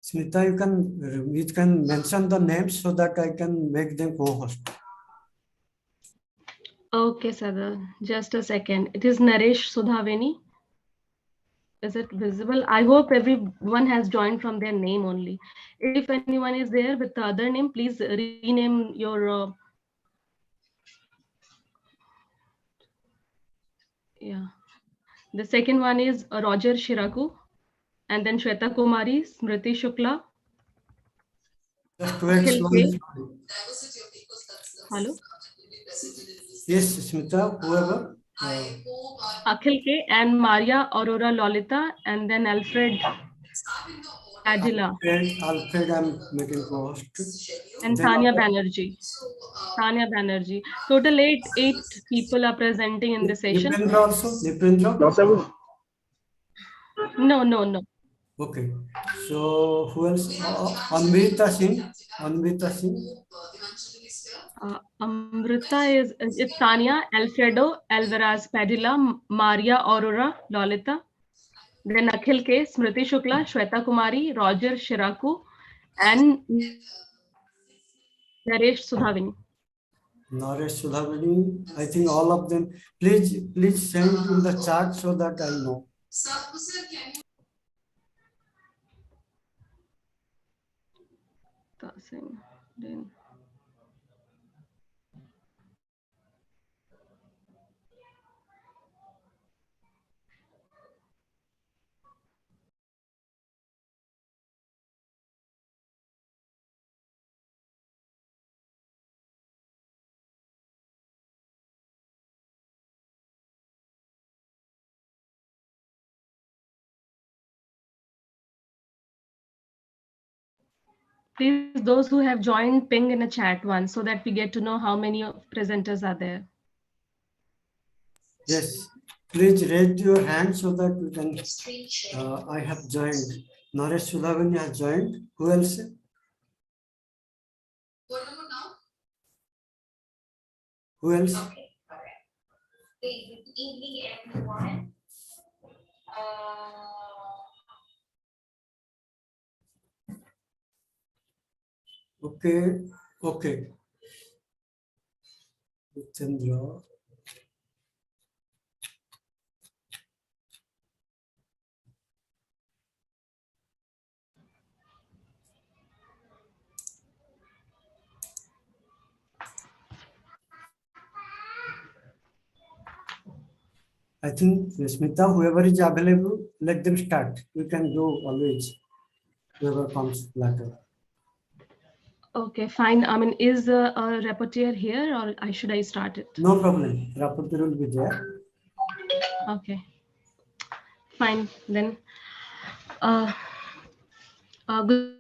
Smita, you can mention the names so that I can make them co-host. Okay, Sada. Just a second. It is Naresh Sudhaveni. Is it visible? I hope everyone has joined from their name only. If anyone is there with the other name, please rename your. Yeah. The second one is Roger Shiraku, and then Shweta Kumari, Smriti Shukla. Just wait slowly. Hello. Yes, Smita, whoever. Akhil K and Maria Aurora Lolita, and then Alfred Adila. Alfred, I'm making co-host. And Then Tanya Banerjee. Tanya Banerjee. Total eight people are presenting in the session. Nipendra also? Nipendra? No. Okay. So who else? Amrita Singh. Amrita Singh. Amrita is it's Tanya, Alfredo, Alvarez Padilla, Maria Aurora, Lolita. Then Akhil K, Smriti Shukla, Shweta Kumari, Roger Shiraku, and Naresh Sudhavini. Naresh Sudhavini. I think all of them. Please send in the chat so that I know. Then please, those who have joined, ping in a chat once so that we get to know how many presenters are there. Yes, please raise your hand so that we can. I have joined. Naresh Sudhavini has joined. Who else? Who else? Okay, all right. Good evening, everyone. Okay. Chandra. I think Smita, whoever is available, let them start. We can go always. Whoever comes later. Okay, fine. I mean, is a rapporteur here or should I start it? No problem. Rapporteur will be there. Okay, fine then. Good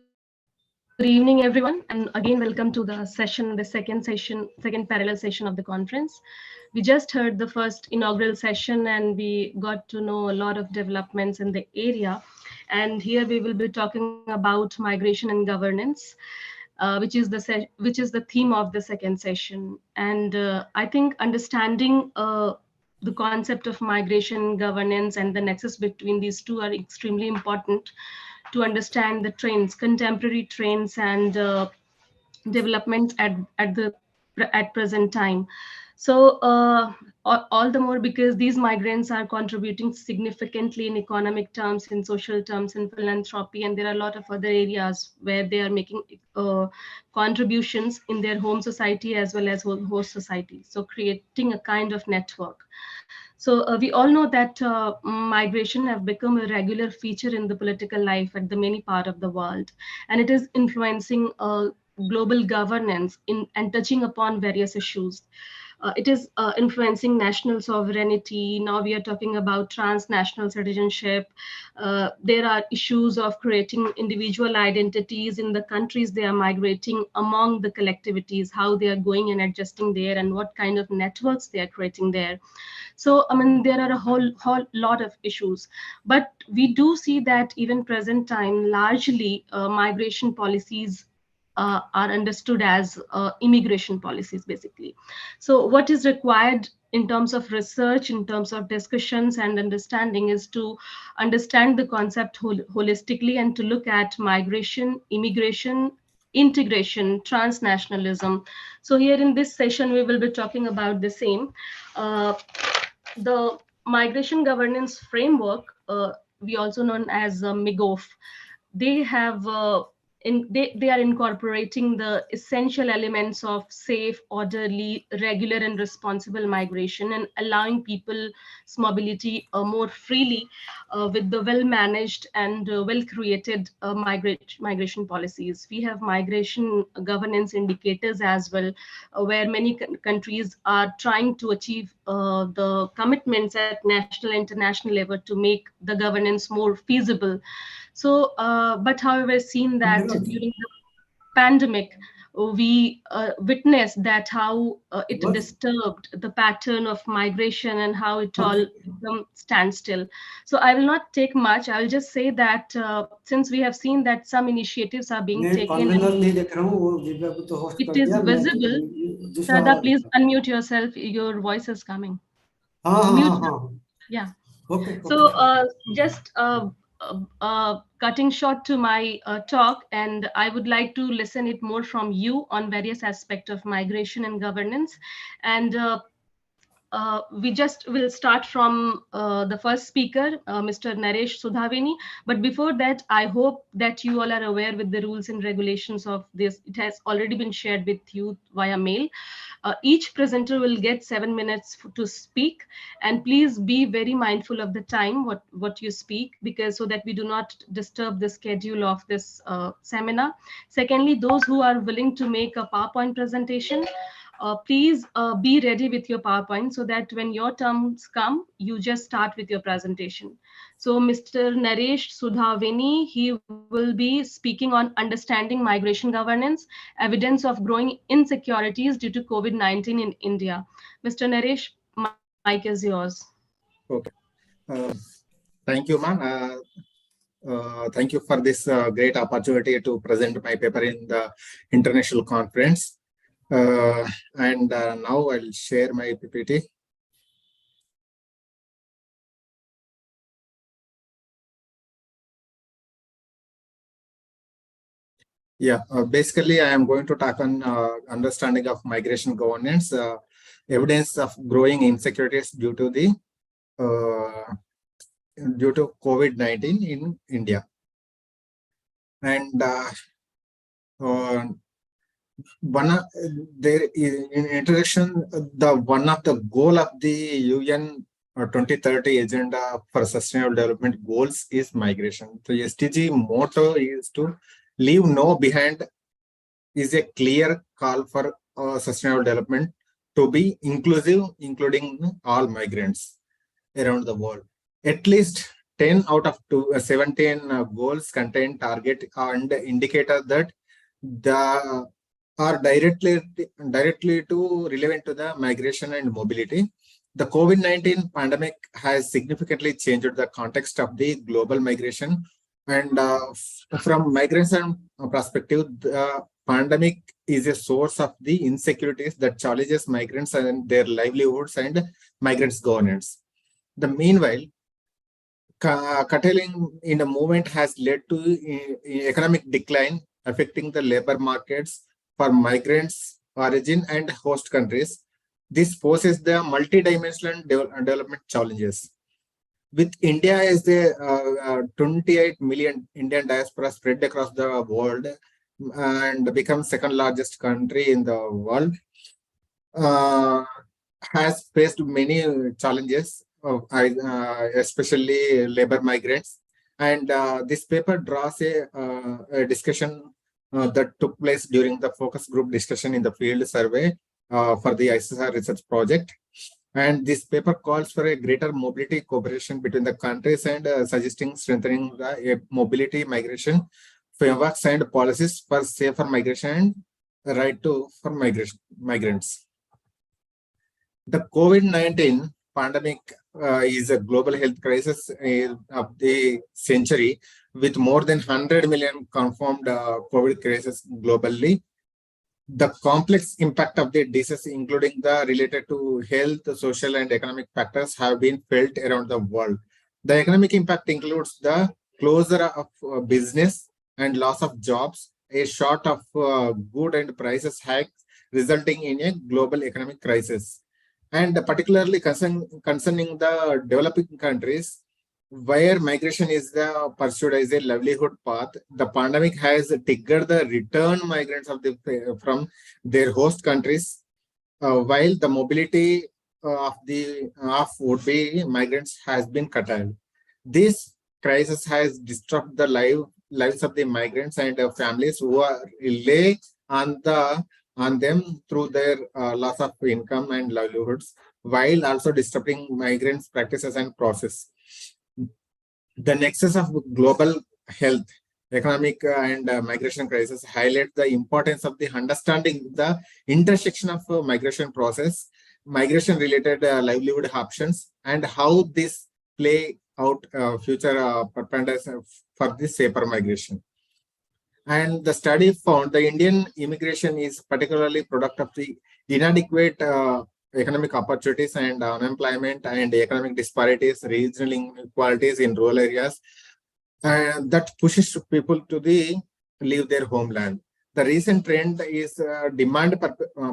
evening, everyone, and again, welcome to the session, the second parallel session of the conference. We just heard the first inaugural session and we got to know a lot of developments in the area. And here we will be talking about migration and governance, which is the theme of the second session. And I think understanding the concept of migration, governance, and the nexus between these two are extremely important to understand the trends, contemporary trends, and developments at present time. So all the more because these migrants are contributing significantly in economic terms, in social terms, in philanthropy, and there are a lot of other areas where they are making contributions in their home society as well as host society. So creating a kind of network. So we all know that migration have become a regular feature in the political life at the many part of the world, and it is influencing global governance and touching upon various issues. It is influencing national sovereignty. Now we are talking about transnational citizenship. There are issues of creating individual identities in the countries they are migrating among the collectivities, how they are going and adjusting there, and what kind of networks they are creating there. So, I mean, there are a whole lot of issues, but we do see that even present time, largely migration policies are understood as immigration policies, basically. So what is required in terms of research, in terms of discussions and understanding, is to understand the concept holistically and to look at migration, immigration, integration, transnationalism. So here in this session, we will be talking about the same. The migration governance framework, we also known as MIGOF, they have they are incorporating the essential elements of safe, orderly, regular and responsible migration, and allowing people's mobility more freely with the well managed and well created migration policies. We have migration governance indicators as well, where many countries are trying to achieve the commitments at national and international level to make the governance more feasible. So, but however, seen that during the pandemic, we witnessed that how it disturbed the pattern of migration and how it all become standstill. So I will not take much. I'll just say that since we have seen that some initiatives are being taken, it is visible. Shraddha, please unmute yourself. Your voice is coming. Mute. Yeah. Okay. So just cutting short to my talk, and I would like to listen it more from you on various aspects of migration and governance. And we just will start from the first speaker, Mr. Naresh Sudhaveni. But before that, I hope that you all are aware with the rules and regulations of this. It has already been shared with you via mail. Each presenter will get 7 minutes to speak, and please be very mindful of the time what you speak, because so that we do not disturb the schedule of this seminar. Secondly, those who are willing to make a PowerPoint presentation, please be ready with your PowerPoint so that when your terms come, you just start with your presentation. So Mr. Naresh Sudhaveni, he will be speaking on understanding migration governance, evidence of growing insecurities due to COVID-19 in India. Mr. Naresh, mic is yours. Okay. Thank you, ma'am. Thank you for this great opportunity to present my paper in the international conference. And now I'll share my PPT. Yeah, basically I am going to talk on understanding of migration governance, evidence of growing insecurities due to the due to COVID-19 in India. And there in introduction, one of the goal of the UN 2030 agenda for sustainable development goals is migration. The SDG motto is to leave no behind, is a clear call for sustainable development to be inclusive, including all migrants around the world. At least 10 out of 17 goals contain target and indicator that are directly to relevant to the migration and mobility. The COVID-19 pandemic has significantly changed the context of the global migration, and from migration perspective, the pandemic is a source of the insecurities that challenges migrants and their livelihoods and migrants' governance. The meanwhile, curtailing in the movement has led to economic decline, affecting the labor markets for migrants' origin and host countries. This poses the multi-dimensional development challenges. With India as the 28 million Indian diaspora spread across the world and become second largest country in the world, has faced many challenges, especially labor migrants. And this paper draws a discussion that took place during the focus group discussion in the field survey for the ICSR research project. And this paper calls for a greater mobility cooperation between the countries and suggesting strengthening the mobility migration frameworks and policies for safer migration and right for migrants. The COVID-19 pandemic is a global health crisis of the century, with more than 100 million confirmed COVID cases globally. The complex impact of the disease, including the related to health, social, and economic factors, have been felt around the world. The economic impact includes the closure of business and loss of jobs, a short of good and prices hikes, resulting in a global economic crisis. And particularly concerning the developing countries, where migration is pursued as a livelihood path, the pandemic has triggered the return migrants from their host countries, while the mobility of would-be migrants has been curtailed. This crisis has disrupted the lives of the migrants and families who are rely on them through their loss of income and livelihoods, while also disrupting migrants' practices and process. The nexus of global health, economic, and migration crisis highlight the importance of the understanding the intersection of migration process, migration-related livelihood options, and how this play out future preparedness for the safer migration. And the study found the Indian immigration is particularly product of the inadequate economic opportunities and unemployment and economic disparities, regional inequalities in rural areas, that pushes people to leave their homeland. The recent trend is demand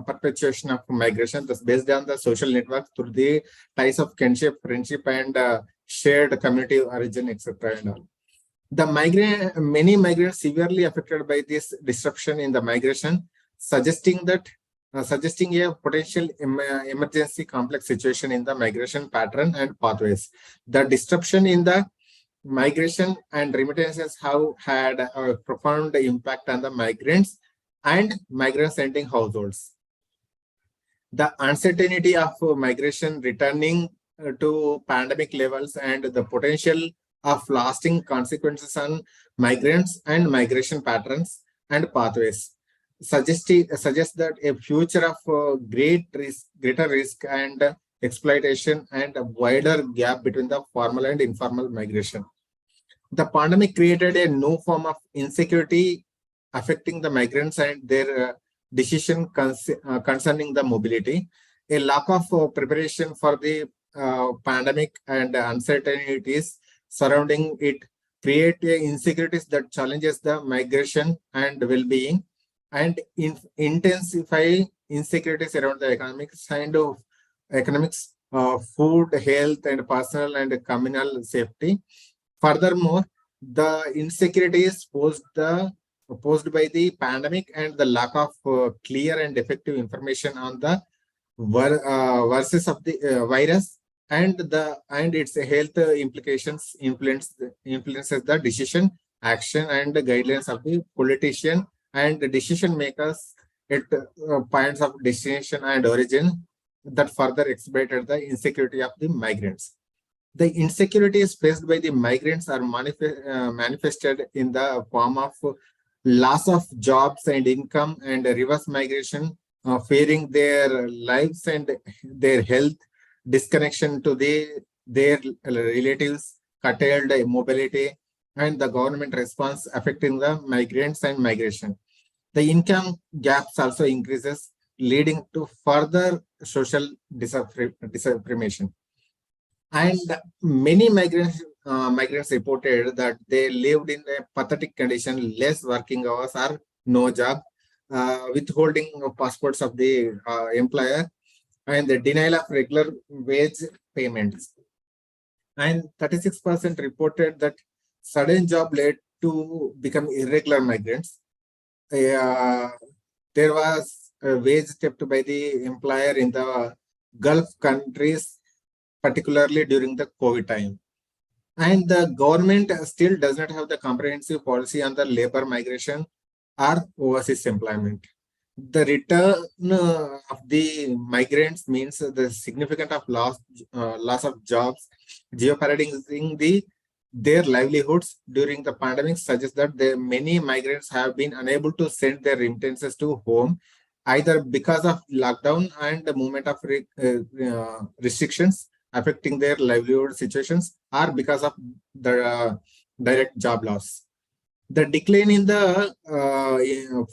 perpetuation of migration that's based on the social network through the ties of kinship, friendship, and shared community origin, etc. and all. Many migrants severely affected by this disruption in the migration, suggesting a potential emergency complex situation in the migration pattern and pathways. The disruption in the migration and remittances have had a profound impact on the migrants and migrant-sending households. The uncertainty of migration returning to pandemic levels and the potential of lasting consequences on migrants and migration patterns and pathways suggest that a future of greater risk and exploitation and a wider gap between the formal and informal migration. The pandemic created a new form of insecurity affecting the migrants and their decision concerning the mobility. A lack of preparation for the pandemic and uncertainties surrounding it create insecurities that challenges the migration and well-being and intensify insecurities around the economics, food, health, and personal and communal safety. Furthermore, the insecurities posed by the pandemic and the lack of clear and effective information on the versus of the virus and its health implications influences the decision, action, and the guidelines of the politician and the decision makers at points of destination and origin, that further exacerbated the insecurity of the migrants. The insecurities faced by the migrants are manifested in the form of loss of jobs and income and reverse migration, fearing their lives and their health, disconnection to their relatives, curtailed mobility, and the government response affecting the migrants and migration. The income gaps also increases, leading to further social discrimination. And many migrants reported that they lived in a pathetic condition, less working hours or no job, withholding of passports of the employer, and the denial of regular wage payments. And 36% reported that sudden job led to become irregular migrants. There was a wage kept by the employer in the Gulf countries, particularly during the COVID time. And the government still does not have the comprehensive policy on the labor migration or overseas employment. The return of the migrants means the significant of loss of jobs, jeopardizing their livelihoods during the pandemic, suggests that many migrants have been unable to send their remittances to home, either because of lockdown and the movement of restrictions, affecting their livelihood situations or because of the direct job loss. The decline in the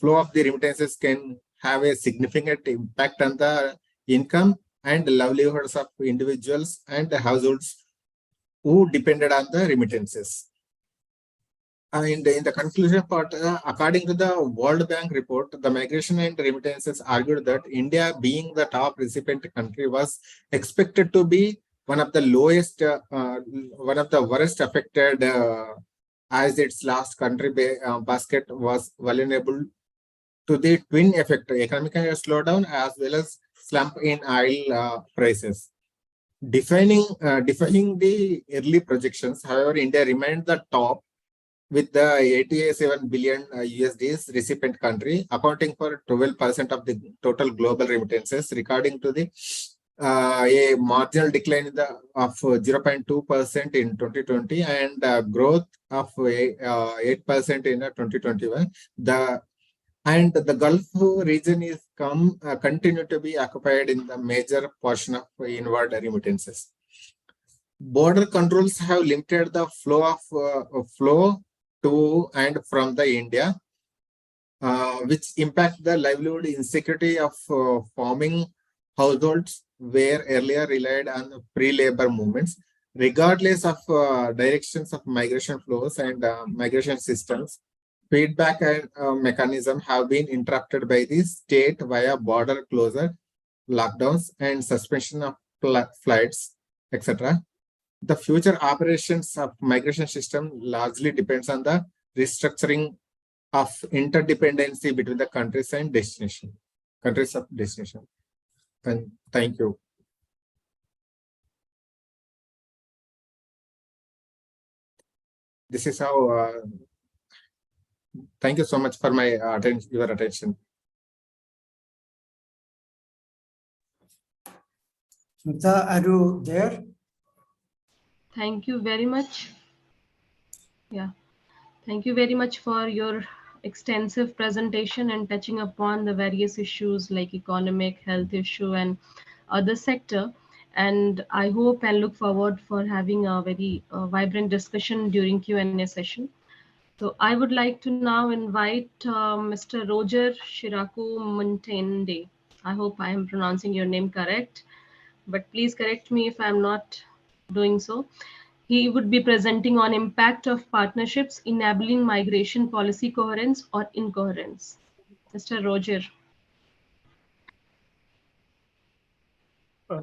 flow of the remittances can have a significant impact on the income and livelihoods of individuals and the households who depended on the remittances. And in the conclusion part, according to the World Bank report, the migration and remittances argued that India, being the top recipient country, was expected to be one of the lowest, one of the worst affected, as its last country basket was vulnerable to the twin effect, economic slowdown as well as slump in oil prices. Defying the early projections, however, India remained the top with the 87 billion USDs recipient country, accounting for 12% of the total global remittances, recording to the a marginal decline in of 0.2% in 2020 and growth of 8% in 2021. The Gulf region is continue to be occupied in the major portion of inward remittances. Border controls have limited the flow to and from the India, which impact the livelihood insecurity of farming households where earlier relied on pre-labor movements. Regardless of directions of migration flows and migration systems, feedback and mechanism have been interrupted by the state via border closure, lockdowns, and suspension of flights, etc. The future operations of migration system largely depends on the restructuring of interdependency between the countries and countries of destination. And thank you. This is how. Thank you so much for my your attention. Smita, are you there? Thank you very much. Yeah, thank you very much for your extensive presentation and touching upon the various issues like economic, health issue, and other sector. And I hope and look forward for having a very vibrant discussion during Q&A session. So I would like to now invite Mr. Roger Shiraku Muntende. I hope I am pronouncing your name correct, but please correct me if I'm not doing so. He would be presenting on impact of partnerships enabling migration policy coherence or incoherence. Mr. Roger.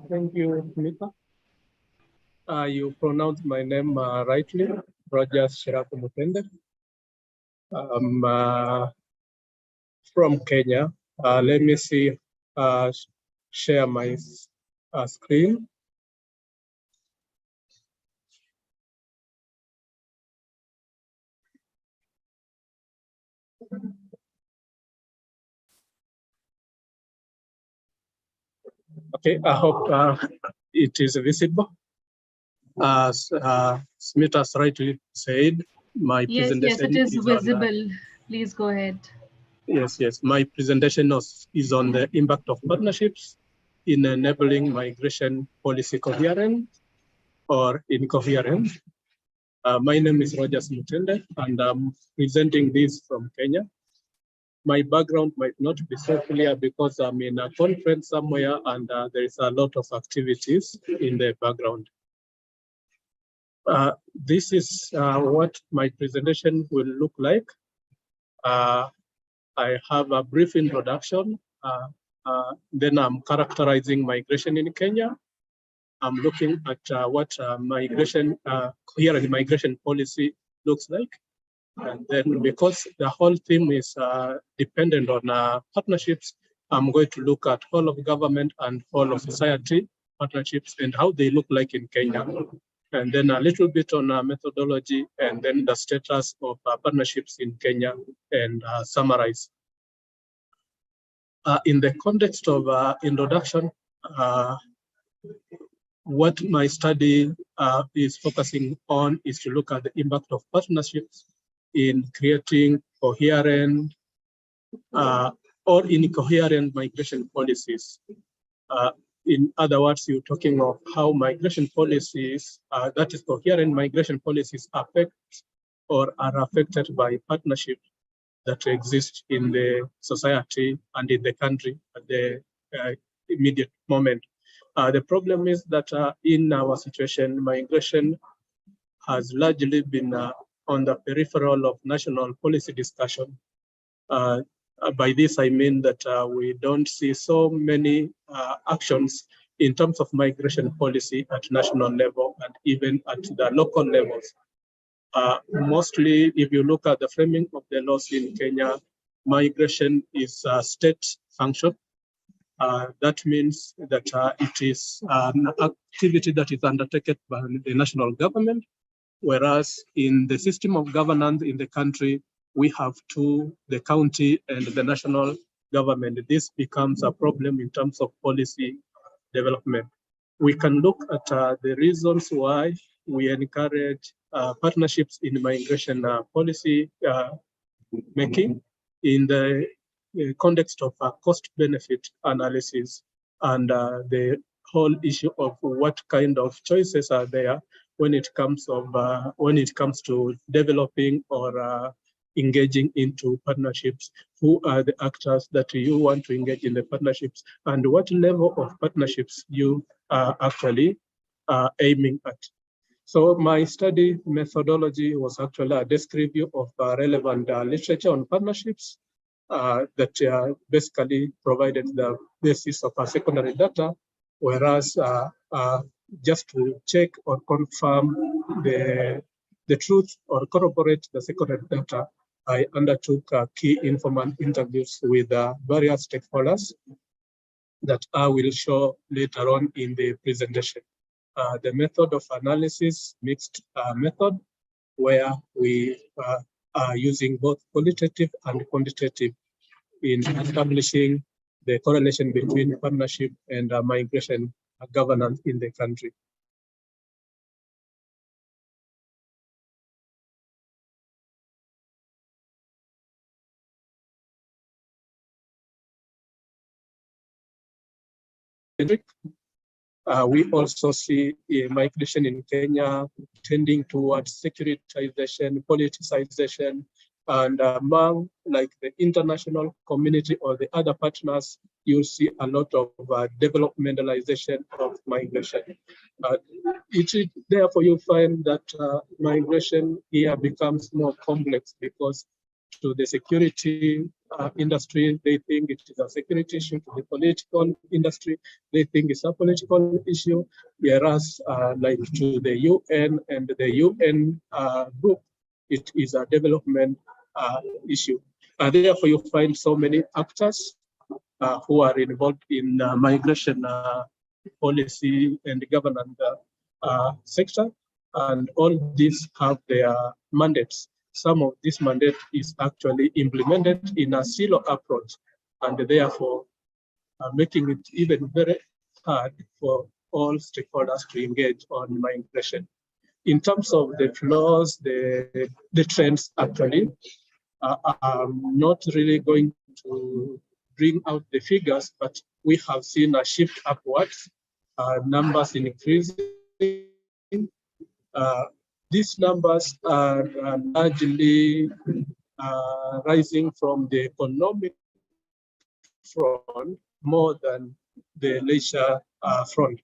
Thank you, Smita. You pronounced my name rightly, Roger Shiraku Muntende. I'm from Kenya. Let me see, share my screen. Okay, I hope it is visible. As Smita rightly said, my presentation yes, it is visible. Please go ahead. Yes. My presentation is on the impact of partnerships in enabling migration policy coherence or incoherence. My name is Roger Muntende, and I'm presenting this from Kenya. My background might not be so clear because I'm in a conference somewhere and there is a lot of activities in the background. This is what my presentation will look like. I have a brief introduction. Then I'm characterizing migration in Kenya. I'm looking at what migration policy looks like. And then because the whole theme is dependent on partnerships, I'm going to look at whole of government and whole of society partnerships and how they look like in Kenya. And then a little bit on methodology and then the status of partnerships in Kenya and summarize. In the context of introduction, what my study is focusing on is to look at the impact of partnerships in creating coherent or incoherent migration policies. In other words, you're talking of how migration policies, that is coherent migration policies affect or are affected by partnerships that exist in the society and in the country at the immediate moment. The problem is that in our situation, migration has largely been on the peripheral of national policy discussion. By this, I mean that we don't see so many actions in terms of migration policy at national level and even at the local levels. Mostly, if you look at the framing of the laws in Kenya, migration is a state function. That means that it is an activity that is undertaken by the national government, whereas in the system of governance in the country, we have two, the county and the national government. This becomes a problem in terms of policy development. We can look at the reasons why we encourage partnerships in migration policy making in the context of cost-benefit analysis and the whole issue of what kind of choices are there when it comes to developing or engaging into partnerships. Who are the actors that you want to engage in the partnerships, and what level of partnerships you are actually aiming at? So my study methodology was actually a desk review of relevant literature on partnerships that basically provided the basis of our secondary data, whereas just to check or confirm the truth or corroborate the secondary data, I undertook key informant interviews with various stakeholders that I will show later on in the presentation. The method of analysis, mixed method, where we are using both qualitative and quantitative in establishing the correlation between partnership and migration governance in the country. We also see migration in Kenya tending towards securitization, politicization, and among like the international community or the other partners, you see a lot of developmentalization of migration. Therefore, you find that migration here becomes more complex because to the security industry, they think it is a security issue. To the political industry, they think it's a political issue. Whereas, like to the UN and the UN group, it is a development issue. Therefore, you find so many actors who are involved in migration policy and governance sector, and all these have their mandates. Some of this mandate is actually implemented in a silo approach, and therefore making it even very hard for all stakeholders to engage on migration. In terms of the flaws, the trends actually, I'm not really going to bring out the figures, but we have seen a shift upwards, numbers increasing. These numbers are largely rising from the economic front more than the leisure front.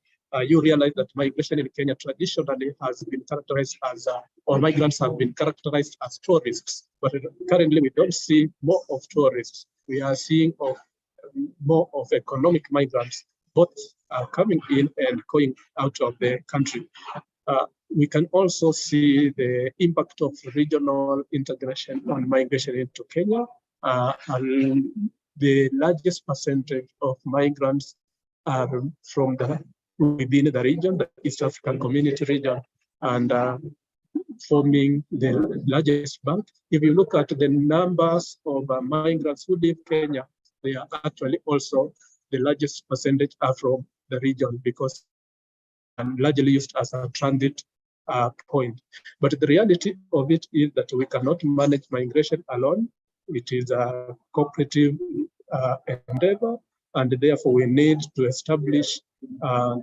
You realize that migration in Kenya traditionally has been characterized as, or migrants have been characterized as tourists, but currently we don't see more of tourists. We are seeing more of economic migrants, both coming in and going out of the country. We can also see the impact of regional integration on migration into Kenya. The largest percentage of migrants are from within the region, the East African Community region, and forming the largest bank. If you look at the numbers of migrants who leave Kenya, they are actually also the largest percentage are from the region because and largely used as a transit point. But the reality of it is that we cannot manage migration alone. It is a cooperative endeavor, and therefore we need to establish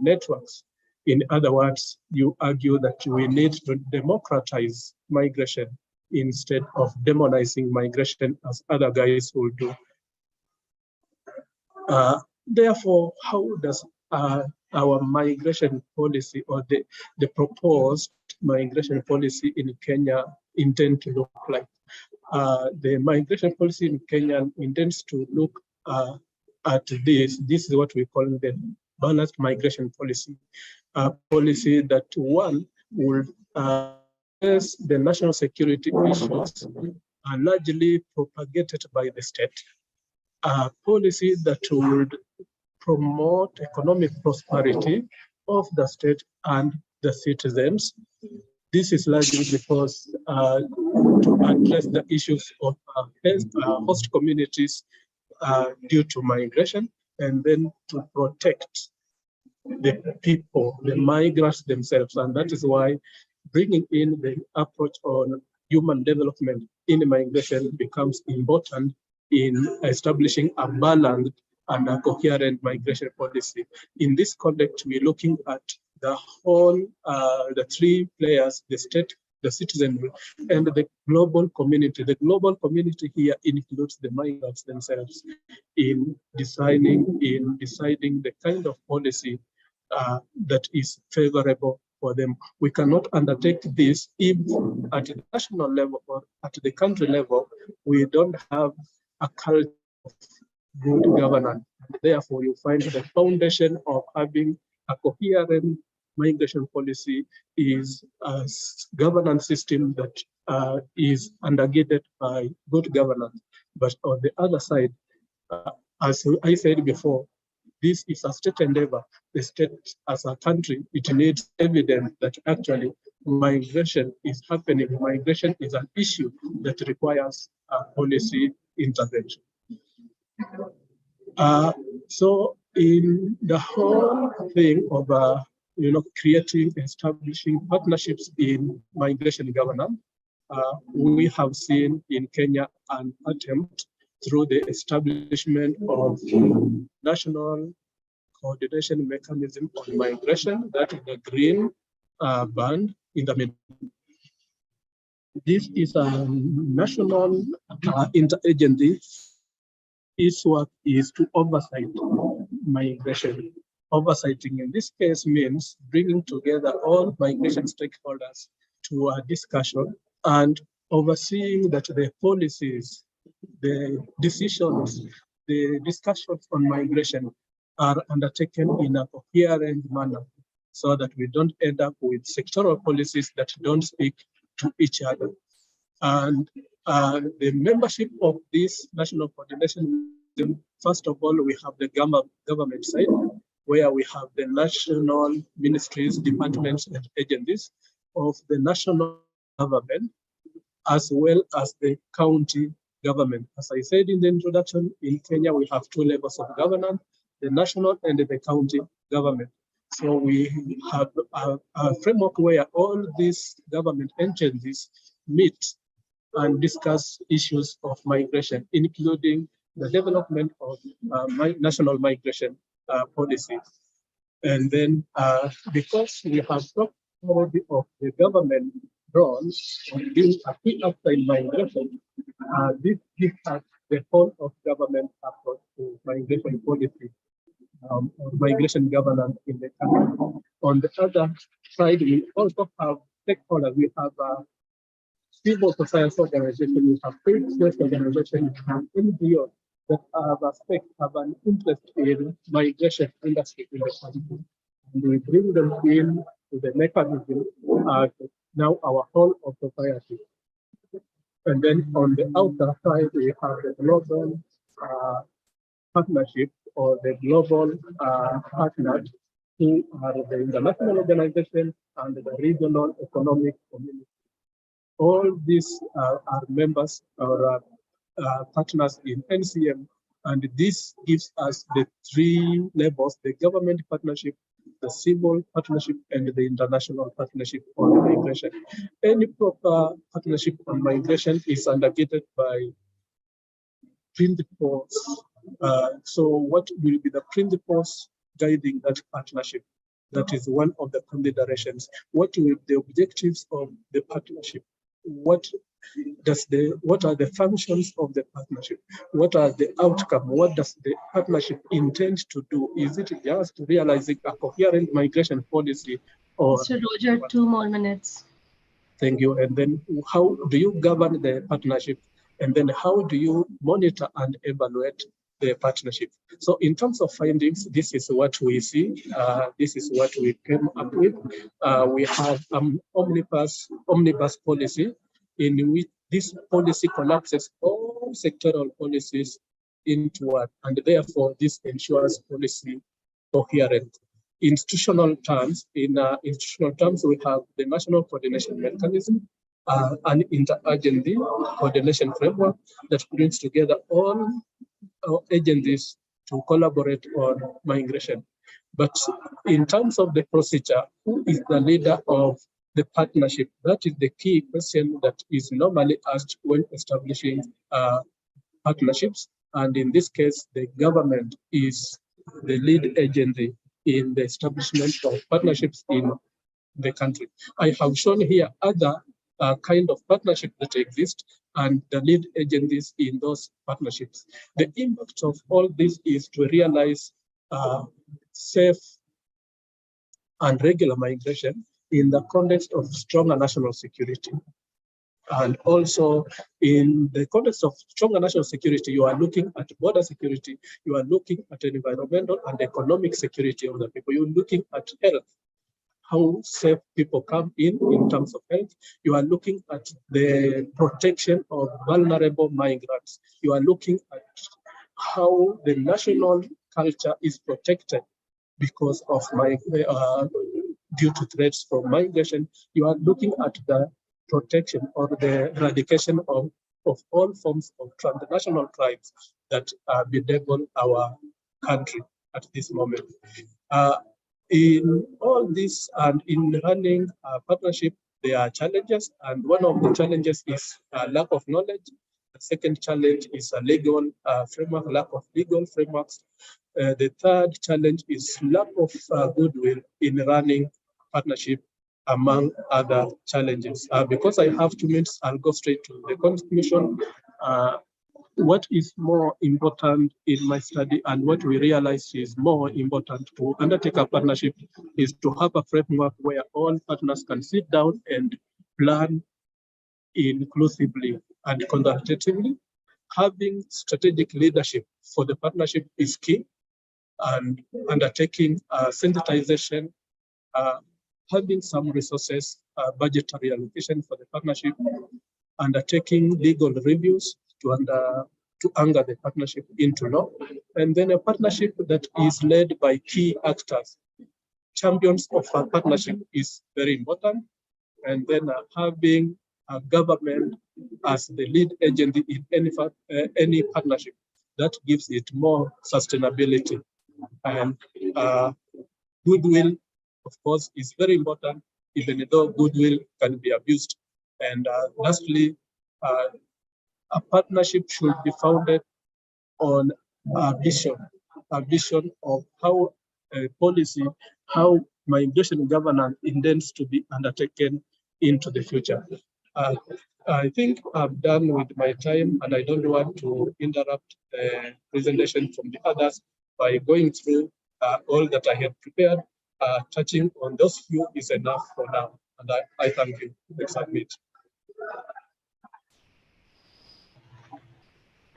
networks. In other words, you argue that we need to democratize migration instead of demonizing migration as other guys will do. Therefore, how does our migration policy or the proposed migration policy in Kenya intend to look like? The migration policy in Kenya intends to look at this. This is what we call the balanced migration policy. A policy that one will address the national security issues are largely propagated by the state. A policy that would promote economic prosperity of the state and the citizens. This is largely because to address the issues of host communities due to migration, and then to protect the people, the migrants themselves. And that is why bringing in the approach on human development in migration becomes important in establishing a balanced and a coherent migration policy. In this context, we're looking at the whole, the three players, the state, the citizenry, and the global community. The global community here includes the migrants themselves in deciding the kind of policy that is favorable for them. We cannot undertake this if at the national level or at the country level, we don't have a culture of good governance. Therefore, you find the foundation of having a coherent migration policy is a governance system that is undergirded by good governance. But on the other side, as I said before, this is a state endeavor. The state as a country, it needs evidence that actually migration is happening. Migration is an issue that requires a policy intervention. So in the whole thing of creating, establishing partnerships in migration governance, we have seen in Kenya an attempt through the establishment of national coordination mechanism on migration, that is the green band in the middle. This is a national interagency. Its work is to oversight migration. Oversighting in this case means bringing together all migration stakeholders to a discussion and overseeing that the policies, the decisions, the discussions on migration are undertaken in a coherent manner so that we don't end up with sectoral policies that don't speak to each other. And the membership of this national coordination, first of all, we have the government side, where we have the national ministries, departments, and agencies of the national government, as well as the county government. As I said in the introduction, in Kenya, we have two levels of governance, the national and the county government. So we have a framework where all these government agencies meet and discuss issues of migration, including the development of national migration policy. And then because we have talked already of the government role on being a key actor in migration, this gives us the whole of government approach to migration policy, or migration governance in the country. On the other side, we also have stakeholders. We have civil society organizations, we have faith-based organizations, and NGOs that have an interest in migration industry in the country. And we bring them in to the mechanism as now our whole of society. And then on the outer side, we have the global partnership or the global partners who are the international organizations and the regional economic community. All these are members or partners in NCM, and this gives us the three levels: the government partnership, the civil partnership, and the international partnership on migration. Any proper partnership on migration is undergirded by principles. So what will be the principles guiding that partnership. That is one of the considerations. What will the objectives of the partnership? What are the functions of the partnership? What are the outcome? What does the partnership intend to do? Is it just realizing a coherent migration policy, or Mr. Roger, 2 more minutes. thank you. And then how do you govern the partnership? And then how do you monitor and evaluate the partnership? So in terms of findings, this is what we see. This is what we came up with. We have omnibus policy, in which this policy collapses all sectoral policies into one, and therefore this ensures policy coherent. Institutional terms, we have the National Coordination Mechanism, an interagency coordination framework that brings together all agencies to collaborate on migration. But in terms of the procedure, who is the leader of the partnership? That is the key question that is normally asked when establishing partnerships. And in this case, the government is the lead agency in the establishment of partnerships in the country. I have shown here other kind of partnerships that exist and the lead agencies in those partnerships. The impact of all this is to realize safe and regular migration in the context of stronger national security. And also in the context of stronger national security, you are looking at border security, you are looking at environmental and economic security of the people, you're looking at health, how safe people come in terms of health. You are looking at the protection of vulnerable migrants. You are looking at how the national culture is protected because of due to threats from migration. You are looking at the protection or the eradication of all forms of transnational crimes that bedevil our country at this moment. In all this and in running a partnership, there are challenges, and one of the challenges is lack of knowledge. The second challenge is a legal framework, lack of legal frameworks. The third challenge is lack of goodwill in running partnership, among other challenges. Because I have 2 minutes, I'll go straight to the conclusion. What is more important in my study and what we realize is more important to undertake a partnership is to have a framework where all partners can sit down and plan inclusively and consultatively. Having strategic leadership for the partnership is key, and undertaking sensitization, having some resources, budgetary allocation for the partnership, undertaking legal reviews to anchor the partnership into law, and then a partnership that is led by key actors. Champions of a partnership is very important, and then having a government as the lead agency in any partnership, that gives it more sustainability. And goodwill, of course, is very important, even though goodwill can be abused. And lastly, a partnership should be founded on a vision of how policy, how migration governance intends to be undertaken into the future. I think I'm done with my time, and I don't want to interrupt the presentation from the others by going through all that I had prepared. Touching on those few is enough for now, and I thank you. Let's submit.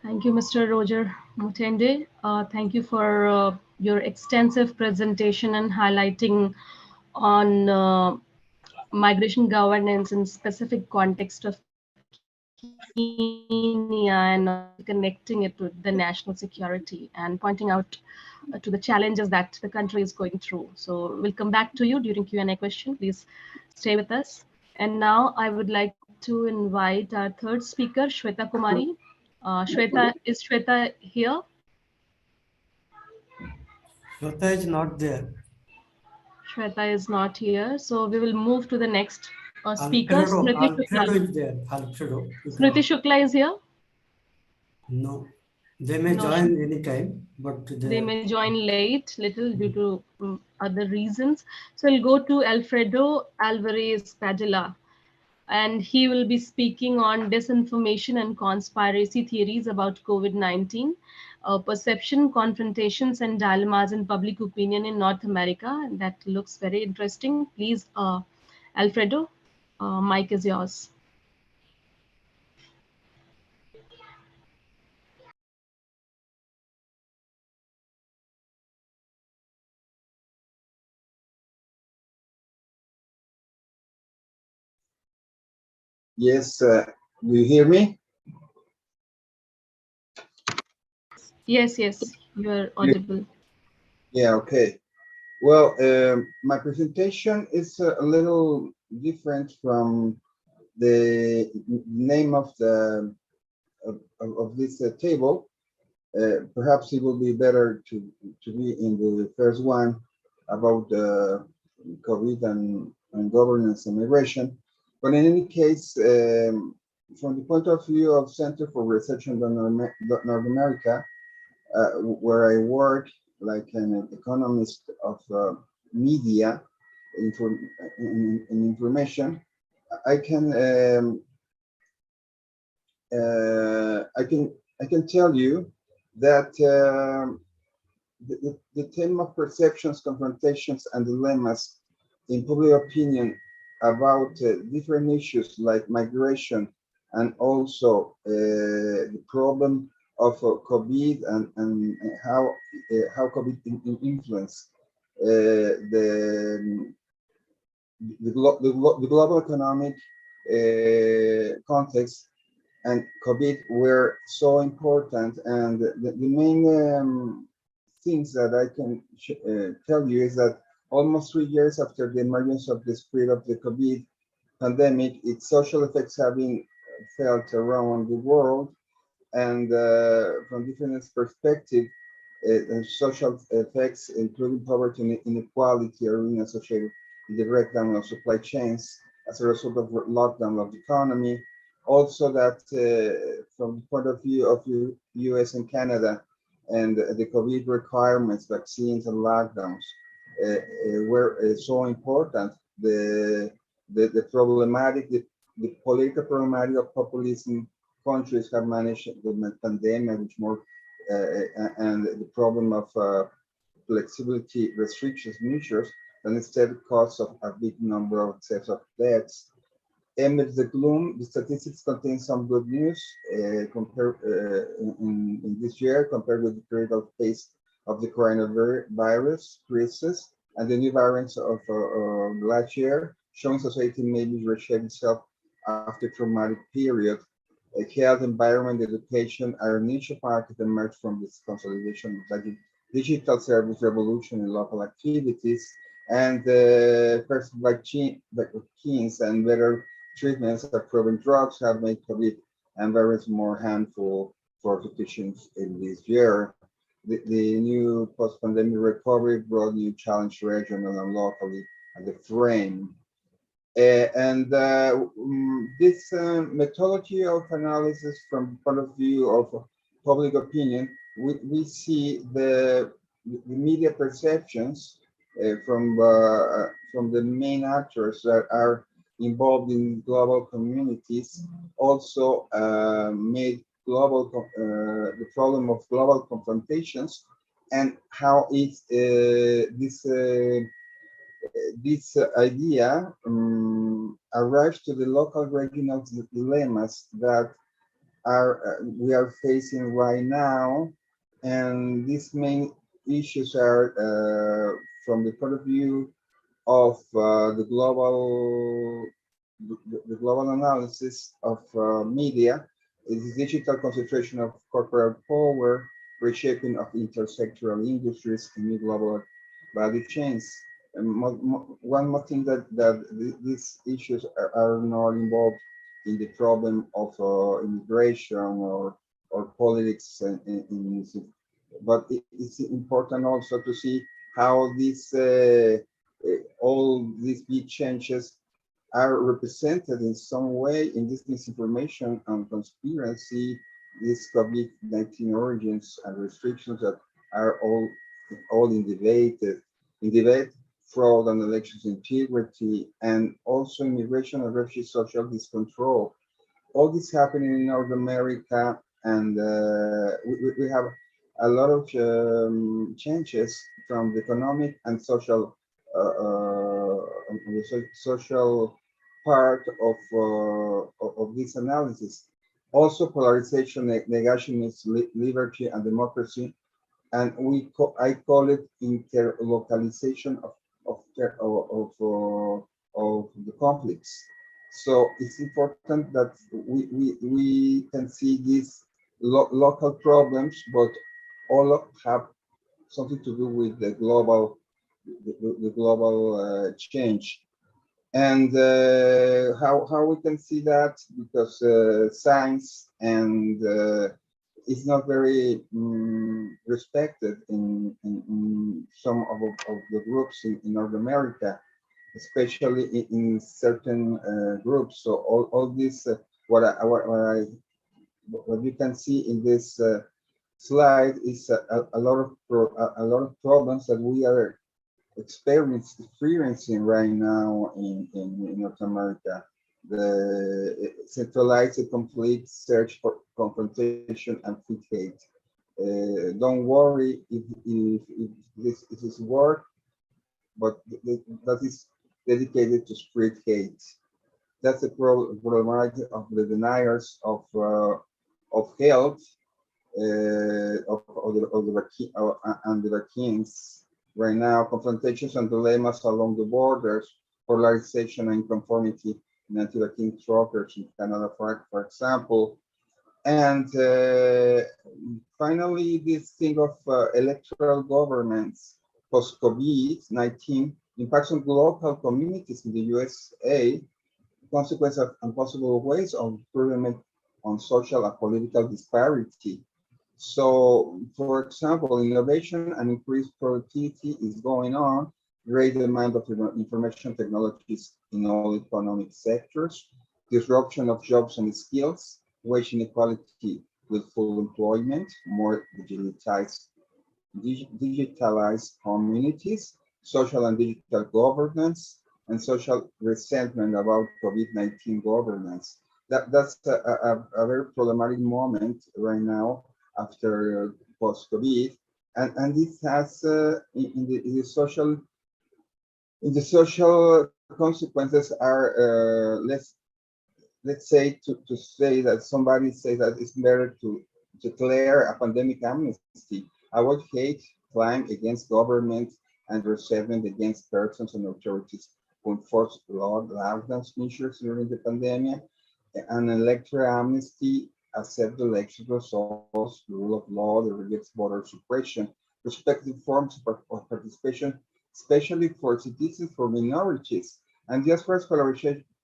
Thank you, Mr. Roger Mutende. Thank you for your extensive presentation and highlighting on migration governance in specific context of Kenya and connecting it to the national security and pointing out to the challenges that the country is going through. So we'll come back to you during Q&A question. Please stay with us. And now I would like to invite our third speaker, Shweta Kumari. Is Shweta here? Shweta is not there. Shweta is not here. So we will move to the next speaker. Alfredo is there. Alfredo. Smriti Shukla is here? No. They may No, join anytime, but they may join late, little due to other reasons. So I'll go to Alfredo Alvarez Padilla, and he will be speaking on disinformation and conspiracy theories about COVID-19, perception, confrontations, and dilemmas in public opinion in North America. That looks very interesting. Please, Alfredo, mic is yours. Yes, do you hear me? Yes, yes, you are audible. Yeah, okay. Well, my presentation is a little different from the name of the of this table. Perhaps it will be better to be in the first one about COVID and governance and migration. But in any case, from the point of view of Center for Research in North America, where I work like an economist of media in information, I can I can tell you that the theme of perceptions, confrontations, and dilemmas in public opinion about different issues like migration and also the problem of COVID and how COVID influence the global economic context and COVID were so important. And the main things that I can tell you is that almost 3 years after the emergence of the spread of the COVID pandemic, its social effects have been felt around the world, and from different perspectives, social effects, including poverty and inequality, are being associated with the breakdown of supply chains as a result of lockdown of the economy. Also, that from the point of view of US and Canada, and the COVID requirements, vaccines, and lockdowns were so important. The problematic, the political problematic of populism countries have managed the pandemic, which more and the problem of flexibility restrictions measures, and instead cause of a big number of sets of deaths. Amid the gloom, the statistics contain some good news compared in this year compared with the critical phase of the coronavirus crisis and the new variants of last year, showing society may be reshape itself after traumatic period. Health, environment, education are niche market emerge from this consolidation of digital service revolution in local activities, and first vaccines and better treatments of proven drugs have made COVID and virus more harmful for physicians in this year. The new post-pandemic recovery brought new challenge regional and locally at the frame. This methodology of analysis from the point of view of public opinion, we see the media perceptions from the main actors that are involved in global communities, also made the problem of global confrontations and how this idea arrives to the local regional dilemmas that we are facing right now, and these main issues are from the point of view of the global analysis of media, is digital concentration of corporate power, reshaping of intersectoral industries in new global value chains. And one more thing that these issues are not involved in the problem of immigration or politics, but it's important also to see how these all these big changes are represented in some way in this misinformation and conspiracy these COVID-19 origins and restrictions that are all in debate, fraud and elections integrity, and also immigration and refugee social discontrol. All this happening in North America, and we have a lot of changes from the economic and social social part of this analysis. Also, polarization, negationism, liberty, and democracy, and I call it interlocalization of the conflicts. So it's important that we can see these local problems, but all have something to do with the global change. And how we can see that, because science and is not very respected in some of the groups in North America, especially in certain groups. So all this, what you can see in this slide is a lot of problems that we are experiencing right now in North America. The centralized, complete search for confrontation and feed hate. Don't worry if this is work, but that is dedicated to spread hate. That's the problematic of the deniers of health, and the vaccines. Right now, confrontations and dilemmas along the borders, polarization and conformity in anti-vaccine truckers in Canada, for example. And finally, this thing of electoral governance post-COVID-19 impacts on local communities in the USA, consequences and possible ways of improvement on social and political disparity. So, for example, innovation and increased productivity is going on, great demand of information technologies in all economic sectors, disruption of jobs and skills, wage inequality with full employment, more digitalized communities, social and digital governance, and social resentment about COVID-19 governance. That's a very problematic moment right now after post-COVID, and this has in the social consequences are let's say to say that somebody say that it's better to declare a pandemic amnesty, avoid hate, crime against government, and resentment against persons and authorities who enforce lockdowns measures during the pandemic, an electoral amnesty, accept the election results, the rule of law, the rejects voter suppression, respective forms of participation, especially for citizens, for minorities, and just for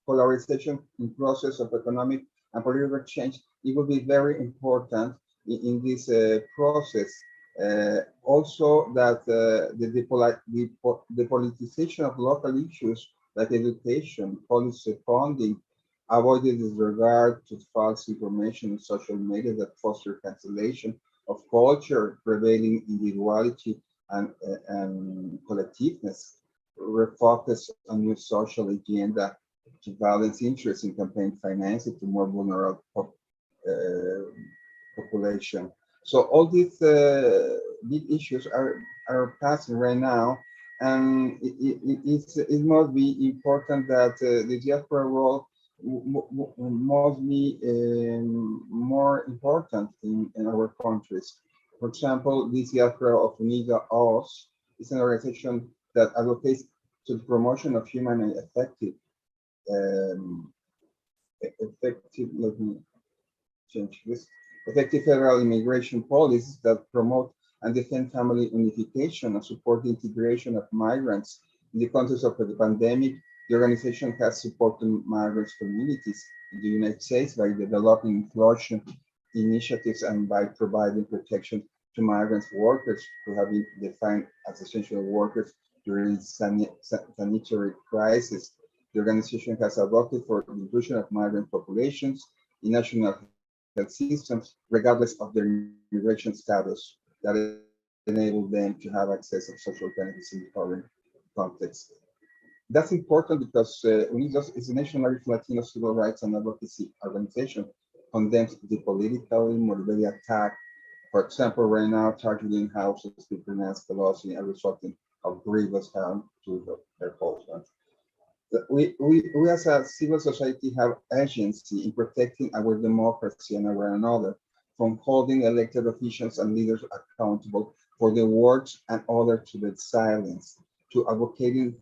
polarization in process of economic and political change. It will be very important in this process. Also, that the politicization of local issues like education, policy funding, avoided disregard to false information in social media that foster cancellation of culture, prevailing individuality and collectiveness, refocus on new social agenda to balance interest in campaign financing to more vulnerable population. So all these big issues are passing right now, and it must be important that the diaspora role must be more important in our countries. For example, this diaspora of Unida Us is an organization that advocates to the promotion of human and effective, let me change this, effective federal immigration policies that promote and defend family unification and support the integration of migrants. In the context of the pandemic, the organization has supported migrant communities in the United States by developing inclusion initiatives and by providing protection to migrant workers who have been defined as essential workers during sanitary crisis. The organization has advocated for the inclusion of migrant populations in national health systems, regardless of their immigration status, that enable them to have access of social benefits in the current context. That's important because Unidos is a nationalist Latino civil rights and advocacy organization, condemns the politically motivated attack, for example, right now targeting houses to Nancy Pelosi and resulting of grievous harm to their husband. We as a civil society have agency in protecting our democracy and our another from holding elected officials and leaders accountable for their words and others to their silence, to advocating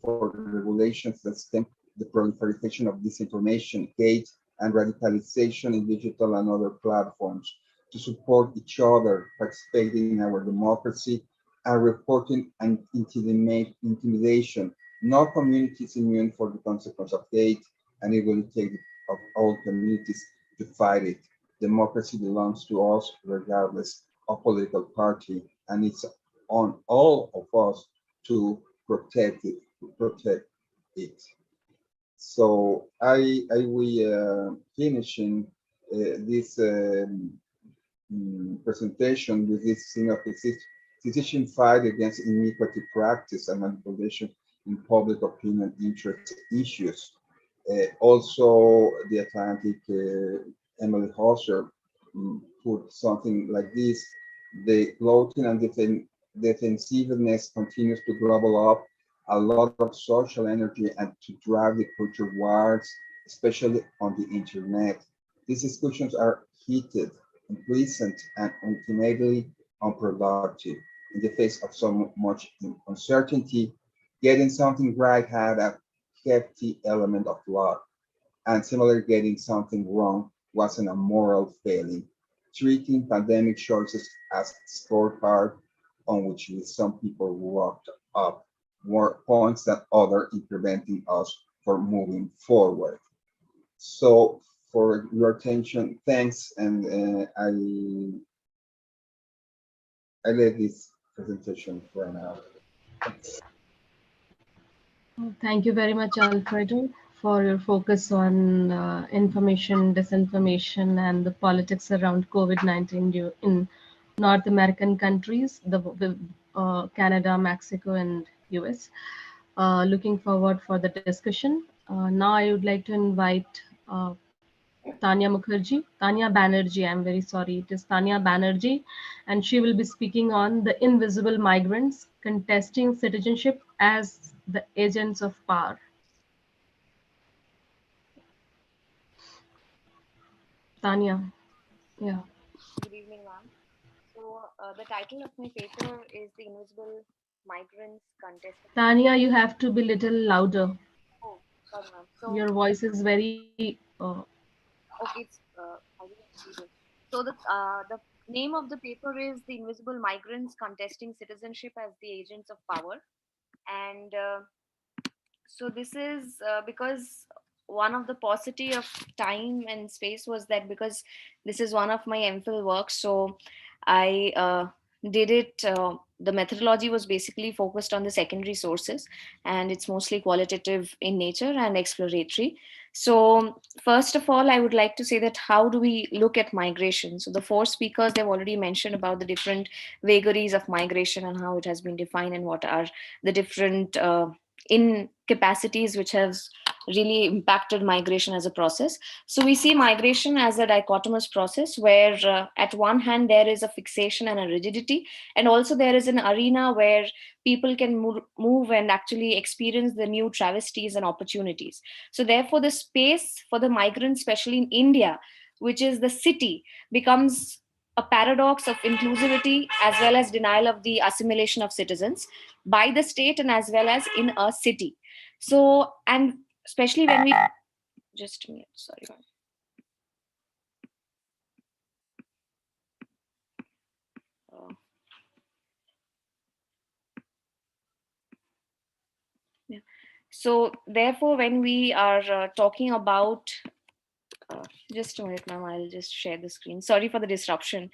for regulations that stem the proliferation of disinformation, hate, and radicalization in digital and other platforms, to support each other, participating in our democracy, and reporting and intimidation. No community is immune for the consequence of hate, and it will take of all communities to fight it. Democracy belongs to us regardless of political party, and it's on all of us to protect it. Protect it. So I will finishing this presentation with this thing of the decision fight against inequity practice and manipulation in public opinion interest issues. Also, the Atlantic Emily Hauser put something like this: the gloating and defensiveness continues to gobble up a lot of social energy and to drive the culture wars, especially on the internet. These discussions are heated, unpleasant, and ultimately unproductive. In the face of so much uncertainty, getting something right had a hefty element of luck, and similarly, getting something wrong wasn't a moral failing. Treating pandemic choices as scorecard on which some people walked up more points than others in preventing us from moving forward. So, for your attention, thanks, and I let this presentation run out. Thank you very much, Alfredo, for your focus on information, disinformation, and the politics around COVID-19 in North American countries, Canada, Mexico, and US. Looking forward for the discussion. Now I would like to invite Tanya Mukherjee, Tanya Banerjee, I'm very sorry, it is Tanya Banerjee, and she will be speaking on the invisible migrants contesting citizenship as the agents of power. Tanya, yeah. Good evening, ma'am. So the title of my paper is The Invisible Migrants Contesting. Tanya, you have to be little louder. Oh, sorry, ma'am. So Your voice is very. okay, I didn't see this. So the name of the paper is The Invisible Migrants Contesting Citizenship as the Agents of Power, and so this is because one of the paucity of time and space was that because this is one of my MPhil works, so I did it. The methodology was basically focused on the secondary sources, and it's mostly qualitative in nature and exploratory. So first of all, I would like to say that how do we look at migration? So the four speakers, they've already mentioned about the different vagaries of migration and how it has been defined and what are the different incapacities which has really impacted migration as a process. So we see migration as a dichotomous process where at one hand there is a fixation and a rigidity, and also there is an arena where people can move and actually experience the new travesties and opportunities. So therefore the space for the migrants, especially in India, which is the city, becomes a paradox of inclusivity as well as denial of the assimilation of citizens by the state and as well as in a city. So, and especially when we just a minute, sorry. Yeah. So therefore, when we are talking about just a minute, ma'am, I'll just share the screen. Sorry for the disruption.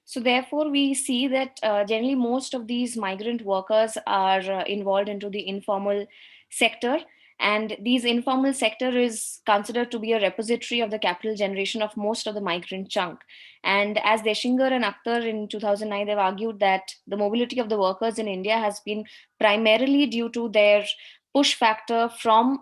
So therefore, we see that generally most of these migrant workers are involved into the informal sector, and these informal sector is considered to be a repository of the capital generation of most of the migrant chunk. And as Deshinger and Akhtar in 2009, they've argued that the mobility of the workers in India has been primarily due to their push factor from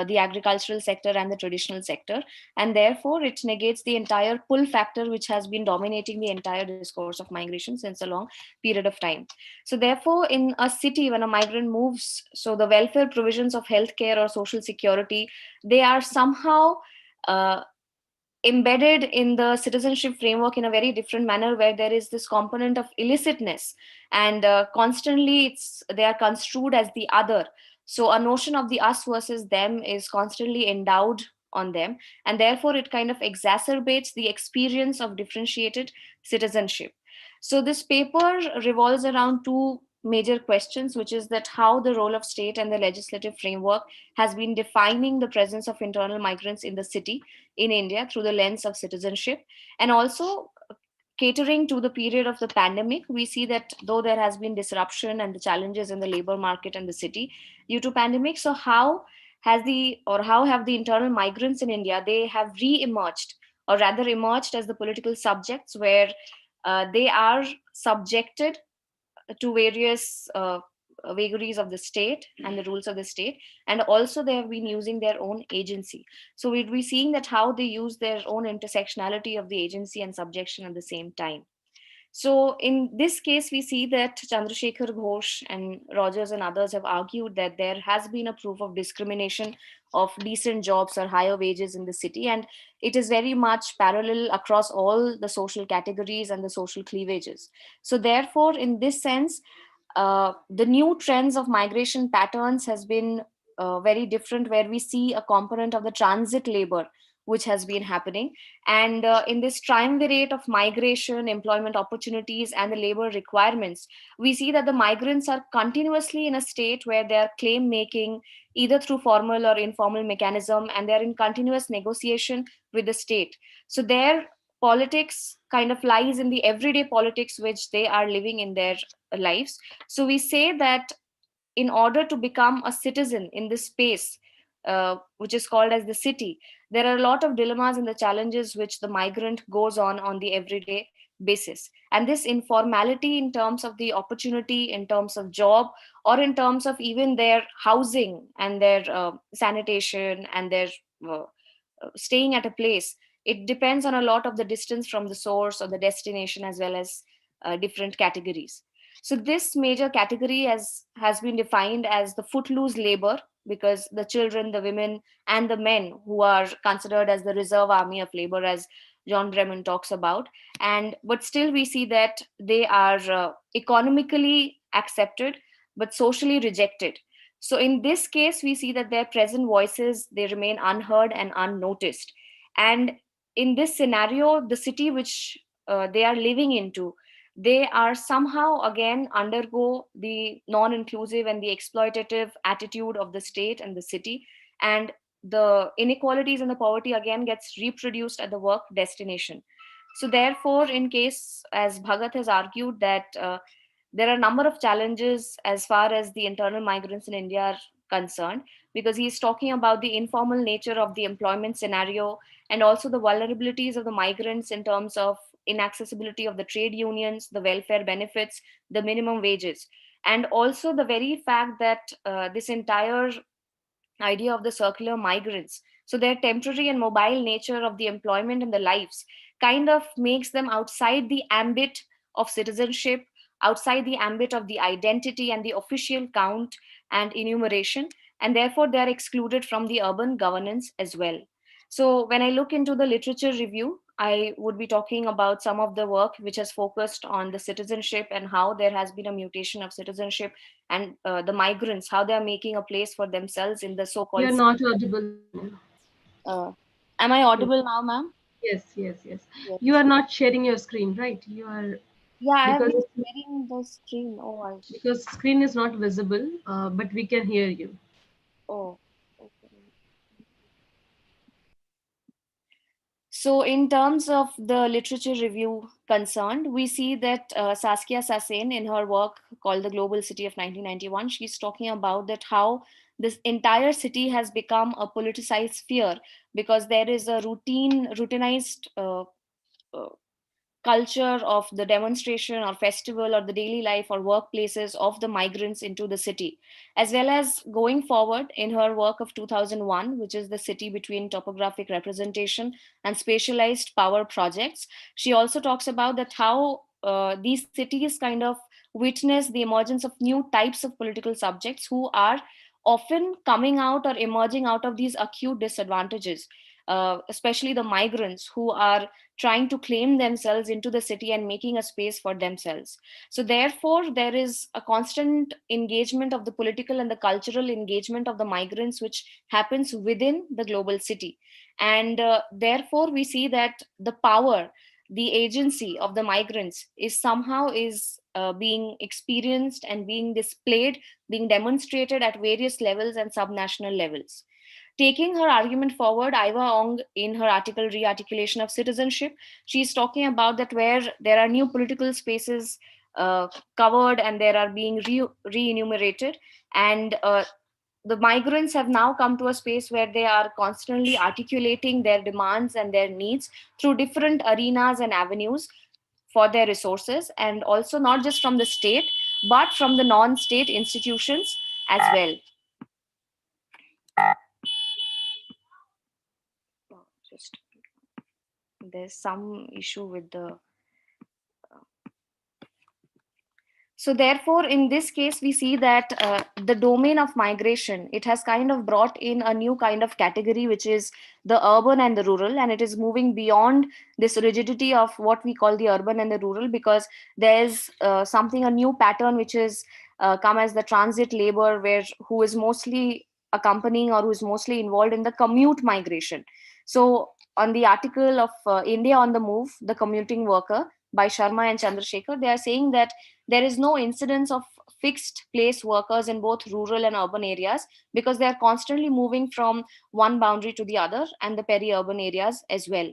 the agricultural sector and the traditional sector, and therefore it negates the entire pull factor which has been dominating the entire discourse of migration since a long period of time. So therefore, in a city, when a migrant moves, so the welfare provisions of healthcare or social security, they are somehow embedded in the citizenship framework in a very different manner, where there is this component of illicitness, and constantly they are construed as the other. So a notion of the us versus them is constantly endowed on them, and therefore it kind of exacerbates the experience of differentiated citizenship. So this paper revolves around two major questions, which is that how the role of state and the legislative framework has been defining the presence of internal migrants in the city in India through the lens of citizenship, and also catering to the period of the pandemic. We see that though there has been disruption and the challenges in the labor market and the city due to pandemic, so how have the internal migrants in India, they have re-emerged, or rather emerged as the political subjects, where they are subjected to various vagaries of the state and the rules of the state, and also they have been using their own agency. So we'd be seeing that how they use their own intersectionality of the agency and subjection at the same time. So in this case, we see that Chandrasekhar Ghosh and Rogers and others have argued that there has been a proof of discrimination of decent jobs or higher wages in the city, and it is very much parallel across all the social categories and the social cleavages. So therefore, in this sense, the new trends of migration patterns has been very different, where we see a component of the transit labor which has been happening. And in this triumvirate of migration, employment opportunities, and the labor requirements, we see that the migrants are continuously in a state where they are claim making, either through formal or informal mechanism, and they're in continuous negotiation with the state. So their politics kind of lies in the everyday politics which they are living in their lives. So we say that in order to become a citizen in this space, which is called as the city, there are a lot of dilemmas and the challenges which the migrant goes on the everyday basis. And this informality in terms of the opportunity, in terms of job, or in terms of even their housing and their sanitation and their staying at a place, it depends on a lot of the distance from the source or the destination, as well as different categories. So this major category has been defined as the footloose labor, because the children, the women, and the men who are considered as the reserve army of labor, as John Bremen talks about. And but still we see that they are economically accepted but socially rejected. So in this case, we see that their present voices, they remain unheard and unnoticed. And in this scenario, the city which they are living into, they are somehow again undergo the non-inclusive and the exploitative attitude of the state and the city, and the inequalities and the poverty again gets reproduced at the work destination. So therefore, in case, as Bhagat has argued, that there are a number of challenges as far as the internal migrants in India are concerned, because he's talking about the informal nature of the employment scenario, and also the vulnerabilities of the migrants in terms of inaccessibility of the trade unions, the welfare benefits, the minimum wages, and also the very fact that this entire idea of the circular migrants, so their temporary and mobile nature of the employment and the lives, kind of makes them outside the ambit of citizenship, outside the ambit of the identity and the official count and enumeration, and therefore they are excluded from the urban governance as well. So when I look into the literature review, I would be talking about some of the work which has focused on the citizenship and how there has been a mutation of citizenship, and the migrants, how they are making a place for themselves in the so-called. You're not audible. Am I audible now, ma'am? Yes, yes, yes. Yes. You are not sharing your screen, right? You are. Yeah, I have been because sharing the screen. Oh, because screen is not visible, but we can hear you. oh, okay. So in terms of the literature review concerned, we see that Saskia Sassen in her work called The Global City of 1991, she's talking about that how this entire city has become a politicized sphere because there is a routinized uh, culture of the demonstration or festival or the daily life or workplaces of the migrants into the city, as well as going forward in her work of 2001, which is The City Between Topographic Representation and Spatialized Power Projects. She also talks about that how these cities kind of witness the emergence of new types of political subjects who are often coming out or emerging out of these acute disadvantages, especially the migrants who are trying to claim themselves into the city and making a space for themselves. So, therefore, there is a constant engagement of the political and the cultural engagement of the migrants, which happens within the global city. And therefore, we see that the power, the agency of the migrants is somehow being experienced and being displayed, being demonstrated at various levels and subnational levels. Taking her argument forward, Iva Ong, in her article Rearticulation of Citizenship, she's talking about that where there are new political spaces covered and there are being re-enumerated, and the migrants have now come to a space where they are constantly articulating their demands and their needs through different arenas and avenues for their resources, and also not just from the state, but from the non-state institutions as well. Just there's some issue with the so therefore in this case we see that the domain of migration, it has kind of brought in a new kind of category, which is the urban and the rural, and it is moving beyond this rigidity of what we call the urban and the rural, because there's something, a new pattern which is come as the transit labor, where who is mostly accompanying or who is mostly involved in the commute migration. So on the article of India on the Move, The Commuting Worker by Sharma and Chandrasekhar, they are saying that there is no incidence of fixed place workers in both rural and urban areas because they are constantly moving from one boundary to the other, and the peri-urban areas as well.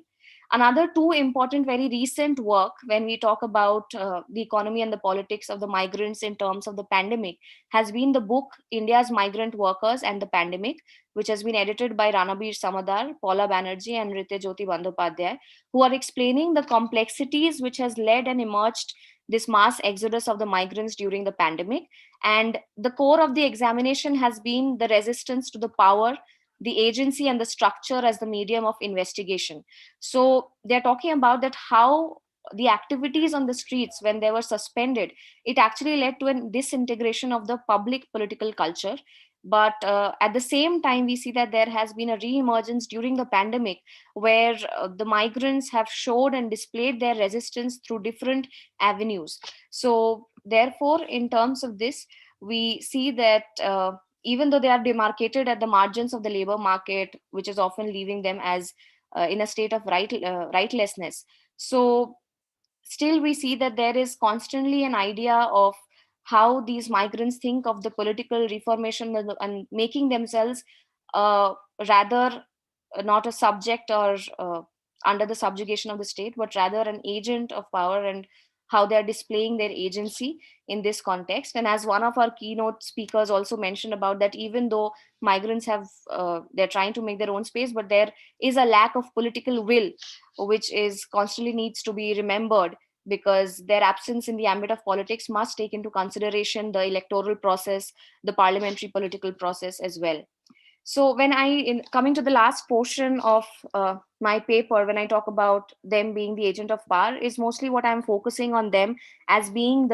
Another two important, very recent work when we talk about the economy and the politics of the migrants in terms of the pandemic has been the book India's Migrant Workers and the Pandemic, which has been edited by Ranabir Samadar, Paula Banerjee, and Rite Jyoti Bandyopadhyay, who are explaining the complexities which has led and emerged this mass exodus of the migrants during the pandemic. And the core of the examination has been the resistance to the power, the agency, and the structure as the medium of investigation. So they're talking about that how the activities on the streets, when they were suspended, it actually led to a disintegration of the public political culture. But at the same time, we see that there has been a re-emergence during the pandemic, where the migrants have showed and displayed their resistance through different avenues. So therefore, in terms of this, we see that even though they are demarcated at the margins of the labor market, which is often leaving them as in a state of rightlessness, so still we see that there is constantly an idea of how these migrants think of the political reformation and making themselves rather not a subject or under the subjugation of the state, but rather an agent of power, and how they are displaying their agency in this context. And as one of our keynote speakers also mentioned about that, even though migrants have they're trying to make their own space, but there is a lack of political will, which is constantly needs to be remembered, because their absence in the ambit of politics must take into consideration the electoral process, the parliamentary political process as well. So when coming to the last portion of my paper, when I talk about them being the agent of power, is mostly what I'm focusing on them as being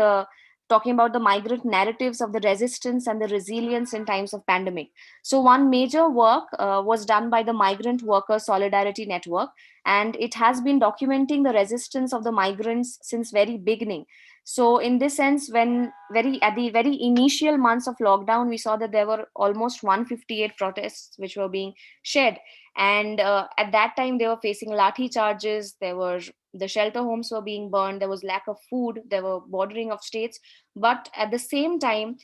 talking about the migrant narratives of the resistance and the resilience in times of pandemic. So one major work was done by the Migrant Worker Solidarity Network, and it has been documenting the resistance of the migrants since very beginning. So in this sense, when at the very initial months of lockdown, we saw that there were almost 158 protests which were being shed. And at that time, they were facing lathi charges. The shelter homes were being burned. There was lack of food. There were bordering of states. But at the same time,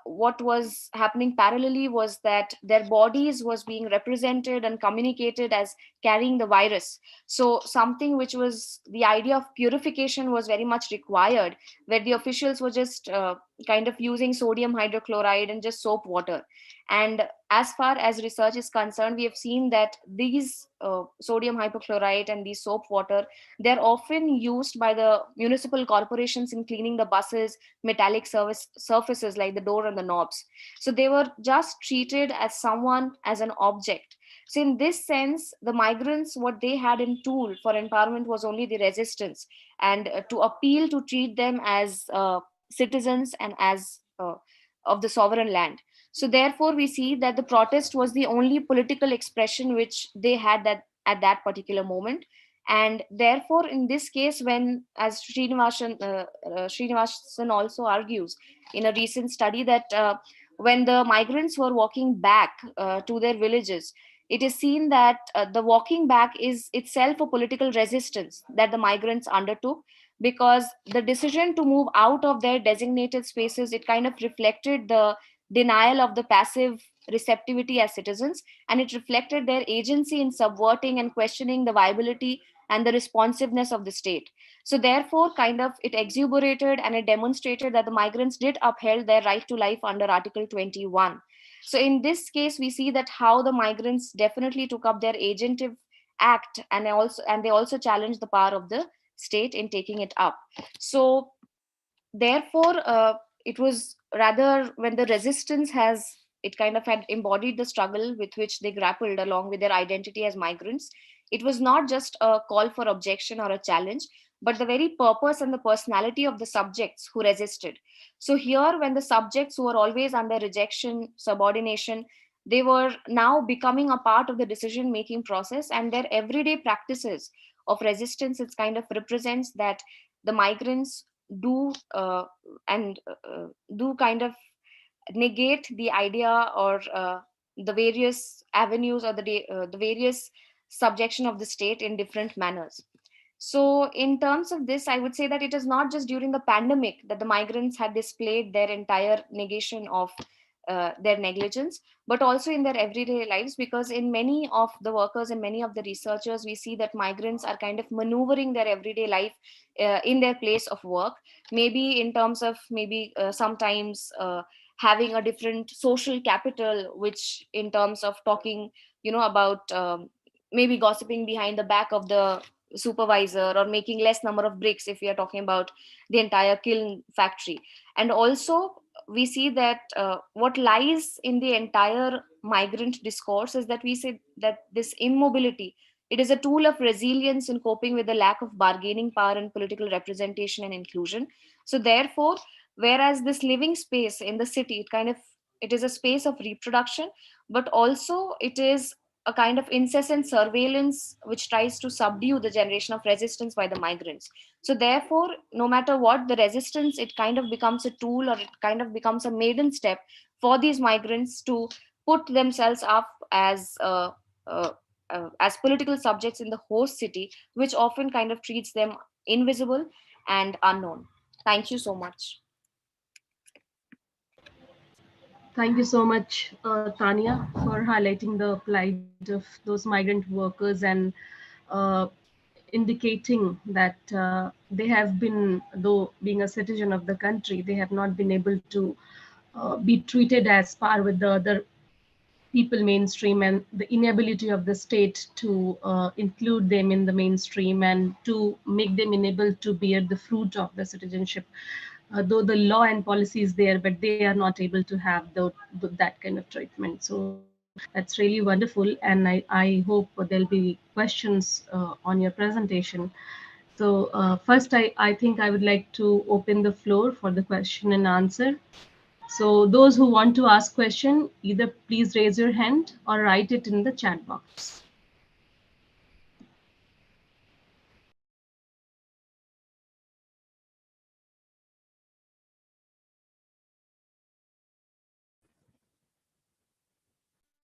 what was happening parallelly was that their bodies was being represented and communicated as carrying the virus. So something which was the idea of purification was very much required, where the officials were just kind of using sodium hydrochloride and just soap water. And as far as research is concerned, we have seen that these sodium hypochlorite and these soap water, they're often used by the municipal corporations in cleaning the buses, metallic surfaces like the door and the knobs. So they were just treated as someone, as an object. So in this sense, the migrants, what they had in tool for empowerment was only the resistance, and to appeal to treat them as citizens and as of the sovereign land. So therefore, we see that the protest was the only political expression which they had that at that particular moment. And therefore, in this case, when, as Srinivasan also argues in a recent study, that when the migrants were walking back to their villages, it is seen that the walking back is itself a political resistance that the migrants undertook, because the decision to move out of their designated spaces, it kind of reflected the denial of the passive receptivity as citizens, and it reflected their agency in subverting and questioning the viability and the responsiveness of the state. So therefore, kind of it exuberated and it demonstrated that the migrants did uphold their right to life under Article 21. So in this case, we see that how the migrants definitely took up their agentive act, and they also challenged the power of the state in taking it up. So therefore, it was rather when the resistance has, it kind of had embodied the struggle with which they grappled along with their identity as migrants. It was not just a call for objection or a challenge, but the very purpose and the personality of the subjects who resisted. So here, when the subjects who were always under rejection, subordination, they were now becoming a part of the decision making process, and their everyday practices of resistance, it kind of represents that the migrants do and do kind of negate the idea or the various avenues or the various subjection of the state in different manners. So in terms of this, I would say that it is not just during the pandemic that the migrants had displayed their entire negation of their negligence, but also in their everyday lives, because in many of the workers and many of the researchers, we see that migrants are kind of maneuvering their everyday life in their place of work, maybe in terms of maybe sometimes having a different social capital, which in terms of talking, about maybe gossiping behind the back of the supervisor, or making less number of bricks if we are talking about the entire kiln factory. And also we see that what lies in the entire migrant discourse is that we say that this immobility, it is a tool of resilience in coping with the lack of bargaining power and political representation and inclusion. So therefore, whereas this living space in the city, it is a space of reproduction, but also it is a kind of incessant surveillance which tries to subdue the generation of resistance by the migrants. So therefore, no matter what the resistance, it kind of becomes a tool, or it kind of becomes a maiden step for these migrants to put themselves up uh, as political subjects in the host city, which often kind of treats them invisible and unknown. Thank you so much. Thank you so much, Tanya, for highlighting the plight of those migrant workers and uh, indicating that they have been, though being a citizen of the country, they have not been able to be treated as par with the other people mainstream, and the inability of the state to include them in the mainstream and to make them enabled to bear the fruit of the citizenship. Though the law and policy is there, but they are not able to have that kind of treatment. So that's really wonderful. And I hope there'll be questions on your presentation. So first, I think I would like to open the floor for the question and answer. So those who want to ask question, either please raise your hand or write it in the chat box.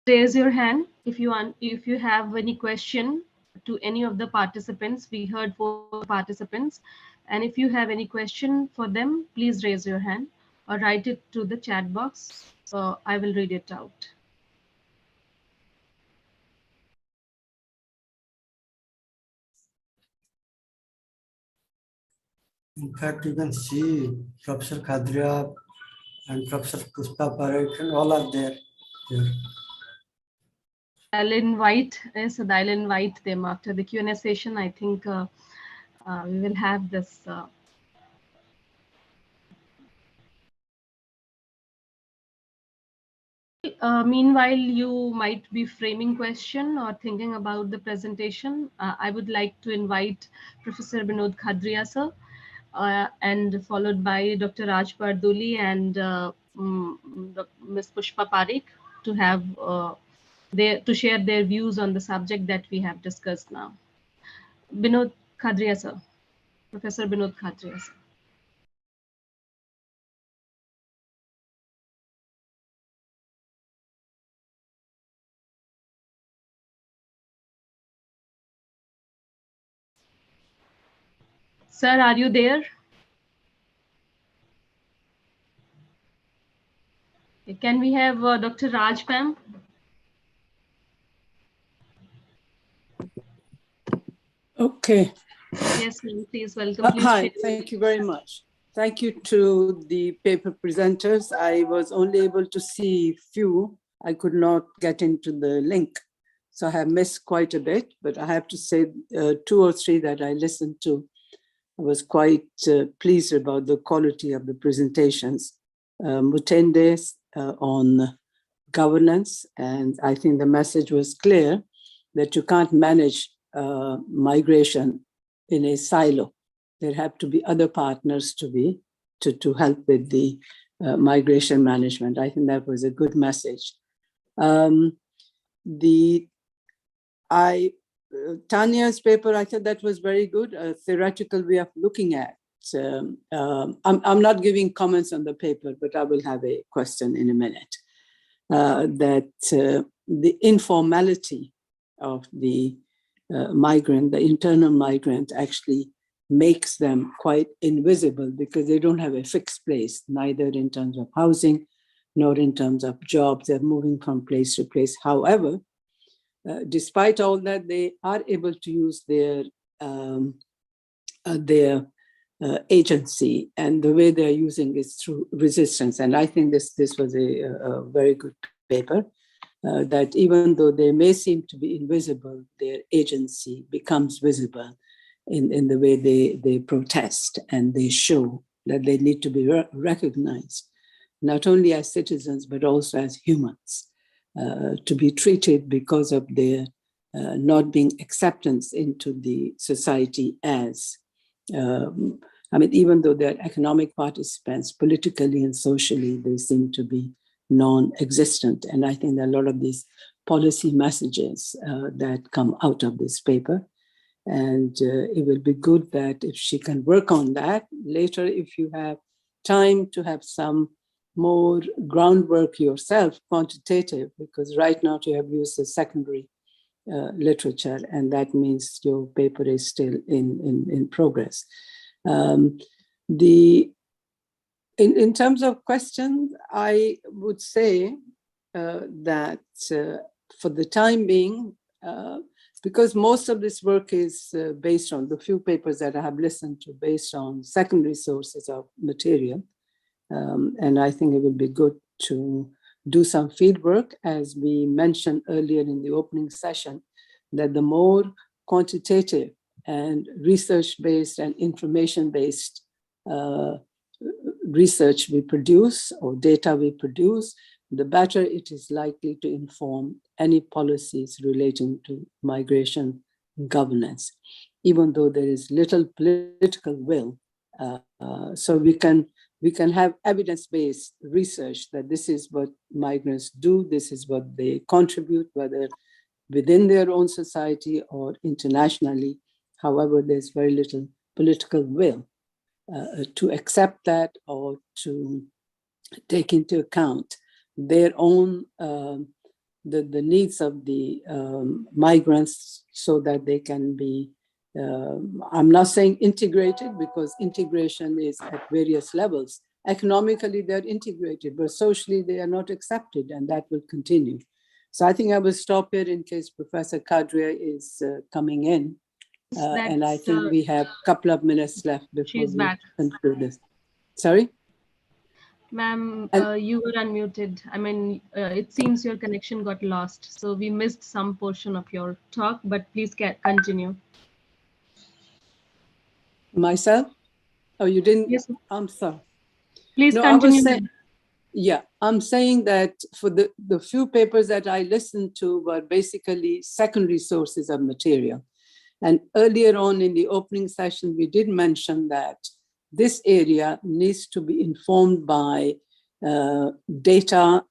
Raise your hand if you have any question to any of the participants. We heard 4 participants, And if you have any question for them, please raise your hand or write it to the chat box. So I will read it out. In fact, you can see Professor Khadria and Professor Pushpa Parekh and all are there. Here. I'll invite them after the Q&A session. I think we will have this. Meanwhile, you might be framing question or thinking about the presentation. I would like to invite Professor Binod Khadria, sir, and followed by Dr. Raj Parduli and Ms. Pushpa Parekh to have to share their views on the subject that we have discussed now. Binod Khadria, sir. Professor Binod Khadria, sir. Sir, are you there? Can we have Dr. Raj, ma'am? Okay. Yes, ma'am. Please welcome. Please Hi, share. thank you very much. Thank you to the paper presenters. I was only able to see few. I could not get into the link. So I have missed quite a bit, but I have to say 2 or 3 that I listened to. I was quite pleased about the quality of the presentations. Mutende on governance, and I think the message was clear that you can't manage migration in a silo. There have to be other partners to help with the migration management. I think that was a good message. Tanya's paper, I thought that was very good, a theoretical way of looking at. I'm not giving comments on the paper, but I will have a question in a minute. The informality of the migrant, the internal migrant, actually makes them quite invisible because they don't have a fixed place, neither in terms of housing, nor in terms of jobs. They're moving from place to place. However, despite all that, they are able to use their agency, and the way they're using is through resistance. And I think this was a very good paper, that even though they may seem to be invisible, their agency becomes visible in the way they protest, and they show that they need to be recognized, not only as citizens, but also as humans, to be treated because of their not being acceptance into the society as, even though they're economic participants, politically and socially, they seem to be non-existent. And I think there are a lot of these policy messages that come out of this paper. And it will be good that if she can work on that later, if you have time to have some more groundwork yourself, quantitative, because right now you have used the secondary literature, and that means your paper is still in progress. In terms of questions, I would say that for the time being, because most of this work is based on the few papers that I have listened to, based on secondary sources of material, and I think it will be good to do some field work, as we mentioned earlier in the opening session, that the more quantitative and research-based and information-based research we produce or data we produce, the better it is likely to inform any policies relating to migration governance, even though there is little political will. So we can have evidence-based research that this is what migrants do, this is what they contribute, whether within their own society or internationally. However, there's very little political will to accept that or to take into account their own, the needs of the migrants, so that they can be I'm not saying integrated because integration is at various levels. Economically, they're integrated, but socially they are not accepted, and that will continue. So I think I will stop here in case Professor Kadria is coming in. And I think we have a couple of minutes left before she's we back. conclude this. Sorry? Ma'am, And- you were unmuted. I mean, it seems your connection got lost. So we missed some portion of your talk, but please continue. Myself? Oh, you didn't? Yes, I'm sorry. please No, I was continue. saying, yeah, I'm saying that for the few papers that I listened to were basically secondary sources of material. And earlier on in the opening session, we did mention that this area needs to be informed by data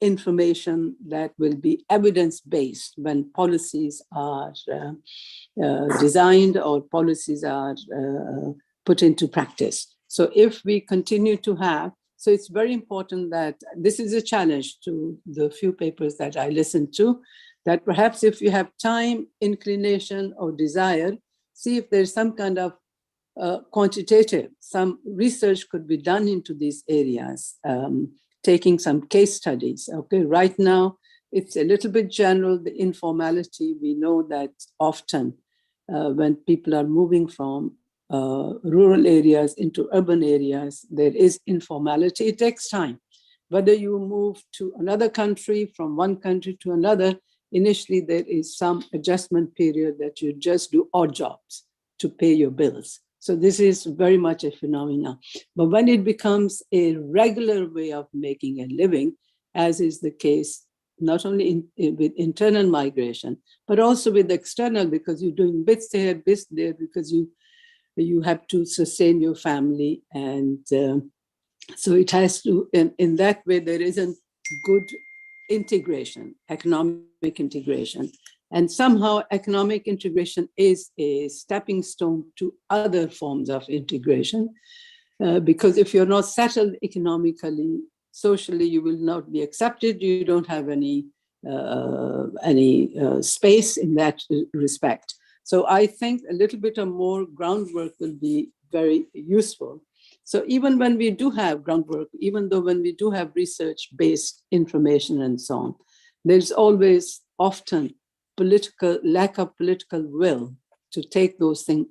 information that will be evidence-based when policies are designed or policies are put into practice. So if we continue to have, so it's very important that this is a challenge to the few papers that I listened to, that perhaps if you have time, inclination, or desire, see if there's some kind of quantitative, some research could be done into these areas, taking some case studies. Okay, right now, it's a little bit general, the informality. We know that often when people are moving from rural areas into urban areas, there is informality. It takes time. Whether you move to another country, from one country to another, initially there is some adjustment period that you just do odd jobs to pay your bills. So this is very much a phenomenon. But when it becomes a regular way of making a living, as is the case not only with internal migration, but also with external, because you're doing bits here, bits there, because you have to sustain your family. And so it has to, in that way, there isn't good integration, economic integration. And somehow economic integration is a stepping stone to other forms of integration. Because if you're not settled economically, socially, you will not be accepted. You don't have any space in that respect. So I think a little bit of more groundwork will be very useful. So even when we do have groundwork, even though when we do have research-based information and so on, there's always often lack of political will to take those things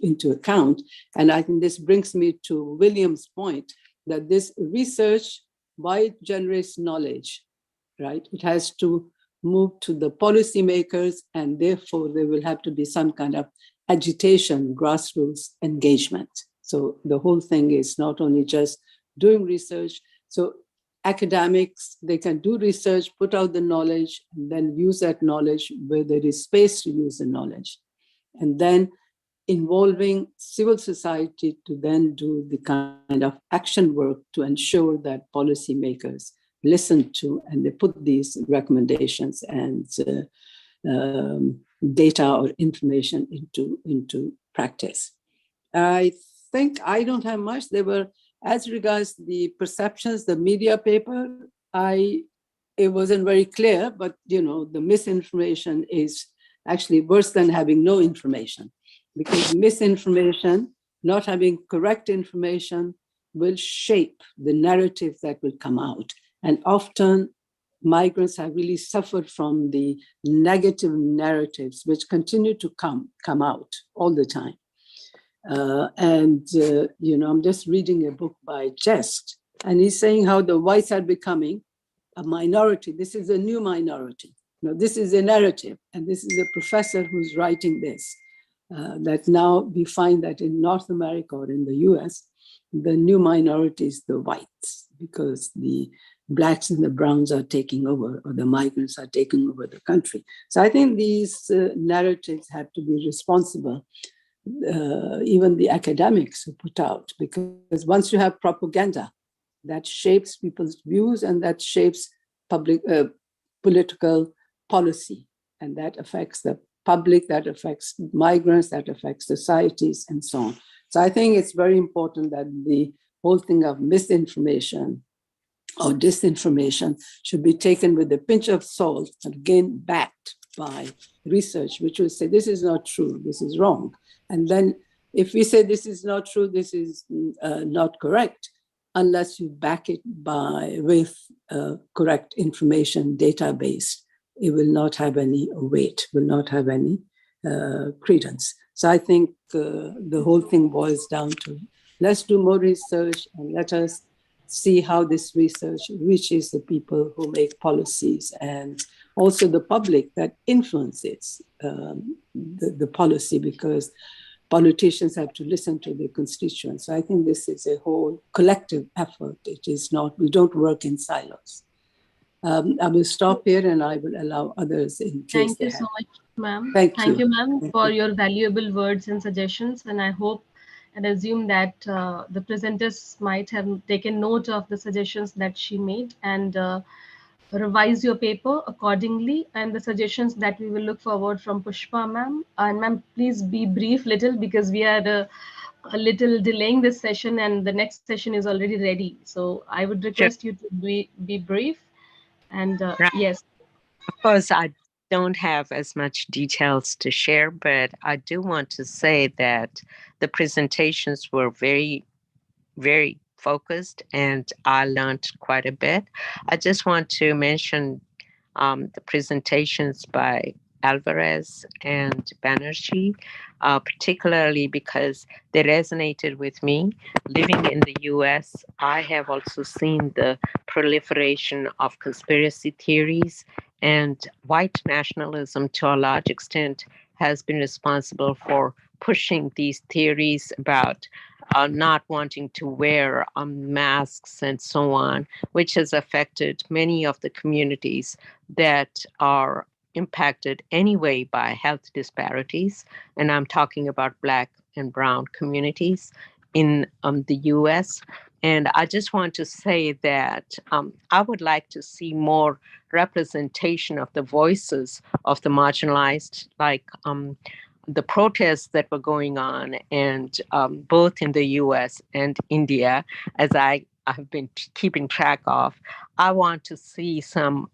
into account. And I think this brings me to William's point that this research, why it generates knowledge, right? It has to move to the policymakers, and therefore there will have to be some kind of agitation, grassroots engagement. So the whole thing is not only just doing research. So academics, they can do research, put out the knowledge, and then use that knowledge where there is space to use the knowledge. And then involving civil society to then do the kind of action work to ensure that policymakers listen to and they put these recommendations and data or information into practice. I think I don't have much. There were, as regards the perceptions, the media paper, it wasn't very clear, but the misinformation is actually worse than having no information, because misinformation, not having correct information, will shape the narrative that will come out. And often migrants have really suffered from the negative narratives which continue to come out all the time. I'm just reading a book by Jest, and he's saying how the whites are becoming a minority. This is a new minority. This is a narrative, and this is a professor who's writing this, that now we find that in North America or in the US, the new minority is the whites, because the blacks and the browns are taking over, or the migrants are taking over the country. So I think these narratives have to be responsible. Even the academics who put out, because once you have propaganda, that shapes people's views and that shapes public political policy, and that affects the public, that affects migrants, that affects societies, and so on. So I think it's very important that the whole thing of misinformation or disinformation should be taken with a pinch of salt, and again backed by research, which will say this is not true, this is wrong. And then if we say this is not true, this is not correct, unless you back it with correct information database, it will not have any weight, will not have any credence. So I think the whole thing boils down to, let's do more research and let us see how this research reaches the people who make policies and also the public that influences the policy, because politicians have to listen to their constituents. So I think this is a whole collective effort. It is not, we don't work in silos. I will stop here and I will allow others in case Thank they you have. so much, ma'am. Thank you. Ma'am, Thank for you. your valuable words and suggestions. And I hope and assume that the presenters might have taken note of the suggestions that she made and revise your paper accordingly, and the suggestions that we will look forward from Pushpa ma'am. And ma'am, please be brief little, because we are a little delaying this session and the next session is already ready. So I would request you to be brief. And Right. yes. Of course, I don't have as much details to share, but I do want to say that the presentations were very, very focused and I learned quite a bit. I just want to mention the presentations by Alvarez and Banerjee, particularly because they resonated with me. Living in the US, I have also seen the proliferation of conspiracy theories, and white nationalism to a large extent has been responsible for pushing these theories about not wanting to wear masks and so on, which has affected many of the communities that are impacted anyway by health disparities. And I'm talking about Black and Brown communities in the US. And I just want to say that I would like to see more representation of the voices of the marginalized, like the protests that were going on, and both in the US and India, as I have been keeping track of. I want to see some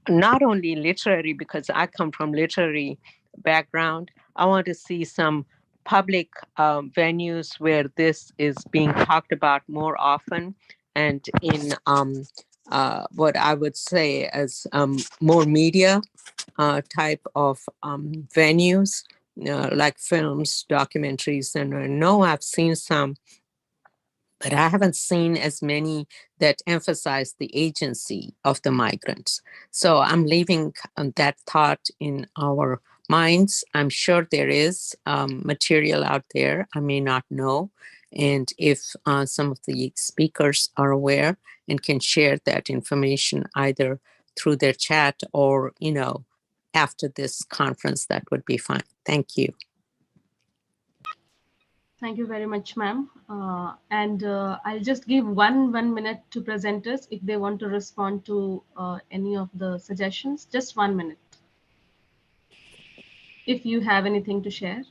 not only literary, because I come from literary background, I want to see some public venues where this is being talked about more often, and in what I would say as more media type of venues, like films, documentaries. And I know I've seen some, but I haven't seen as many that emphasize the agency of the migrants. So I'm leaving that thought in our minds. I'm sure there is material out there I may not know. And if some of the speakers are aware and can share that information either through their chat or, after this conference, that would be fine. Thank you. Thank you very much, ma'am. And I'll just give one minute to presenters if they want to respond to any of the suggestions. Just 1 minute. If you have anything to share.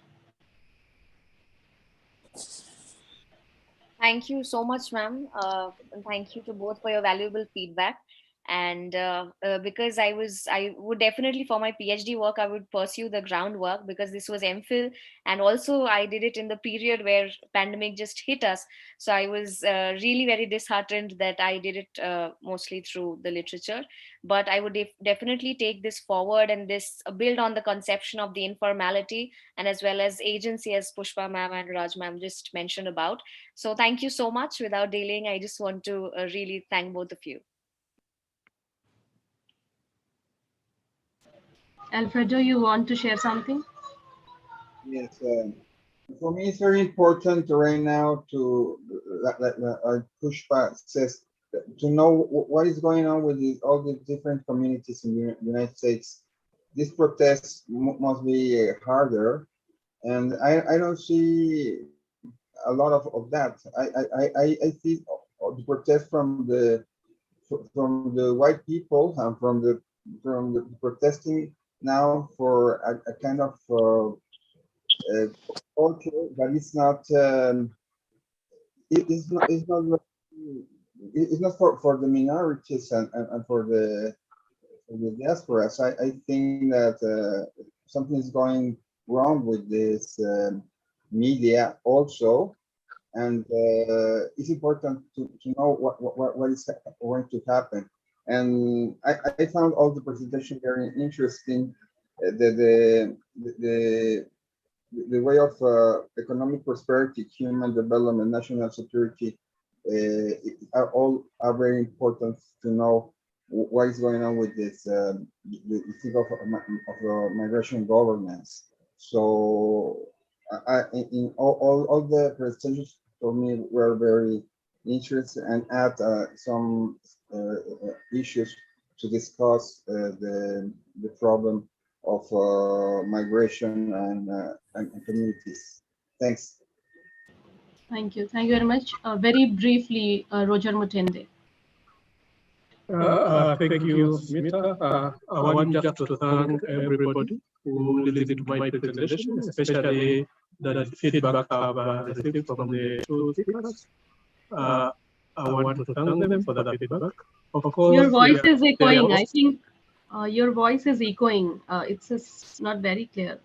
Thank you so much, ma'am. And thank you to both for your valuable feedback. And because I would definitely, for my PhD work, I would pursue the groundwork, because this was MPhil, and also I did it in the period where pandemic just hit us. So I was really very disheartened that I did it mostly through the literature. But I would definitely take this forward and this build on the conception of the informality and as well as agency, as Pushpa ma'am and Raj ma'am just mentioned about. So thank you so much. Without delaying, I just want to really thank both of you. Alfredo, you want to share something? Yes, for me, it's very important right now to, like Pushpa says, to know what is going on with all the different communities in the United States. These protests must be harder, and I don't see a lot of that. I see the protest from the white people and from the protesting now for a kind of culture that is not it's not for the minorities and for the diaspora. So I think that something is going wrong with this media also. And it's important to know what is going to happen. And I found all the presentation very interesting. The way of economic prosperity, human development, national security are very important to know what is going on with this the thing of migration governance. So in all the presentations for me were very interesting and add some issues to discuss the problem of migration and communities. Thanks. Thank you. Thank you very much. Very briefly, Roger Mutende. Thank you, Smita. I want just to thank everybody who listened to my presentation, especially the feedback I've received from the two speakers. I want to thank them for the feedback. Of course, your voice is echoing. I think your voice is echoing. It's just not very clear.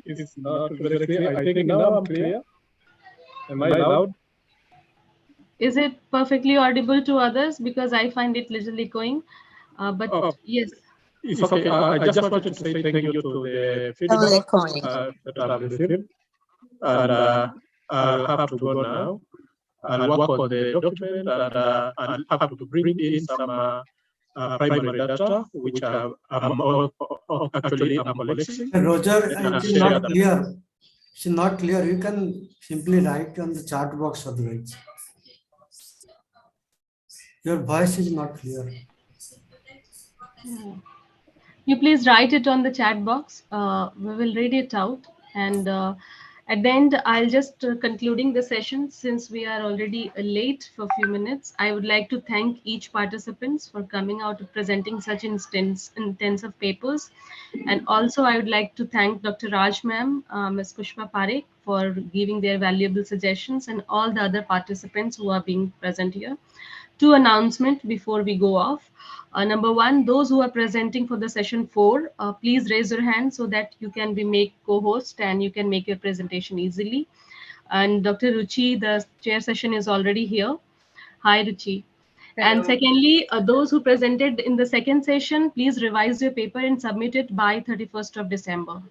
It's not very clear. I think now I'm clear. Am I loud? Is it perfectly audible to others? Because I find it little echoing. But yes. It's okay. I just wanted to say thank you to the feedback that I've received. And I'll have to go now. I'll work on the document and I'll have to bring in some primary data, which I'm collecting. Roger, it is not clear. It's not clear. You can simply write on the chat box otherwise. Your voice is not clear. You please write it on the chat box. We will read it out. And at the end, I'll just concluding the session since we are already late for a few minutes. I would like to thank each participants for coming out and presenting such intensive papers. And also I would like to thank Dr. Raj ma'am, Ms. Kushma Parekh for giving their valuable suggestions and all the other participants who are being present here. Two announcements before we go off. Number one, those who are presenting for the session 4, please raise your hand so that you can be made co-host and you can make your presentation easily. And Dr. Ruchi, the chair session is already here. Hi, Ruchi. Hello. And secondly, those who presented in the second session, please revise your paper and submit it by 31st of December.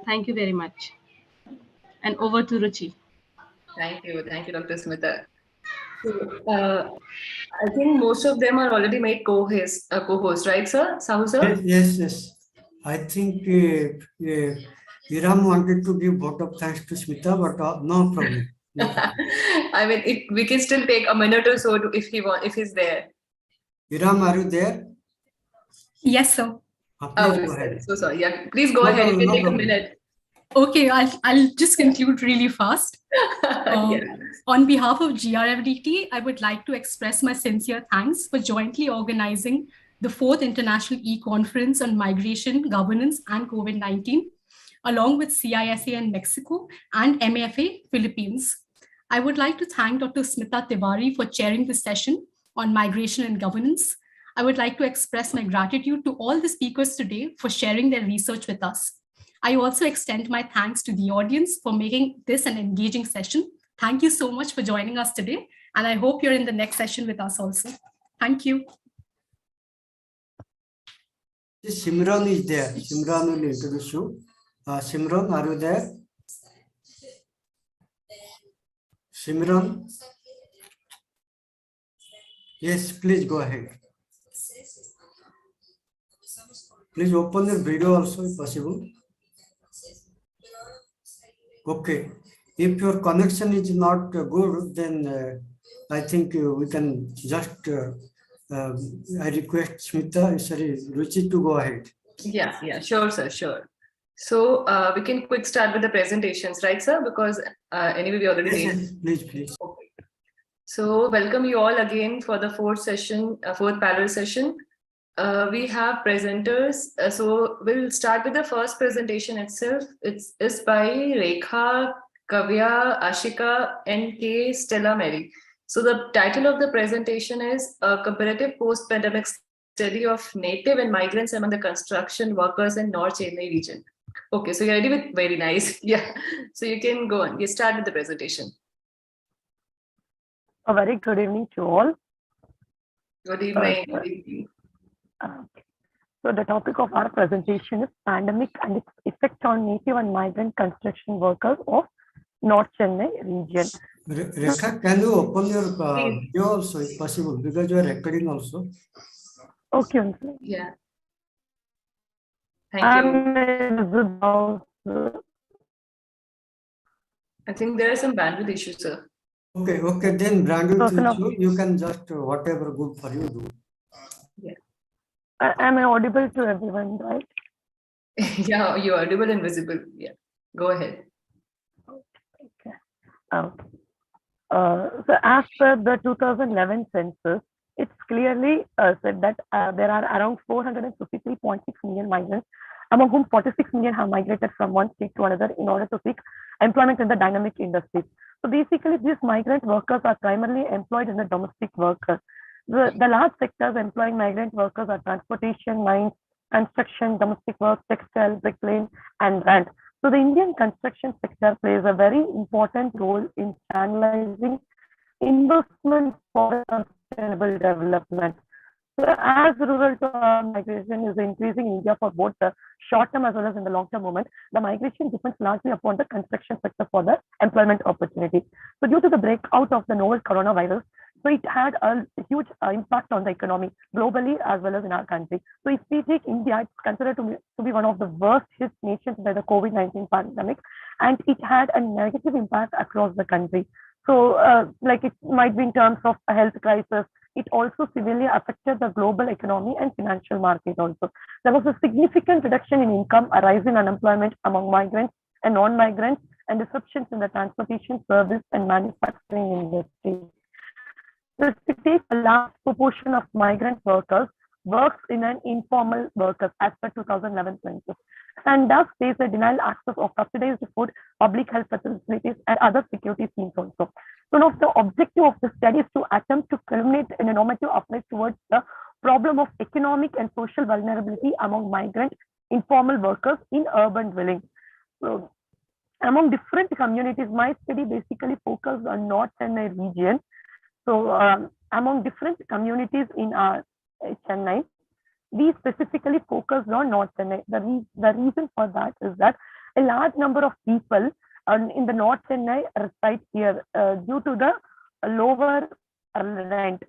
Thank you very much. And over to Ruchi. Thank you, Dr. Smita. I think most of them are already made co-host, right, sir? Sahu, sir? Yes. I think Iram wanted to give vote of thanks to Smita, but no problem. No problem. I mean, we can still take a minute or so if he's there. Iram, are you there? Yes, sir. Please go ahead. So sorry. Yeah, please go ahead. It can take a minute. Okay, I'll just conclude really fast. On behalf of GRFDT, I would like to express my sincere thanks for jointly organizing the 4th International E-Conference on Migration, Governance and COVID-19, along with CISA in Mexico and MFA Philippines. I would like to thank Dr. Smita Tiwari for chairing this session on migration and governance. I would like to express my gratitude to all the speakers today for sharing their research with us. I also extend my thanks to the audience for making this an engaging session. Thank you so much for joining us today. And I hope you're in the next session with us also. Thank you. Simran is there. Simran will introduce you. Simran, are you there? Simran? Yes, please go ahead. Please open your video also if possible. Okay. If your connection is not good, then I think we can just, I request Ruchi to go ahead. Yeah, sure, sir, sure. So we can quick start with the presentations, right, sir? Because anyway, we already Yes, please. Okay. So welcome you all again for the fourth parallel session. We have presenters. So we'll start with the first presentation itself. It's by Rekha, Kavya, Ashika, and K. Stella Mary. So the title of the presentation is a comparative post-pandemic study of native and migrants among the construction workers in North Chennai region. Okay, so you're ready with very nice. Yeah. So you can go on. You start with the presentation. A very good evening to all. Good evening. Good evening. So the topic of our presentation is pandemic and its effect on native and migrant construction workers of North Chennai region. Rekha, can you open your video also if possible, because you are recording also. Okay, sir. Yeah. Thank you. I think there are some bandwidth issues, sir. Okay, then bandwidth issue, you can just whatever good for you do. Yeah. Am I audible to everyone, right? Yeah, you're audible and visible. Yeah. Go ahead. Okay. So as per the 2011 census, it's clearly said that there are around 453.6 million migrants, among whom 46 million have migrated from one state to another in order to seek employment in the dynamic industries. So basically, these migrant workers are primarily employed in the domestic workers. The large sectors employing migrant workers are transportation, mines, construction, domestic work, textile, bricklaying, and rent. So the Indian construction sector plays a very important role in channelizing investment for sustainable development. So as rural to urban migration is increasing in India for both the short term as well as in the long term movement, the migration depends largely upon the construction sector for the employment opportunity. So due to the breakout of the novel coronavirus, so it had a huge impact on the economy globally as well as in our country. So if we take India, it's considered to be one of the worst hit nations by the COVID-19 pandemic, and it had a negative impact across the country. So like it might be in terms of a health crisis, it also severely affected the global economy and financial market also. There was a significant reduction in income, a rise in unemployment among migrants and non-migrants, and disruptions in the transportation, service, and manufacturing industry. So to take a large proportion of migrant workers works in an informal workers as per 2011 census, and thus face a denial access of subsidized food, public health facilities, and other security schemes also. So one of the objective of the study is to attempt to culminate in a normative approach towards the problem of economic and social vulnerability among migrant informal workers in urban dwelling. So among different communities, my study basically focused on North Chennai region. So among different communities in Chennai, we specifically focused on North Chennai. The reason for that is that a large number of people in the North Chennai reside here due to the lower rent.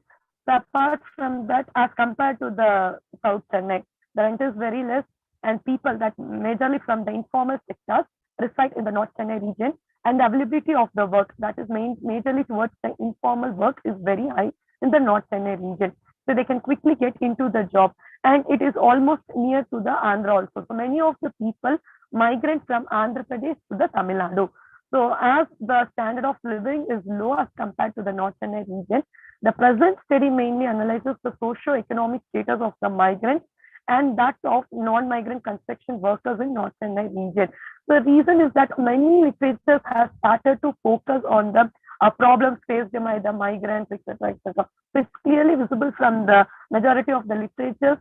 So apart from that, as compared to the South Chennai, the rent is very less, and people that majorly from the informal sectors reside in the North Chennai region, and the availability of the work that is majorly towards the informal work is very high in the North Chennai region. So they can quickly get into the job, and it is almost near to the Andhra also. So many of the people migrate from Andhra Pradesh to the Tamil Nadu. So as the standard of living is low as compared to the North Chennai region, the present study mainly analyzes the socio-economic status of the migrants and that of non-migrant construction workers in North Chennai region. The reason is that many literatures have started to focus on the problems faced by the migrants, etc., etc. So it's clearly visible from the majority of the literatures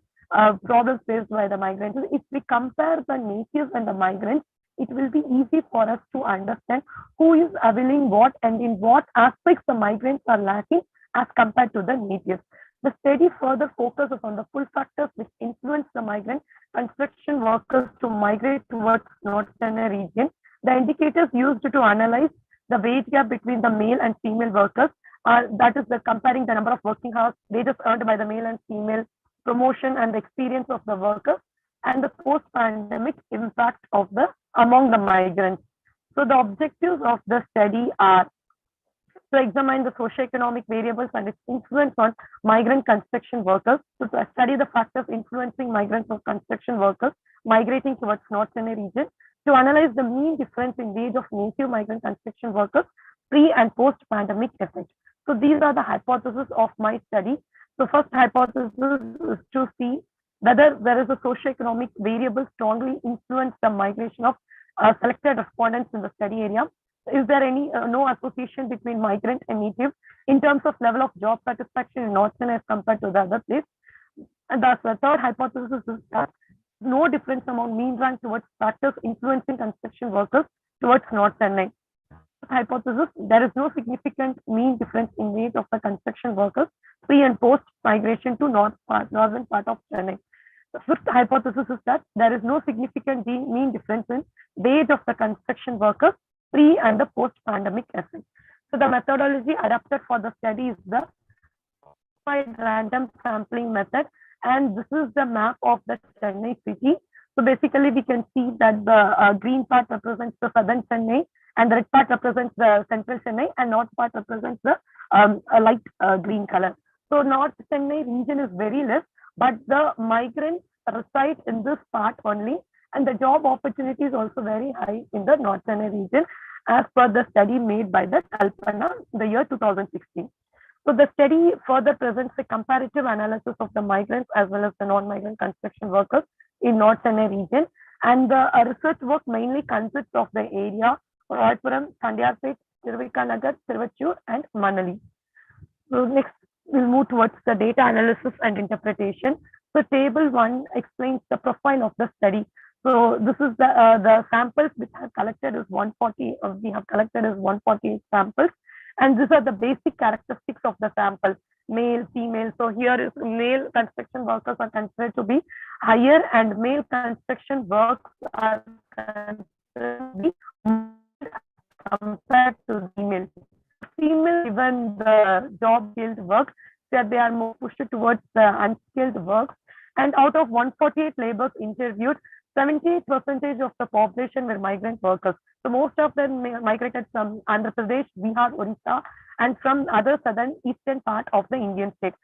problems faced by the migrants. If we compare the natives and the migrants, it will be easy for us to understand who is availing what and in what aspects the migrants are lacking as compared to the natives. The study further focuses on the full factors which influence the migrant construction workers to migrate towards North Chennai region. The indicators used to analyze the wage gap between the male and female workers are, that is, the comparing the number of working hours, wages earned by the male and female, promotion and the experience of the workers, and the post-pandemic impact of the among the migrants. So the objectives of the study are to examine the socio-economic variables and its influence on migrant construction workers, to study the factors influencing migrants or construction workers migrating towards North Chennai region, to analyze the mean difference in wage of native migrant construction workers pre and post-pandemic effect. So these are the hypotheses of my study. So first hypothesis is to see whether there is a socio-economic variable strongly influence the migration of selected respondents in the study area. Is there any no association between migrant and native in terms of level of job satisfaction in North Chennai as compared to the other place? And thus the third hypothesis is that no difference among mean rank towards factors influencing construction workers towards North Chennai. Hypothesis, there is no significant mean difference in wage of the construction workers pre and post migration to northern part of Chennai. The fifth hypothesis is that there is no significant mean difference in wage of the construction workers pre and the post pandemic effect. So the methodology adapted for the study is the random sampling method, and this is the map of the Chennai city. So basically we can see that the green part represents the southern Chennai, and the red part represents the central Chennai, and north part represents the light green color. So North Chennai region is very less, but the migrants reside in this part only, and the job opportunity is also very high in the North Chennai region, as per the study made by the Kalpana in the year 2016. So the study further presents a comparative analysis of the migrants as well as the non-migrant construction workers in North Chennai region, and the research work mainly consists of the area Royapuram, Kandiarpet, Tirvikanagar, Tiruvachur, and Manali. So next, we'll move towards the data analysis and interpretation. So table 1 explains the profile of the study. So this is the samples which are collected is 140. We have collected is 148 samples, and these are the basic characteristics of the sample: male, female. So here is male construction workers are considered to be higher, and male construction works are considered to be compared to female. Female, given the job field work, that they are more pushed towards the unskilled work. And out of 148 laborers interviewed, 78% of the population were migrant workers. So most of them migrated from Andhra Pradesh, Bihar, Orissa, and from other southern eastern part of the Indian state.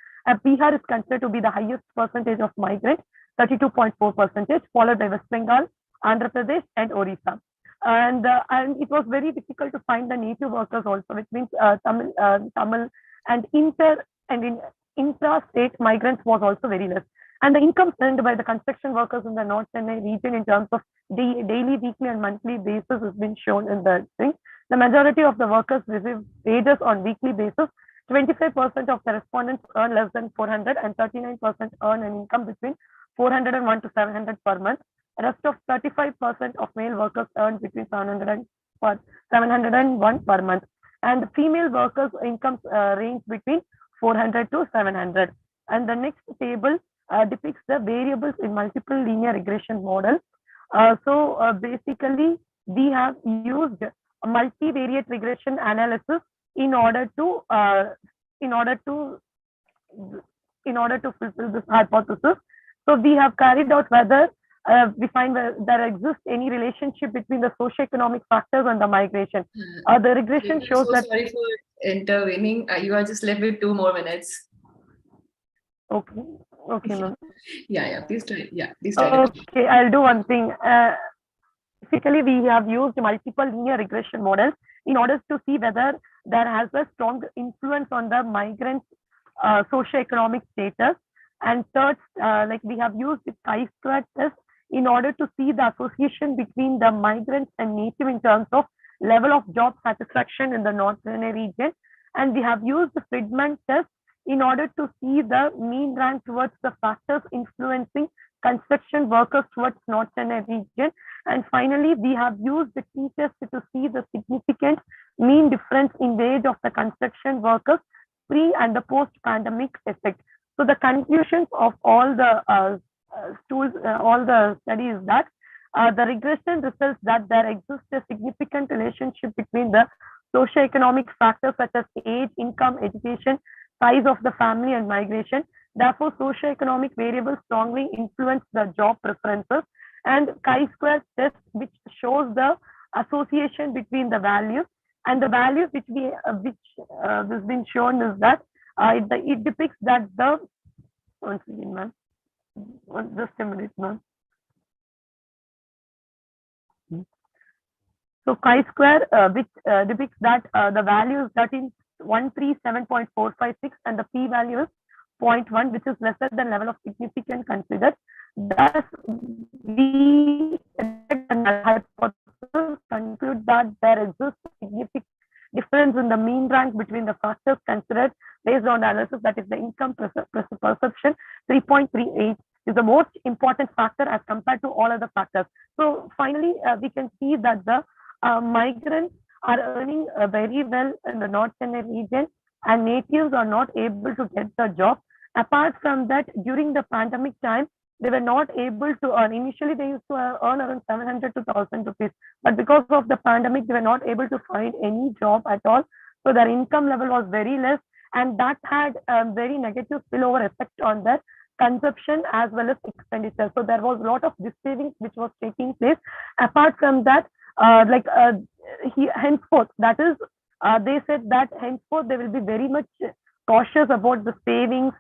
Bihar is considered to be the highest percentage of migrants, 32.4%, followed by West Bengal, Andhra Pradesh, and Orissa. And it was very difficult to find the native workers also, which means Tamil and intra-state migrants was also very less. And the income earned by the construction workers in the North Chennai region in terms of daily, weekly, and monthly basis has been shown in the thing. The majority of the workers receive wages on weekly basis. 25% of the respondents earn less than 400, and 39% earn an income between 401 to 700 per month. The rest of 35% of male workers earn between 700 and 701 per month. And female workers' incomes range between 400 to 700. And the next table depicts the variables in multiple linear regression models. Basically, we have used a multivariate regression analysis in order to fulfill this hypothesis. So we have carried out whether we find that there exists any relationship between the socioeconomic factors and the migration. The regression shows so that. Sorry for intervening. You are just left with 2 more minutes. Okay, ma'am. Yeah. Please try. Yeah, please try. Okay, I'll do one thing. Basically, we have used multiple linear regression models in order to see whether there has a strong influence on the migrants' socioeconomic status. And third, we have used the chi-square test in order to see the association between the migrants and native in terms of level of job satisfaction in the North Chennai region. And we have used the Friedman test in order to see the mean rank towards the factors influencing construction workers towards North Chennai region. And finally, we have used the t-test to see the significant mean difference in wage of the construction workers pre and the post-pandemic effect. So the conclusions of all the all the studies that the regression results that there exists a significant relationship between the socioeconomic factors such as age, income, education, size of the family, and migration. Therefore, socioeconomic variables strongly influence the job preferences. And chi-square test, which shows the association between the values, and the values which has been shown is that it depicts that the once again, ma'am. Just a minute, ma'am. So chi-square, which depicts that the value is 137.456 and the p-value is 0.1, which is lesser than level of significance considered. Thus, we hypothesis conclude that there exists a significant difference in the mean rank between the factors considered based on analysis, that is the income perception 3.38, is the most important factor as compared to all other factors. So finally, we can see that the migrants are earning very well in the North Chennai region, and natives are not able to get the job. Apart from that, during the pandemic time, they were not able to earn. Initially, they used to earn around 700 to 1,000 rupees, but because of the pandemic, they were not able to find any job at all. So their income level was very less, and that had a very negative spillover effect on their consumption as well as expenditure. So there was a lot of this savings which was taking place. Apart from that, henceforth, that is, they said that henceforth they will be very much cautious about the savings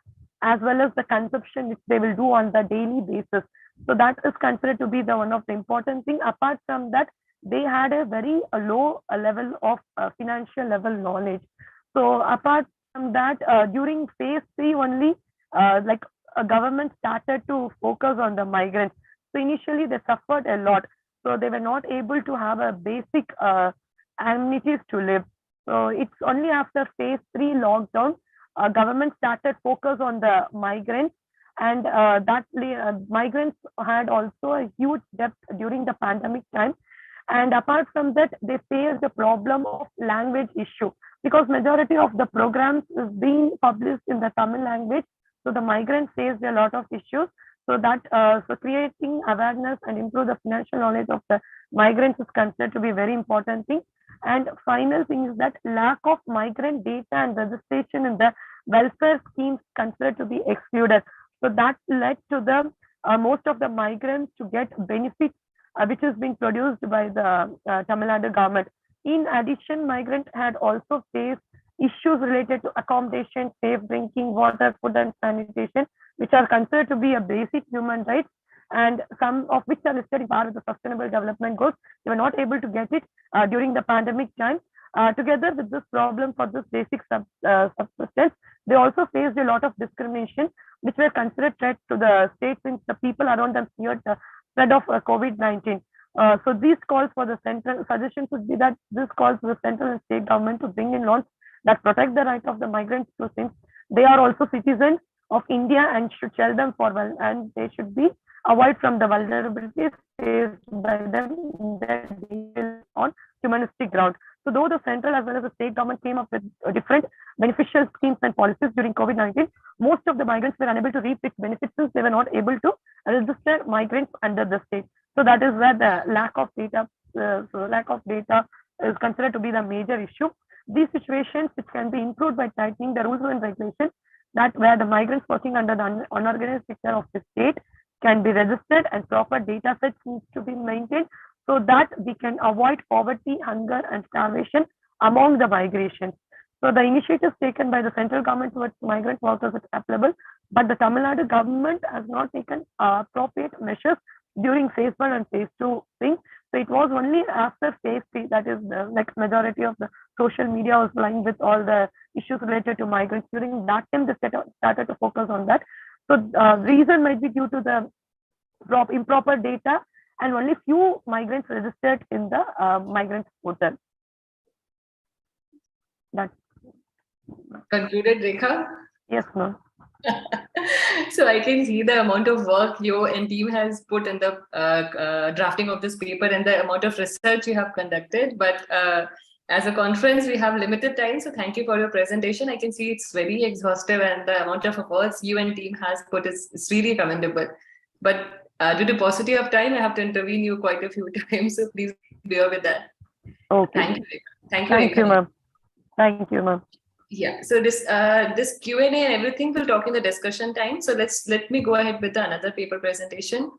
as well as the consumption which they will do on the daily basis. So that is considered to be the one of the important thing. Apart from that, they had a very low level of financial level knowledge. So apart from that, during phase 3 only, government started to focus on the migrants. So initially they suffered a lot. So they were not able to have a basic amenities to live. So it's only after phase 3 lockdown, government started focus on the migrants, and migrants had also a huge debt during the pandemic time. And apart from that, they faced the problem of language issue, because majority of the programs is being published in the Tamil language. So the migrants faced a lot of issues. So that creating awareness and improve the financial knowledge of the migrants is considered to be a very important thing. And final thing is that lack of migrant data and registration in the welfare schemes considered to be excluded. So that led to the most of the migrants to get benefits which is being produced by the Tamil Nadu government. In addition, migrants had also faced issues related to accommodation, safe drinking water, food and sanitation, which are considered to be a basic human right, and some of which are listed in part of the Sustainable Development Goals. They were not able to get it during the pandemic time. Together with this problem for this basic subsistence, they also faced a lot of discrimination, which were considered threat to the state since the people around them feared the spread of COVID-19. So these calls for the central suggestions would be that this calls for the central and state government to bring in laws that protect the right of the migrants, to since they are also citizens of India and should shelter them for well, and they should be avoid from the vulnerabilities faced by them in their deal on humanistic ground. So though the central as well as the state government came up with different beneficial schemes and policies during COVID-19, most of the migrants were unable to reap its benefits since they were not able to register migrants under the state. So that is where the lack of data is considered to be the major issue. These situations which can be improved by tightening the rules and regulations, that where the migrants working under the unorganized sector of the state can be registered and proper data sets needs to be maintained, so that we can avoid poverty, hunger and starvation among the migration. So the initiatives taken by the central government towards migrant workers is applicable, but the Tamil Nadu government has not taken appropriate measures during phase 1 and phase 2 thing. So it was only after phase 3, that is majority of the social media was lying with all the issues related to migrants. During that time, they started to focus on that. So reason might be due to the improper data, and only few migrants registered in the migrant portal. That's concluded, Rekha? Yes, ma'am. So I can see the amount of work you and team has put in the drafting of this paper and the amount of research you have conducted. But as a conference, we have limited time. So thank you for your presentation. I can see it's very exhaustive, and the amount of efforts you and team has put is really commendable. But due to paucity of time, I have to intervene you quite a few times. So please bear with that. Okay. Thank you, Rekha. Thank you, ma'am. Thank you, ma'am. Yeah, so this Q&A and everything we'll talk in the discussion time. So let me go ahead with another paper presentation.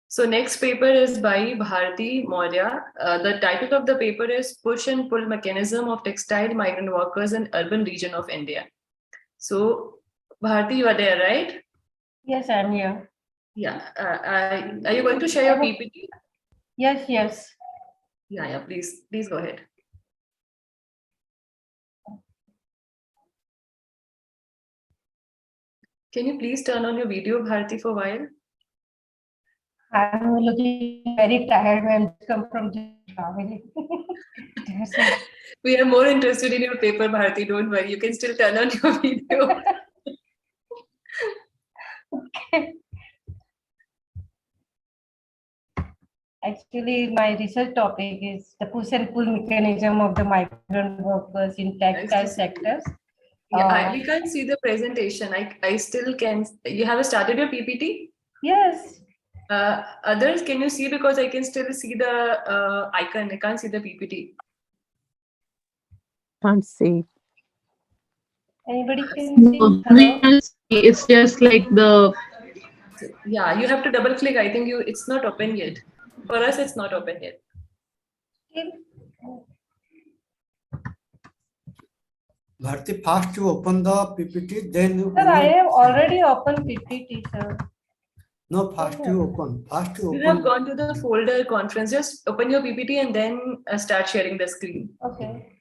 So next paper is by Bharati Maurya. The title of the paper is Push and Pull Mechanism of Textile Migrant Workers in Urban Region of India. So Bharati, you are there, right? Yes, I'm here. Yeah. Are you going to share your PPT? Yes, yes. Yeah, please go ahead. Can you please turn on your video, Bharati, for a while? I'm looking very tired when I come from traveling. We are more interested in your paper, Bharati. Don't worry. You can still turn on your video. Okay. Actually, my research topic is the push and pull mechanism of the migrant workers in textile sectors. Yeah, we can't see the presentation. I still can. You have started your PPT? Yes. Others, can you see? Because I can still see the icon. I can't see the PPT. Can't see. Anybody can see? Hello? It's just like the. Yeah, you have to double click. I think it's not open yet. For us, it's not open yet. Bharti, first you open the PPT, then you. Sir, I have already opened PPT, sir. No, first you open. First you open. You have gone to the folder conference. Just open your PPT and then start sharing the screen. Okay.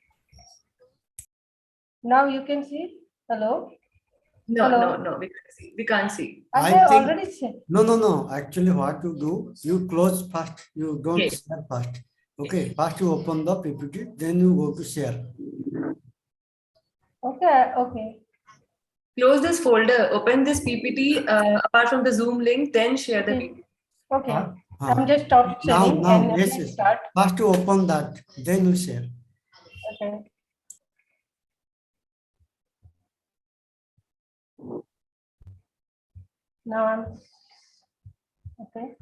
Now you can see. Hello? No, Hello? no, we can't see. We can't see. I have already said. No. Actually, what you do, you close first. You don't Yes. share first. Okay. First you open the PPT, then you go to share. Okay. Close this folder. Open this PPT. Apart from the Zoom link, then share the PPT. Okay. I'm just stop sharing Now, and yes. start. First you open that, then you share. Okay. Now I'm okay.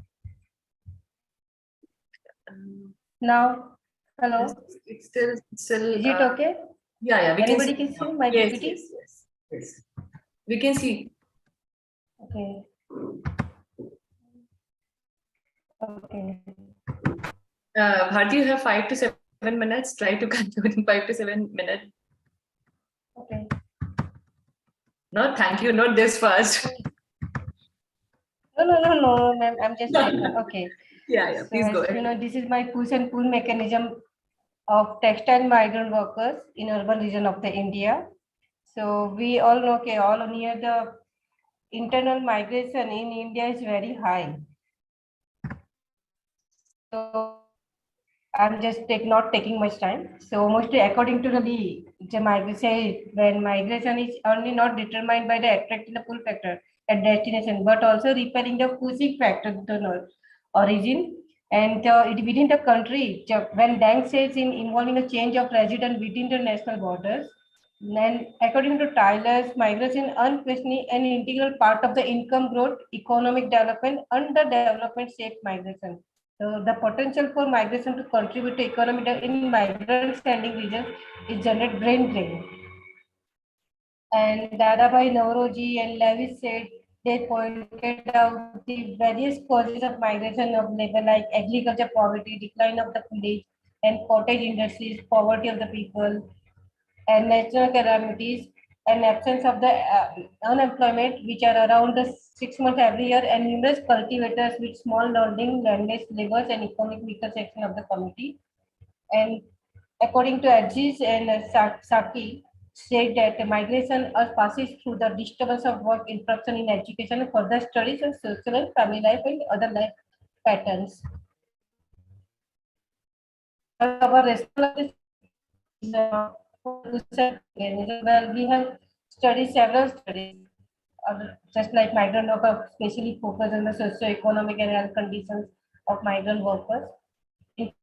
Now, hello. It's still. Is it okay? Yeah. We Anybody can can see my yes, PPT? yes. We can see. Okay. Okay. Bharti, you have 5 to 7 minutes. Try to conclude in 5 to 7 minutes. Okay. No, thank you. Not this fast. No, ma'am. I'm just okay. Yeah. Please So go as ahead. you know, this is my push and pull mechanism of textile migrant workers in urban region of the India. So we all know, okay, all near the internal migration in India is very high. So I'm just not taking much time. So mostly according to the migration, when migration is only not determined by the attracting the pull factor at destination, but also repelling the pushing factor to the origin. And within the country, when Deng says involving a change of resident within the national borders, then according to Tyler's, migration unquestionably an integral part of the income growth, economic development, and the development shapes migration. So the potential for migration to contribute to economic in migrant standing regions is generate brain drain. And Dadabhai Nauroji and Lewis said they pointed out the various causes of migration of labor like agriculture poverty, decline of the village and cottage industries, poverty of the people, and natural calamities and absence of the unemployment, which are around the 6 months every year, and numerous cultivators with small holding, landless laborers, and economic weaker section of the community. And according to Adjis and Saki, said that migration passes through the disturbance of work, interruption in education, and further studies of social and family life and other life patterns. Our response is well, we have studied several studies, just like migrant workers, especially focused on the socio-economic and health conditions of migrant workers.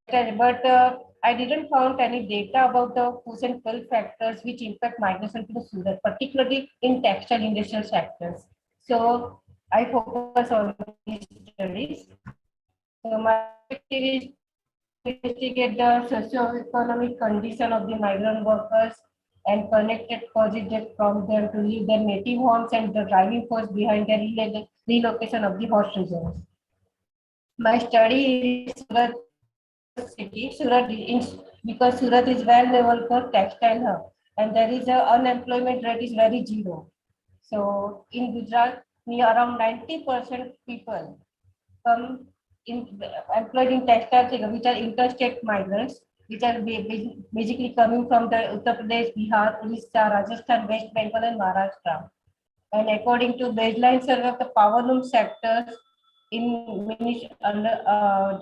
But I didn't find any data about the push and pull factors which impact migration to the Surat, particularly in textile industrial sectors. So I focus on these studies. So my activity is investigate the socio-economic condition of the migrant workers and connected causes that prompt them to leave their native homes and the driving force behind the relocation of the host regions. My study is Surat city, because Surat is well level for textile hub and there is a unemployment rate is very zero. So in Gujarat, around 90% people come employed in textile sector, which are interstate migrants, which are basically coming from the Uttar Pradesh, Bihar, Orissa, Rajasthan, West Bengal, and Maharashtra. And according to baseline survey of the power loom sectors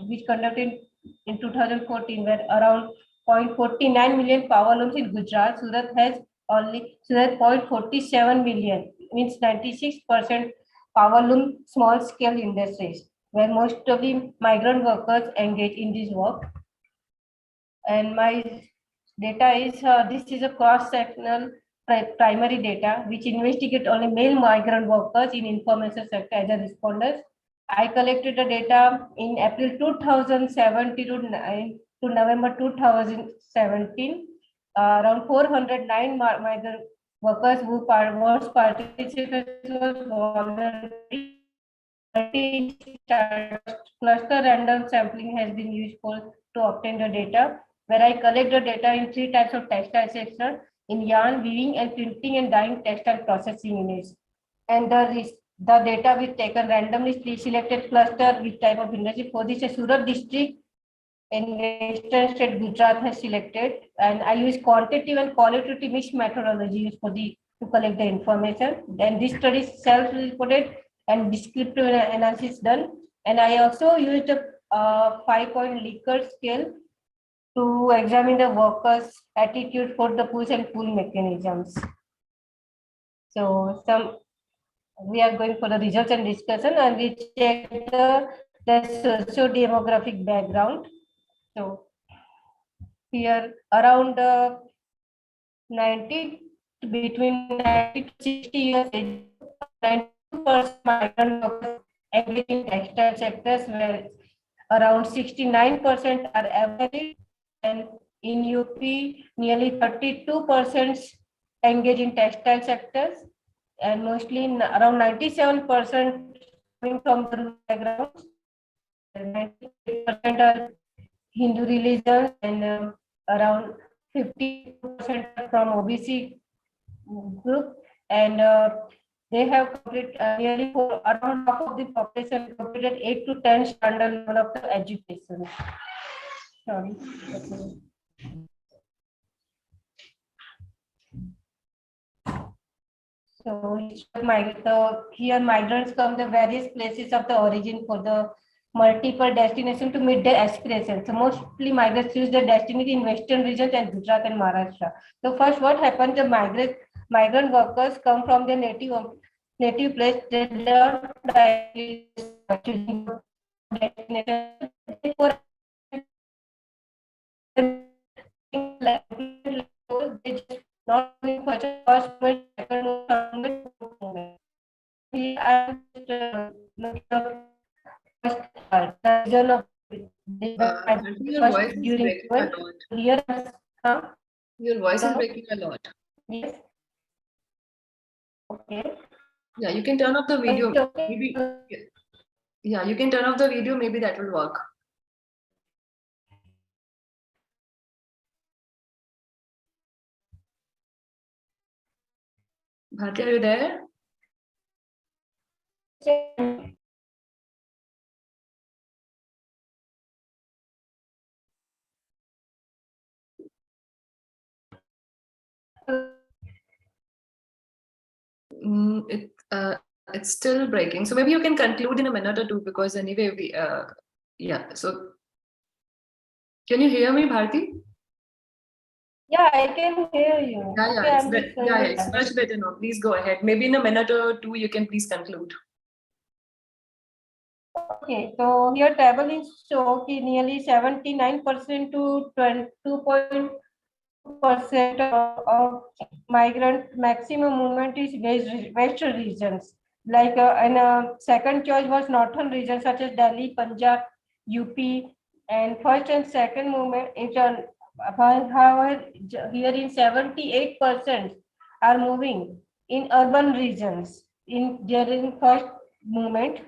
which conducted in 2014, where around 0.49 million power looms in Gujarat, Surat has only 0.47 million, means 96% power loom small scale industries. where most of the migrant workers engage in this work. And my data is, this is a cross-sectional primary data, which investigate only male migrant workers in informal sector as a responders. I collected the data in April 2017 to November 2017. Around 409 migrant workers who was participated was voluntary. Cluster random sampling has been used to obtain the data, where I collect the data in 3 types of textile sector: in yarn, weaving, and printing and dyeing textile processing units. And the data we taken randomly selected cluster with type of industry. For this, Surat district in Western state Gujarat has selected, and I use quantitative and qualitative mixed methodology used to collect the information. Then this study is self-reported and descriptive analysis done. And I also used a 5-point Likert scale to examine the workers' attitude for the push and pull mechanisms. So we are going for the results and discussion, and we check the socio-demographic background. So here around between 90 to 60 years age, 92% migrant workers engage in textile sectors, where around 69% are average, and in UP nearly 32% engage in textile sectors, and mostly around 97% coming from the backgrounds, and 98% are Hindu religions, and around 50% from OBC group, and they have completed nearly around half of the population completed 8 to 10 standard level of the education. Sorry. So here migrants come the various places of the origin for the multiple destinations to meet their aspirations. So mostly migrants choose their destination in western regions and Gujarat and Maharashtra. So first, what happens? The migrant workers come from their native place. They learn choosing destination. They just not doing first moment, second moment, moment. We are Your voice is breaking a lot. Your voice is breaking a lot. Yes. Okay. Yeah, you can turn off the video. Maybe. Yeah, you can turn off the video. Maybe that will work. Bharti, are you there? It's still breaking. So maybe you can conclude in a minute or two, because anyway, yeah. So can you hear me, Bharti? Yeah, I can hear you. It's much better now. Please go ahead. Maybe in a minute or two, you can please conclude. Okay, so here table is show nearly 79% to 22% of migrant maximum movement is western regions. Like and second choice was northern regions such as Delhi, Punjab, UP, and first and second movement is however here in 78% are moving in urban regions during first movement.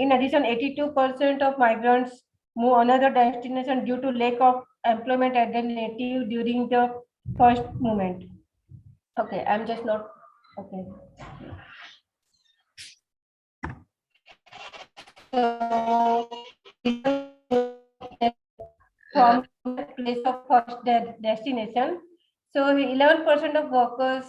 In addition, 82% of migrants move another destination due to lack of employment at their native during the first movement. Okay, I'm just not okay. So from place of first destination, so 11% of workers,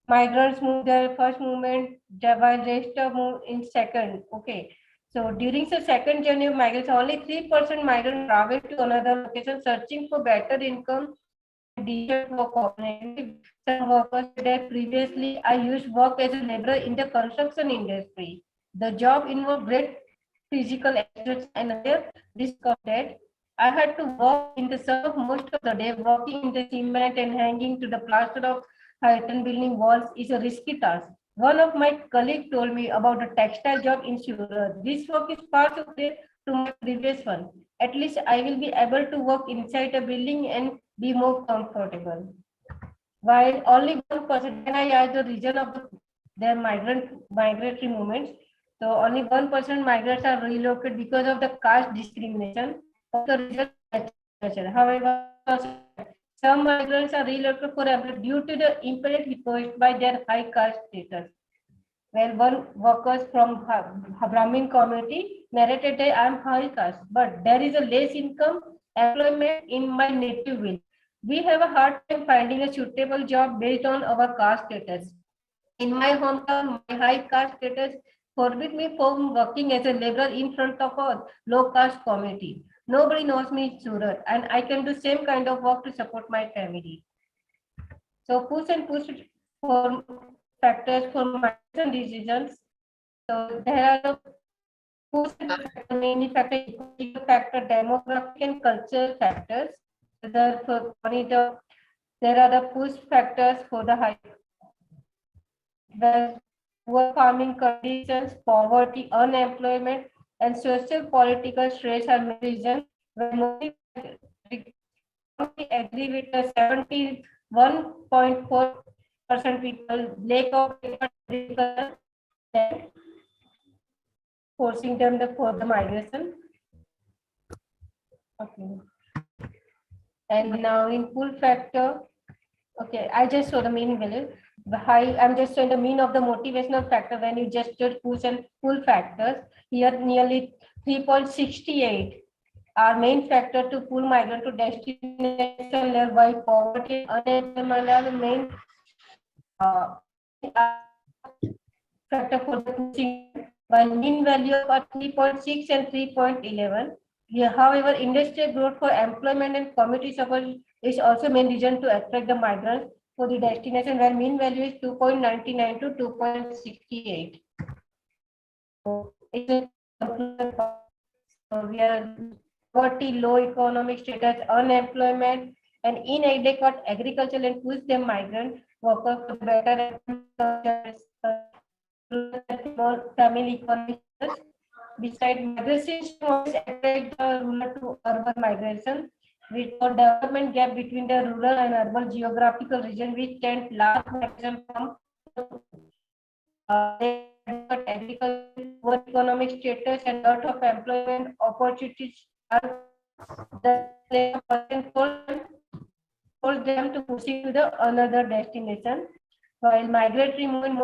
migrants move their first movement, while rest of move in second. Okay. So during the second journey of migrants, only 3% migrants travel to another location searching for better income and decent work opportunity. Some workers said previously I used work as a laborer in the construction industry. The job involved great physical exertion and higher risk of death. I had to walk in the sun most of the day. Walking in the cement and hanging to the plaster of Hyton building walls is a risky task. One of my colleagues told me about a textile job in Surat. This work is far superior to my previous one. At least I will be able to work inside a building and be more comfortable. While only 1%, when I asked the reason of their migratory movements, so only 1% migrants are relocated because of the caste discrimination. However, some migrants are relocated forever due to the impediment posed by their high caste status. Well, one workers from Brahmin community narrated that I am high caste, but there is a less income employment in my native village. We have a hard time finding a suitable job based on our caste status. In my hometown, my high caste status forbid me from working as a laborer in front of a low caste community. Nobody knows me in Surat, and I can do same kind of work to support my family. So push and push for factors for migration decisions. So there are the push mainly factor, demographic and cultural factors. Therefore, there are the push factors for the high. The poor farming conditions, poverty, unemployment, and social political stress are main reasons. When agree with the 71.4% people lack of agriculture, forcing them for the migration. Okay. And now in pull factor, okay, I just saw the mean value. The high, I'm just showing the mean of the motivational factor when you just did push and pull factors. Here nearly 3.68 are main factor to pull migrant to destination level, by poverty, unemployment are the main factor for the pushing, while mean value are 3.6 and 3.11. Yeah, however, industrial growth for employment and community support is also main reason to attract the migrants for the destination, where mean value is 2.99 to 2.68. So we are poverty, low economic status, unemployment, and inadequate agriculture and push them migrant workers for better family economic. Besides, migration attract the rural to urban migration, with a development gap between the rural and urban geographical region, which can large migration from agricultural economic status and lot of employment opportunities are force them to pushing to the another destination, while migratory movement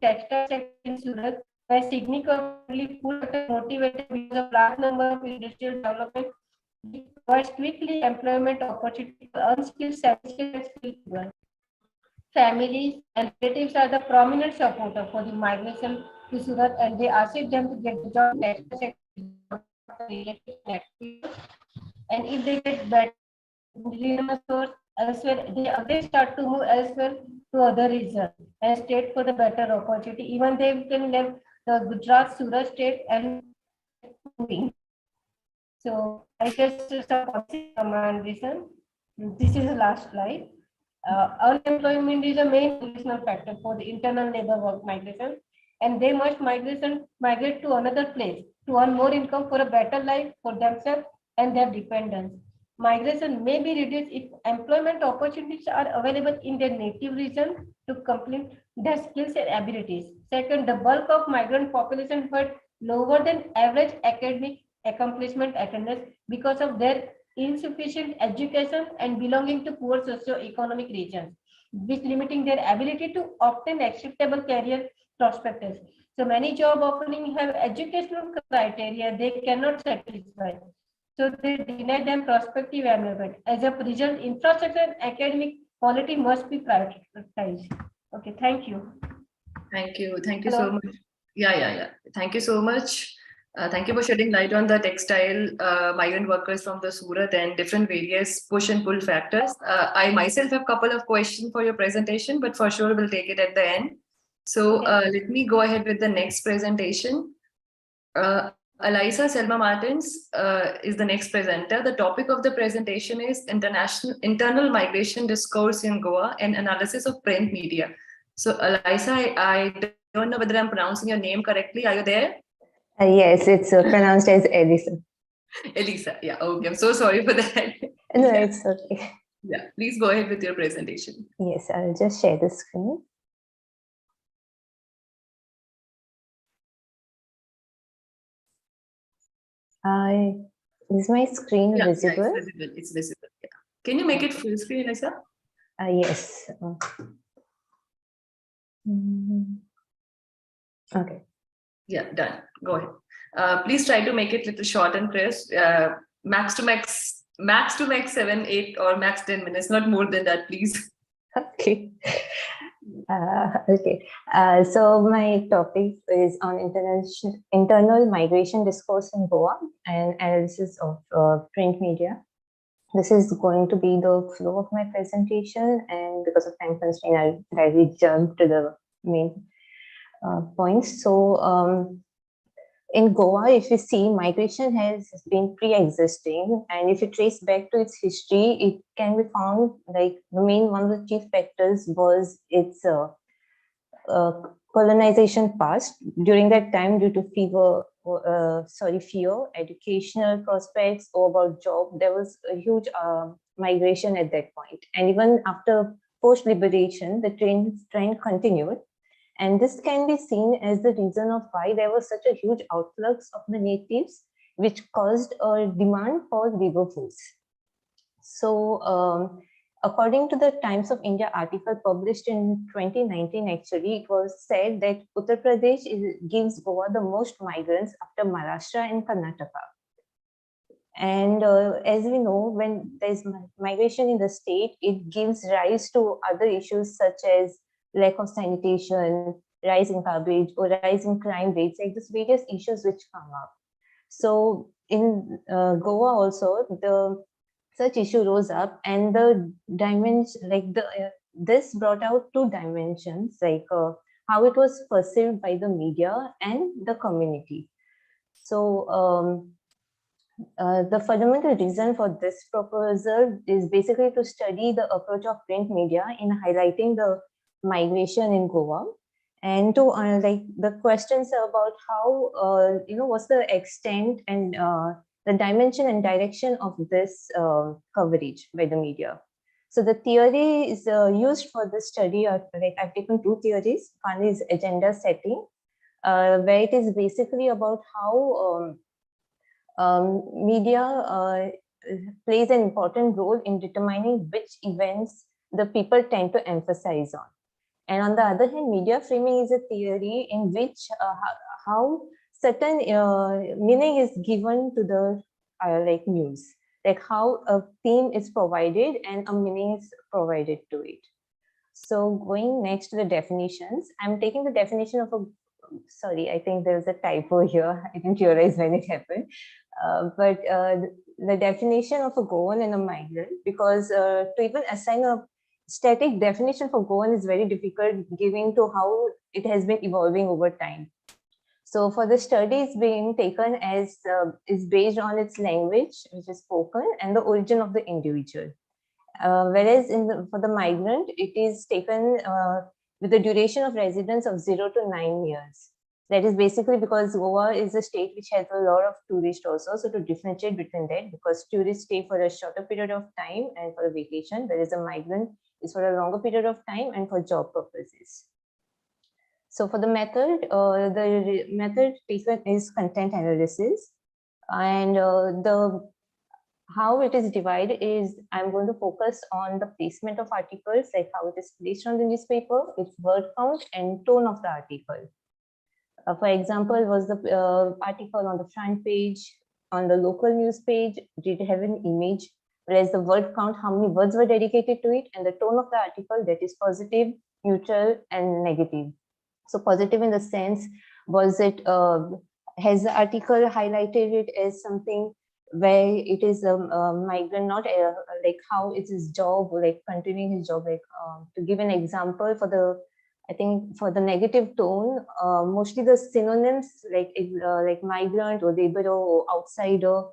textile sector in Surat were significantly motivated because of large number of industrial development, provides quickly employment opportunity for unskilled, semi-skilled, and skilled people. Families and relatives are the prominent supporter for the migration to Surat, and they asked them to get the job and if they get better source elsewhere, they again start to move elsewhere to other regions and state for the better opportunity. Even they can leave the Gujarat, Surat state and moving. So I guess some command reason. This is the last slide. Unemployment is a main additional factor for the internal labor work migration, and they must migrate to another place to earn more income for a better life for themselves and their dependents. Migration may be reduced if employment opportunities are available in their native region to complete their skills and abilities. Second, the bulk of migrant population had lower than average academic accomplishment attendance because of their insufficient education and belonging to poor socio-economic regions, which limiting their ability to obtain acceptable career prospects. So many job openings have educational criteria they cannot satisfy. So they deny them prospective employment. As a result, infrastructure and academic quality must be prioritized. Okay, thank you. Thank you. Thank you so much. Yeah. Thank you so much. Thank you for shedding light on the textile migrant workers from the Surat and different various push and pull factors. I myself have a couple of questions for your presentation, but for sure we'll take it at the end. So let me go ahead with the next presentation. Elisa Selma Martins is the next presenter. The topic of the presentation is internal migration discourse in Goa and analysis of print media. So Elisa, I don't know whether I'm pronouncing your name correctly. Are you there? Yes, it's pronounced as Elisa. Elisa, yeah, okay. I'm so sorry for that. No, it's okay. Yeah, please go ahead with your presentation. Yes, I'll just share the screen. Is my screen visible? Yeah, it's visible. It's visible. Yeah. Can you make it full screen, Elisa? Yes. Okay. Yeah, done. Go ahead. Please try to make it little short and crisp. Max to max 7, 8, or max 10 minutes, not more than that, please. Okay. Okay. So my topic is on internal migration discourse in Goa and analysis of print media. This is going to be the flow of my presentation, and because of time constraint, I'll directly jump to the main points. So in Goa, if you see, migration has been pre-existing, and if you trace back to its history, it can be found like the main one of the chief factors was its colonization past. During that time, due to fear, educational prospects, or about job, there was a huge migration at that point. And even after post-liberation, the trend continued. And this can be seen as the reason of why there was such a huge outflux of the natives, which caused a demand for labor force. So according to the Times of India article published in 2019, actually, it was said that Uttar Pradesh gives Goa the most migrants after Maharashtra and Karnataka. And as we know, when there's migration in the state, it gives rise to other issues such as lack of sanitation, rise in garbage, or rise in crime rates, like these various issues which come up. So in Goa also, such issue rose up, and the dimension, like this brought out two dimensions, like how it was perceived by the media and the community. So the fundamental reason for this proposal is basically to study the approach of print media in highlighting the migration in Goa, and to like the questions about how what's the extent and the dimension and direction of this coverage by the media. So the theory is used for this study. Like I've taken two theories. One is agenda setting, where it is basically about how media plays an important role in determining which events the people tend to emphasize on. And on the other hand, media framing is a theory in which how certain meaning is given to the like news, like how a theme is provided and a meaning is provided to it. So going next to the definitions, I'm taking the definition of a, sorry, I think there's a typo here. I didn't realize when it happened. But the definition of a Goan and a migrant, because to even assign a static definition for Goan is very difficult, given to how it has been evolving over time. So for the study, it's being taken as is based on its language, which is spoken, and the origin of the individual. Whereas for the migrant, it is taken with the duration of residence of 0 to 9 years. That is basically because Goa is a state which has a lot of tourists also. So to differentiate between that, because tourists stay for a shorter period of time and for a vacation, whereas a migrant is for a longer period of time and for job purposes. So for the method taken is content analysis, and how it is divided is I'm going to focus on the placement of articles, like how it is placed on the newspaper, its word count and tone of the article. For example, was the article on the front page, on the local news page, did it have an image, whereas the word count, how many words were dedicated to it, and the tone of the article, that is positive, neutral, and negative. So positive in the sense, was it, has the article highlighted it as something where it is a migrant, not like how it's his job, like continuing his job, like to give an example for the, I think for the negative tone, mostly the synonyms like migrant or laborer or outsider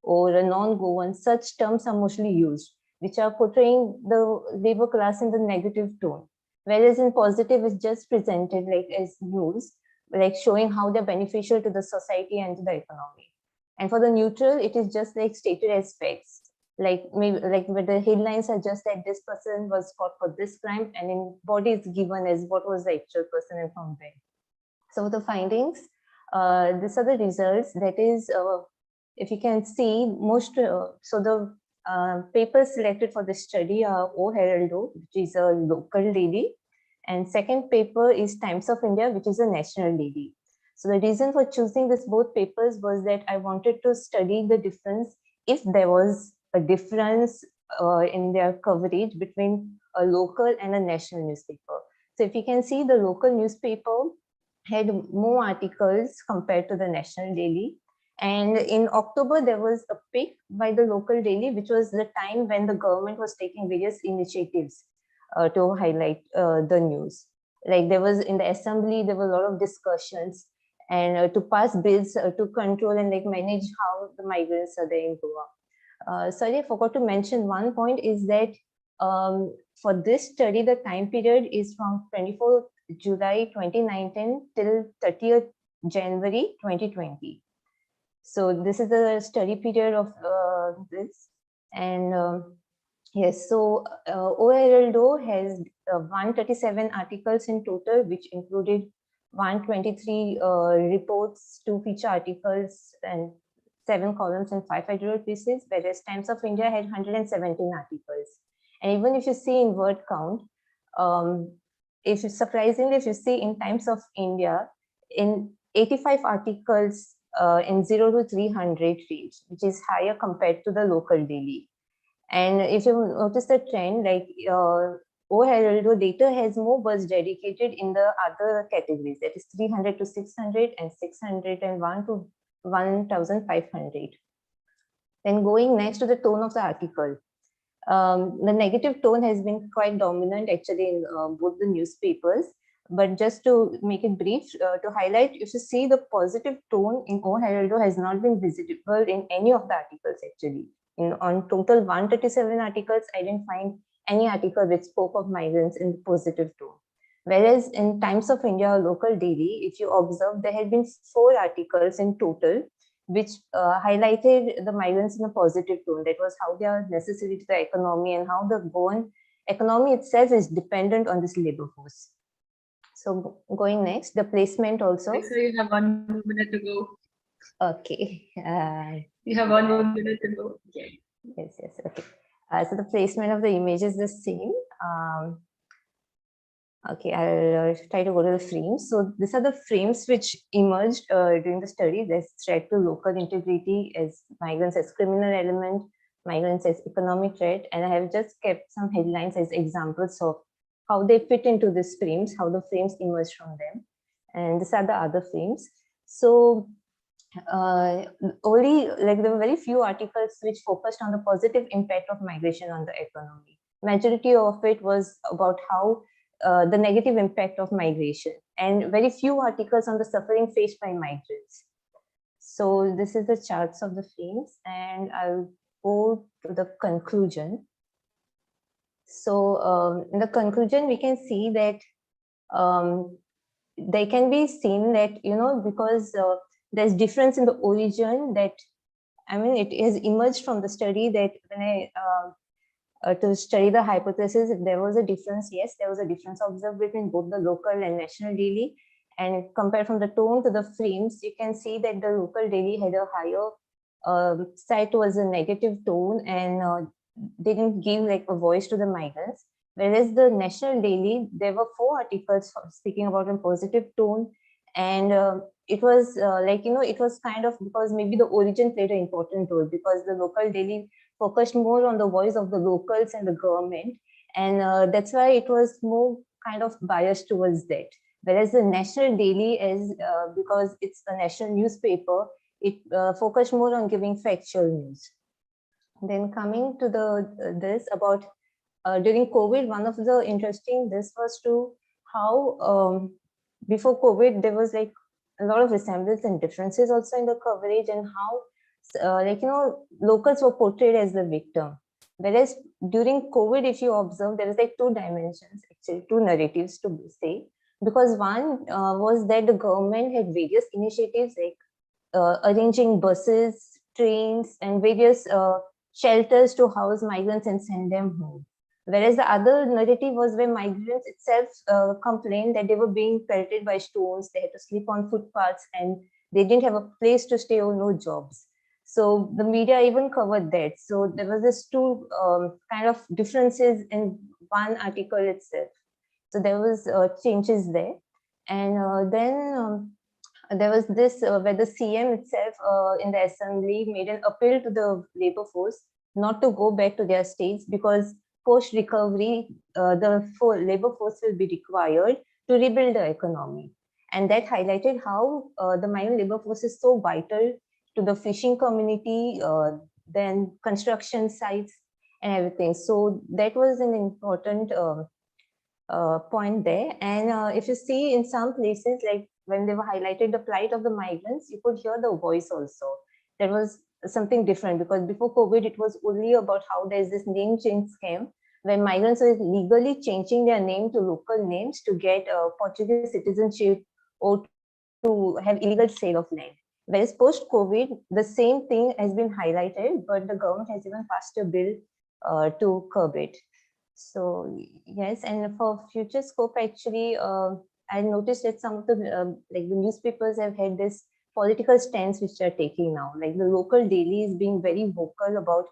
or a non-Goan, such terms are mostly used, which are portraying the labor class in the negative tone. Whereas in positive, it's just presented like as news, like showing how they're beneficial to the society and to the economy. And for the neutral, it is just like stated as facts. Like maybe like where the headlines are just that this person was caught for this crime, and in body is given as what was the actual person and from where. So the findings, these are the results. That is, if you can see most, so the papers selected for the study are O Heraldo, which is a local daily, and second paper is Times of India, which is a national daily. So the reason for choosing this both papers was that I wanted to study the difference, if there was a difference in their coverage between a local and a national newspaper. So if you can see, the local newspaper had more articles compared to the national daily. And in October, there was a pick by the local daily, which was the time when the government was taking various initiatives to highlight the news. Like there was in the assembly, there were a lot of discussions and to pass bills to control and like manage how the migrants are there in Goa. Sorry, I forgot to mention one point is that for this study, the time period is from 24th July 2019 till 30th January 2020. So this is the study period of this. And yes, so O Heraldo has 137 articles in total, which included 123 reports, 2 feature articles, and 7 columns and 5 editorial pieces, whereas Times of India had 117 articles. And even if you see in word count, if you surprisingly, if you see in Times of India, in 85 articles in 0 to 300 range, which is higher compared to the local daily. And if you notice the trend, like O Heraldo data has more words dedicated in the other categories, that is 300 to 600 and 601 to 1500. Then going next to the tone of the article. The negative tone has been quite dominant actually in both the newspapers. But just to make it brief, to highlight, if you see the positive tone in O Heraldo has not been visible in any of the articles actually. On total 137 articles, I didn't find any article which spoke of migrants in positive tone. Whereas in Times of India, local daily, if you observe, there had been 4 articles in total, which highlighted the migrants in a positive tone. That was how they are necessary to the economy and how the Goan economy itself is dependent on this labor force. So going next, the placement also. So you have 1 minute to go. Okay. You have 1 more minute to go. Okay. Yes, okay. So the placement of the image is the same. Okay, I'll try to go to the frames. So these are the frames which emerged during the study. There's threat to local integrity as migrants as criminal element, migrants as economic threat, and I have just kept some headlines as examples of how they fit into these frames, how the frames emerge from them. And these are the other frames. So only like there were very few articles which focused on the positive impact of migration on the economy. Majority of it was about how the negative impact of migration, and very few articles on the suffering faced by migrants. So this is the charts of the frames, and I'll go to the conclusion. So in the conclusion, we can see that they can be seen that, because there's difference in the origin, that, I mean, it has emerged from the study that when I to study the hypothesis, if there was a difference, yes, there was a difference observed between both the local and national daily. And compared from the tone to the frames, you can see that the local daily had a higher side towards a negative tone and didn't give like a voice to the migrants. Whereas the national daily, there were 4 articles speaking about a positive tone. And it was it was kind of because maybe the origin played an important role, because the local daily focused more on the voice of the locals and the government. And that's why it was more kind of biased towards that. Whereas the national daily is, because it's a national newspaper, it focused more on giving factual news. Then coming to this about during COVID, one of the interesting this was to how before COVID there was like a lot of resemblance and differences also in the coverage, and how locals were portrayed as the victim. Whereas during COVID, if you observe, there was like two dimensions, actually two narratives to say, because one was that the government had various initiatives like arranging buses, trains, and various shelters to house migrants and send them home. Whereas the other narrative was where migrants itself complained that they were being pelted by stones, they had to sleep on footpaths, and they didn't have a place to stay or no jobs. So the media even covered that. So there was this two kind of differences in one article itself. So there was changes there. And then there was this where the CM itself in the assembly made an appeal to the labor force not to go back to their states, because post-recovery, the labor force will be required to rebuild the economy. And that highlighted how the migrant labor force is so vital to the fishing community, then construction sites and everything. So that was an important point there. And if you see in some places, like when they were highlighted the plight of the migrants, you could hear the voice also. That was something different, because before COVID, it was only about how there's this name change scam where migrants are legally changing their name to local names to get Portuguese citizenship or to have illegal sale of land. Whereas post-COVID, the same thing has been highlighted, but the government has even passed a bill to curb it. So yes, and for future scope, actually, I noticed that some of the like the newspapers have had this political stance which they're taking now. Like the local daily is being very vocal about,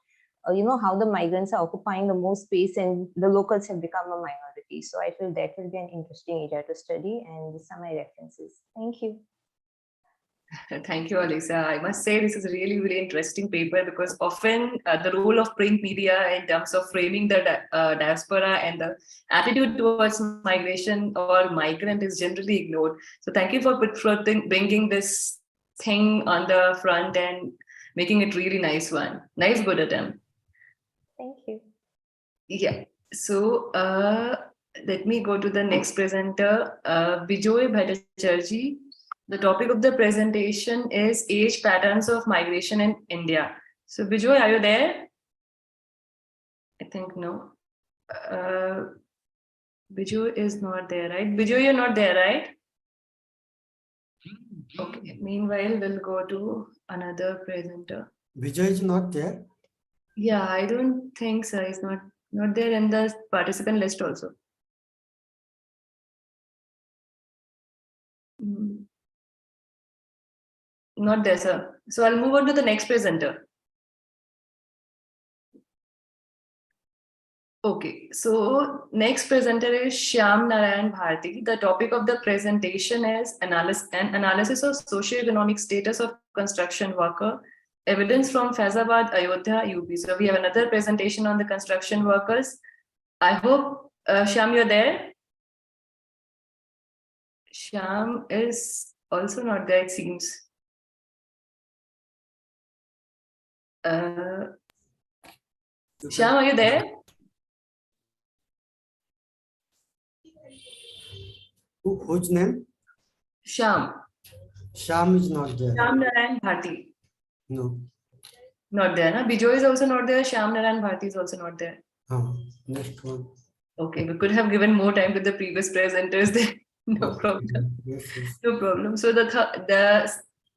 how the migrants are occupying the most space and the locals have become a minority. So I feel that will be an interesting area to study, and these are my references. Thank you. Thank you, Alisa. I must say this is a really, really interesting paper, because often the role of print media in terms of framing the diaspora and the attitude towards migration or migrant is generally ignored. So thank you for bringing this thing on the front and making it really nice one. Nice, good attempt. Thank you. Yeah. So let me go to the next presenter, Bijoy Bhattacharjee. The topic of the presentation is age patterns of migration in India. So Bijoy, are you there? I think no. Bijoy is not there, right? Bijoy, you're not there, right? Okay. Meanwhile, we'll go to another presenter. Vijay is not there. Yeah, I don't think so. He's not there in the participant list also. Not there, sir. So I'll move on to the next presenter. Okay, so next presenter is Shyam Narayan Bharti. The topic of the presentation is analysis of socio-economic status of construction worker, evidence from Faizabad, Ayodhya, UP. So we have another presentation on the construction workers. I hope, Shyam, you're there. Shyam is also not there, it seems. Shyam, are you there? Whose name? Shyam. Shyam is not there. Shyam Narayan Bharti. No. Not there. Na? Bijoy is also not there. Shyam Narayan Bharti is also not there. Oh, next one. Okay, we could have given more time to the previous presenters there. No problem. Yes, yes. No problem. So the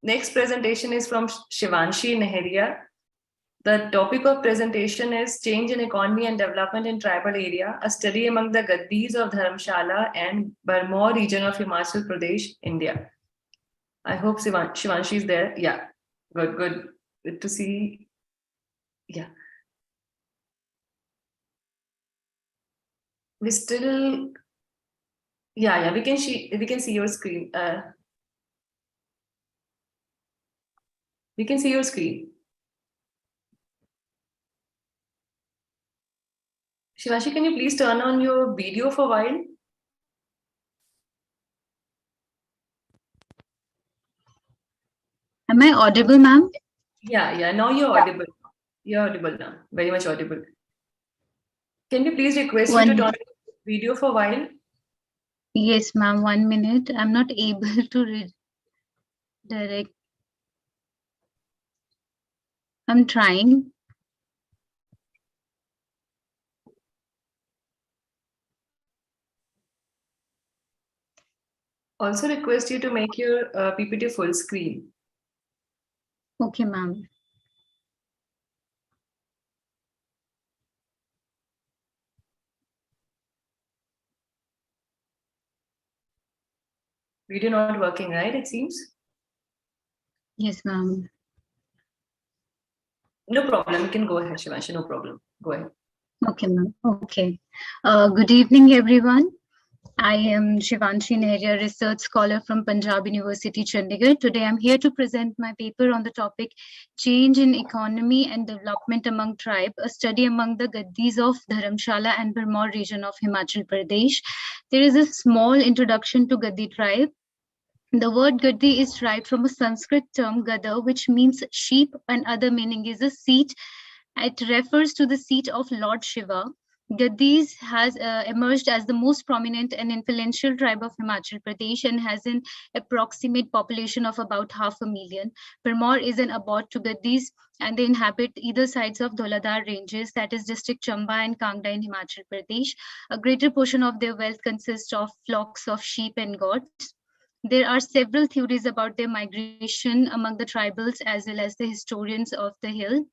next presentation is from Shivanshi Neheria. The topic of presentation is Change in Economy and Development in Tribal Area, a study among the Gaddis of Dharamshala and Barmor region of Himachal Pradesh, India. I hope Shivanshi is there. Yeah, good to see. Yeah. We still, yeah, we can see your screen. We can see your screen. Shivanshi, can you please turn on your video for a while? Am I audible, ma'am? Yeah, now you're audible. You're audible now, very much audible. Can we please request you to turn on your video for a while? Yes, ma'am, 1 minute. I'm not able to redirect. I'm trying. Also request you to make your PPT full screen. Okay, ma'am. Video not working, right? It seems. Yes, ma'am. No problem. You can go ahead, Shivanshi. No problem. Go ahead. Okay, ma'am. Okay. Good evening, everyone. I am Shivanshi Nehria, research scholar from Punjab University, Chandigarh. Today, I'm here to present my paper on the topic Change in Economy and Development Among Tribe, a study among the Gaddis of Dharamshala and Barmaur region of Himachal Pradesh. There is a small introduction to Gaddi tribe. The word Gaddi is derived from a Sanskrit term Gada, which means sheep, and other meaning is a seat. It refers to the seat of Lord Shiva. Gaddis has emerged as the most prominent and influential tribe of Himachal Pradesh and has an approximate population of about 500,000. Parmour is an abode to Gaddis, and they inhabit either sides of Dholadar ranges, that is district Chamba and Kangda in Himachal Pradesh. A greater portion of their wealth consists of flocks of sheep and goats. There are several theories about their migration among the tribals as well as the historians of the hill.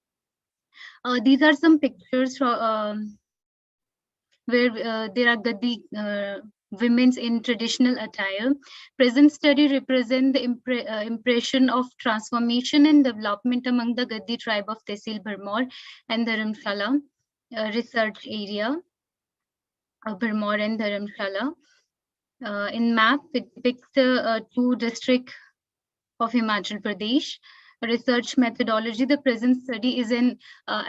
These are some pictures where there are Gaddi women in traditional attire. Present study represent the impression of transformation and development among the Gaddi tribe of Tehsil Barmaur and Dharamshala research area. Barmaur and Dharamshala. In map, it depicts the two districts of Himachal Pradesh. Research methodology. The present study is an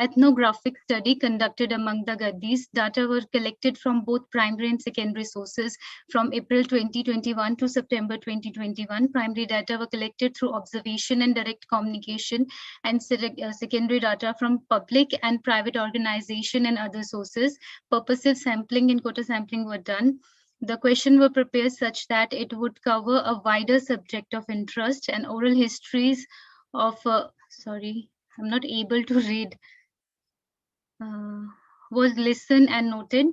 ethnographic study conducted among the Gaddis. Data were collected from both primary and secondary sources from April 2021 to September 2021. Primary data were collected through observation and direct communication, and secondary data from public and private organization and other sources. Purposive sampling and quota sampling were done. The question were prepared such that it would cover a wider subject of interest, and oral histories of, sorry, I'm not able to read, was listened and noted.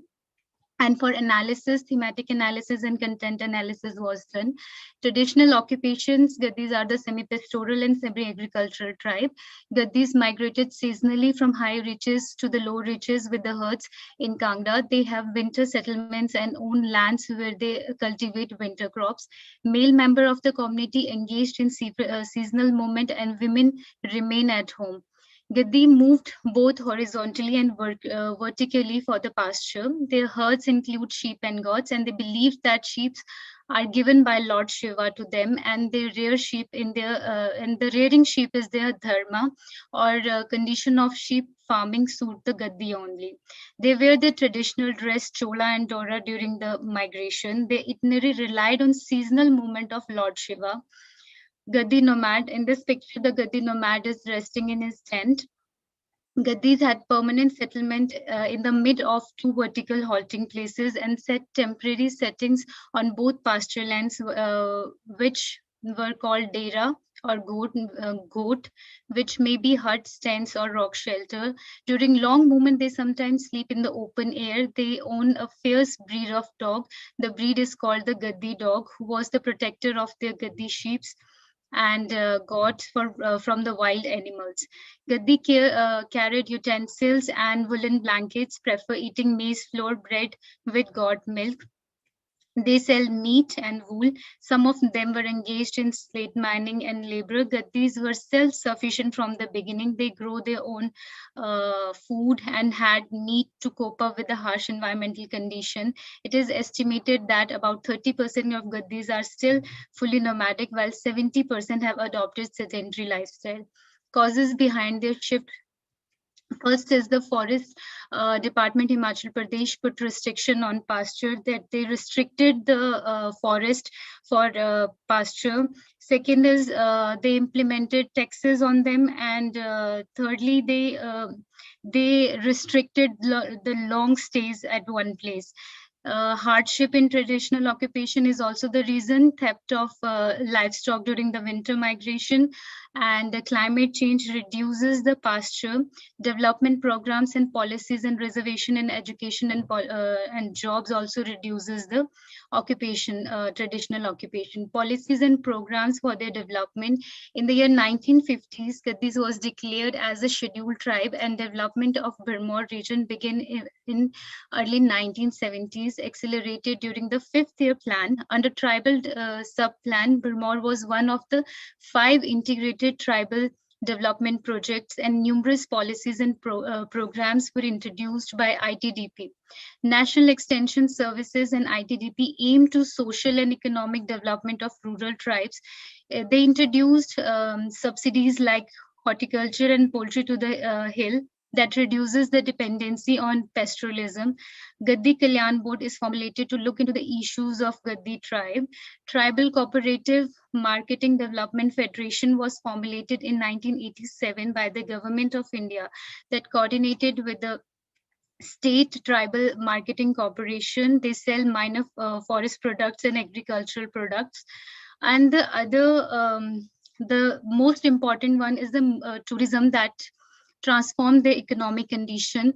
And for analysis, thematic analysis and content analysis was done. Traditional occupations, Gaddis are the semi-pastoral and semi-agricultural tribe. Gaddis migrated seasonally from high reaches to the low reaches with the herds in Kangda. They have winter settlements and own lands where they cultivate winter crops. Male member of the community engaged in seasonal movement, and women remain at home. Gaddi moved both horizontally and vertically for the pasture. Their herds include sheep and goats, and they believe that sheep are given by Lord Shiva to them, and they rear sheep in their and the rearing sheep is their dharma or condition of sheep farming suit the Gaddi only. They wear their traditional dress chola and dora during the migration. Their itinerary relied on seasonal movement of Lord Shiva. Gaddi nomad. In this picture, the Gaddi nomad is resting in his tent. Gaddis had permanent settlement in the mid of two vertical halting places and set temporary settings on both pasture lands, which were called dera or goat, which may be huts, tents, or rock shelter. During long movement, they sometimes sleep in the open air. They own a fierce breed of dog. The breed is called the Gaddi dog, who was the protector of their Gaddi sheep and goats from the wild animals. Gaddi carried utensils and woolen blankets, prefer eating maize flour bread with goat milk. They sell meat and wool. Some of them were engaged in slate mining and labor. Gaddis were self-sufficient from the beginning. They grow their own food and had meat to cope up with the harsh environmental condition. It is estimated that about 30% of Gaddis are still fully nomadic, while 70% have adopted sedentary lifestyle. Causes behind their shift. First is the forest department, Himachal Pradesh put restriction on pasture, that they restricted the forest for pasture. Second is they implemented taxes on them, and thirdly they restricted the long stays at one place. Hardship in traditional occupation is also the reason. Theft of livestock during the winter migration, and the climate change reduces the pasture. Development programs and policies and reservation in education and jobs also reduces the occupation, traditional occupation. Policies and programs for their development. In the year 1950s, Gaddis was declared as a scheduled tribe, and development of Burmor region began in early 1970s, accelerated during the 5th-year plan. Under tribal sub-plan, Burmor was one of the 5 integrated tribal development projects, and numerous policies and programs were introduced by ITDP. National Extension Services and ITDP aim to social and economic development of rural tribes. They introduced subsidies like horticulture and poultry to the hill that reduces the dependency on pastoralism. Gaddi Kalyan Board is formulated to look into the issues of Gaddi tribe. Tribal Cooperative Marketing Development Federation was formulated in 1987 by the Government of India, that coordinated with the State Tribal Marketing Corporation. They sell minor forest products and agricultural products. And the other, the most important one is the tourism that transform the economic condition.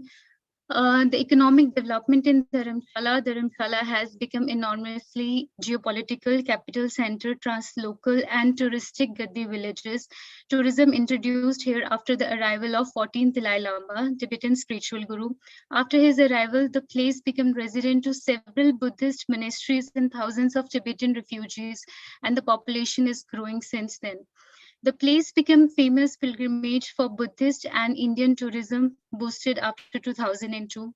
The economic development in Dharamshala has become enormously geopolitical capital center, translocal and touristic Gaddi villages. Tourism introduced here after the arrival of 14th Dalai Lama, Tibetan spiritual guru. After his arrival, the place became resident to several Buddhist monasteries and thousands of Tibetan refugees, and the population is growing since then. The place became famous pilgrimage for Buddhist and Indian tourism, boosted after 2002.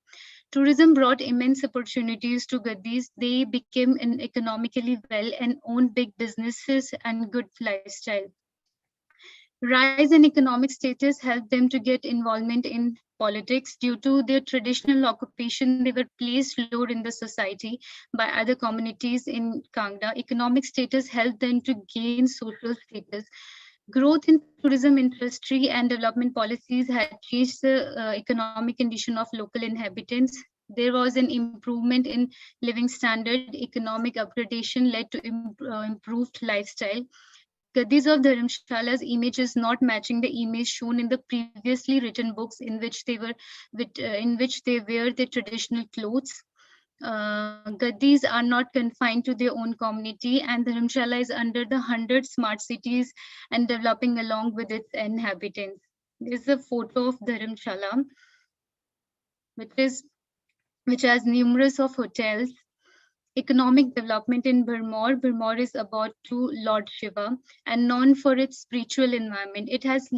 Tourism brought immense opportunities to Gaddis. They became economically well and owned big businesses and good lifestyle. Rise in economic status helped them to get involvement in politics. Due to their traditional occupation, they were placed lower in the society by other communities in Kangda. Economic status helped them to gain social status. Growth in tourism industry and development policies had changed the economic condition of local inhabitants. There was an improvement in living standard. Economic upgradation led to improved lifestyle. Gaddis of Dharamshala's image is not matching the image shown in the previously written books in which they wear their traditional clothes. Gaddis are not confined to their own community, and Dharamshala is under the 100 smart cities and developing along with its inhabitants. This is a photo of Dharamshala, which has numerous of hotels. Economic development in Burmor. Burmor is about to Lord Shiva and known for its spiritual environment. It has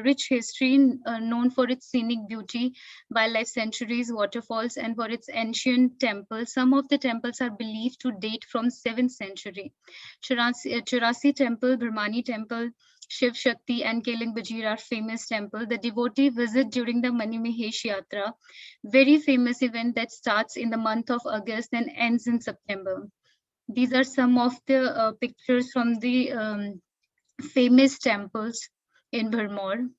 rich history, known for its scenic beauty, wildlife sanctuaries, waterfalls, and for its ancient temples. Some of the temples are believed to date from 7th century. Churasi Temple, Brahmani Temple, Shiv Shakti and Keling Bajir are famous temples. The devotee visit during the Manimahesh Yatra, very famous event that starts in the month of August and ends in September. These are some of the pictures from the famous temples in Burmor.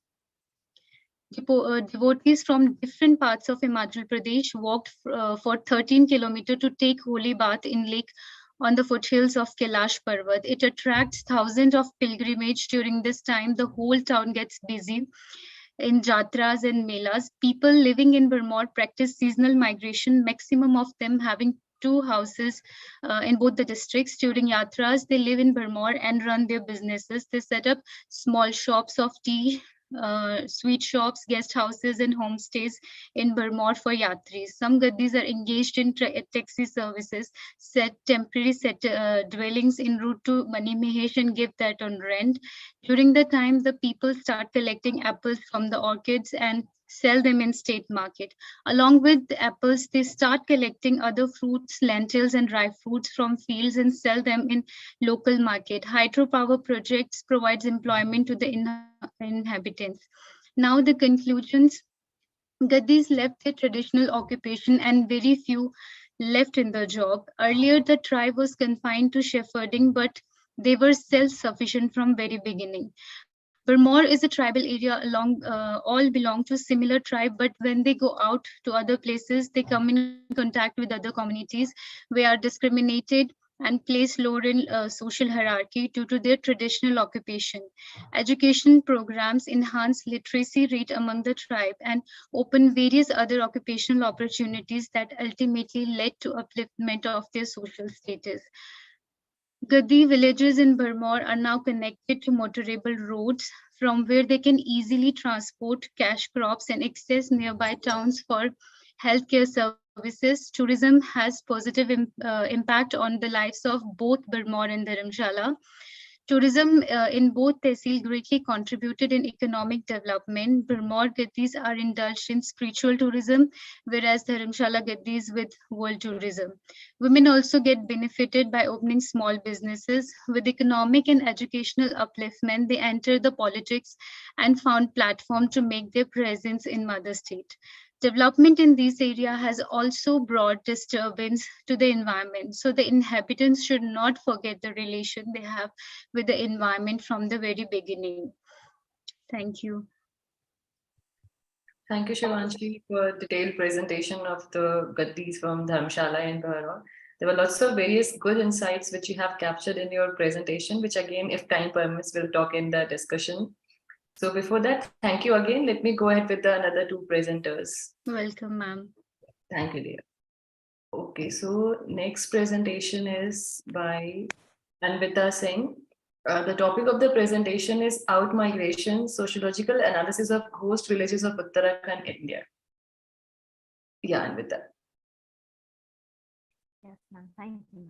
Devotees from different parts of Himachal Pradesh walked for 13 kilometers to take holy bath in lake on the foothills of Kailash Parvat. It attracts thousands of pilgrimage during this time. The whole town gets busy in jatras and melas. People living in Burmor practice seasonal migration, maximum of them having 2 houses in both the districts. During yatras, they live in Burmor and run their businesses. They set up small shops of tea, sweet shops, guest houses, and homestays in Burmor for yatris. Some Gaddis are engaged in taxi services, set temporary dwellings en route to Manimahesh and give that on rent. During the time, the people start collecting apples from the orchards and sell them in state market. Along with the apples, they start collecting other fruits, lentils, and dry fruits from fields and sell them in local market. Hydropower projects provides employment to the inhabitants. Now the conclusions. Gaddis left their traditional occupation and very few left in the job. Earlier, the tribe was confined to shepherding, but they were self-sufficient from very beginning. Burmor is a tribal area along, all belong to similar tribe, but when they go out to other places, they come in contact with other communities. We are discriminated and placed lower in social hierarchy due to their traditional occupation. Education programs enhance literacy rate among the tribe and open various other occupational opportunities that ultimately led to upliftment of their social status. Gadi villages in Burmor are now connected to motorable roads from where they can easily transport cash crops and access nearby towns for healthcare services. Tourism has positive impact on the lives of both Burmor and Dharamshala. Tourism in both tehsil greatly contributed in economic development. Burmor Gaddis are indulged in spiritual tourism, whereas Dharamshala Gaddis with world tourism. Women also get benefited by opening small businesses. With economic and educational upliftment, they enter the politics and found platform to make their presence in mother state. Development in this area has also brought disturbance to the environment. So the inhabitants should not forget the relation they have with the environment from the very beginning. Thank you. Thank you, Shivanshi, for a detailed presentation of the Gaddis from Dharamshala and Burmor. There were lots of various good insights which you have captured in your presentation, which again, if time permits, we'll talk in the discussion. So before that, thank you again. Let me go ahead with the another two presenters. Welcome, ma'am. Thank you, dear. Okay, so next presentation is by Anvita Singh. The topic of the presentation is Out-Migration, Sociological Analysis of Host Villages of Uttarakhand, India. Yeah, Anvita. Yes, ma'am. Thank you.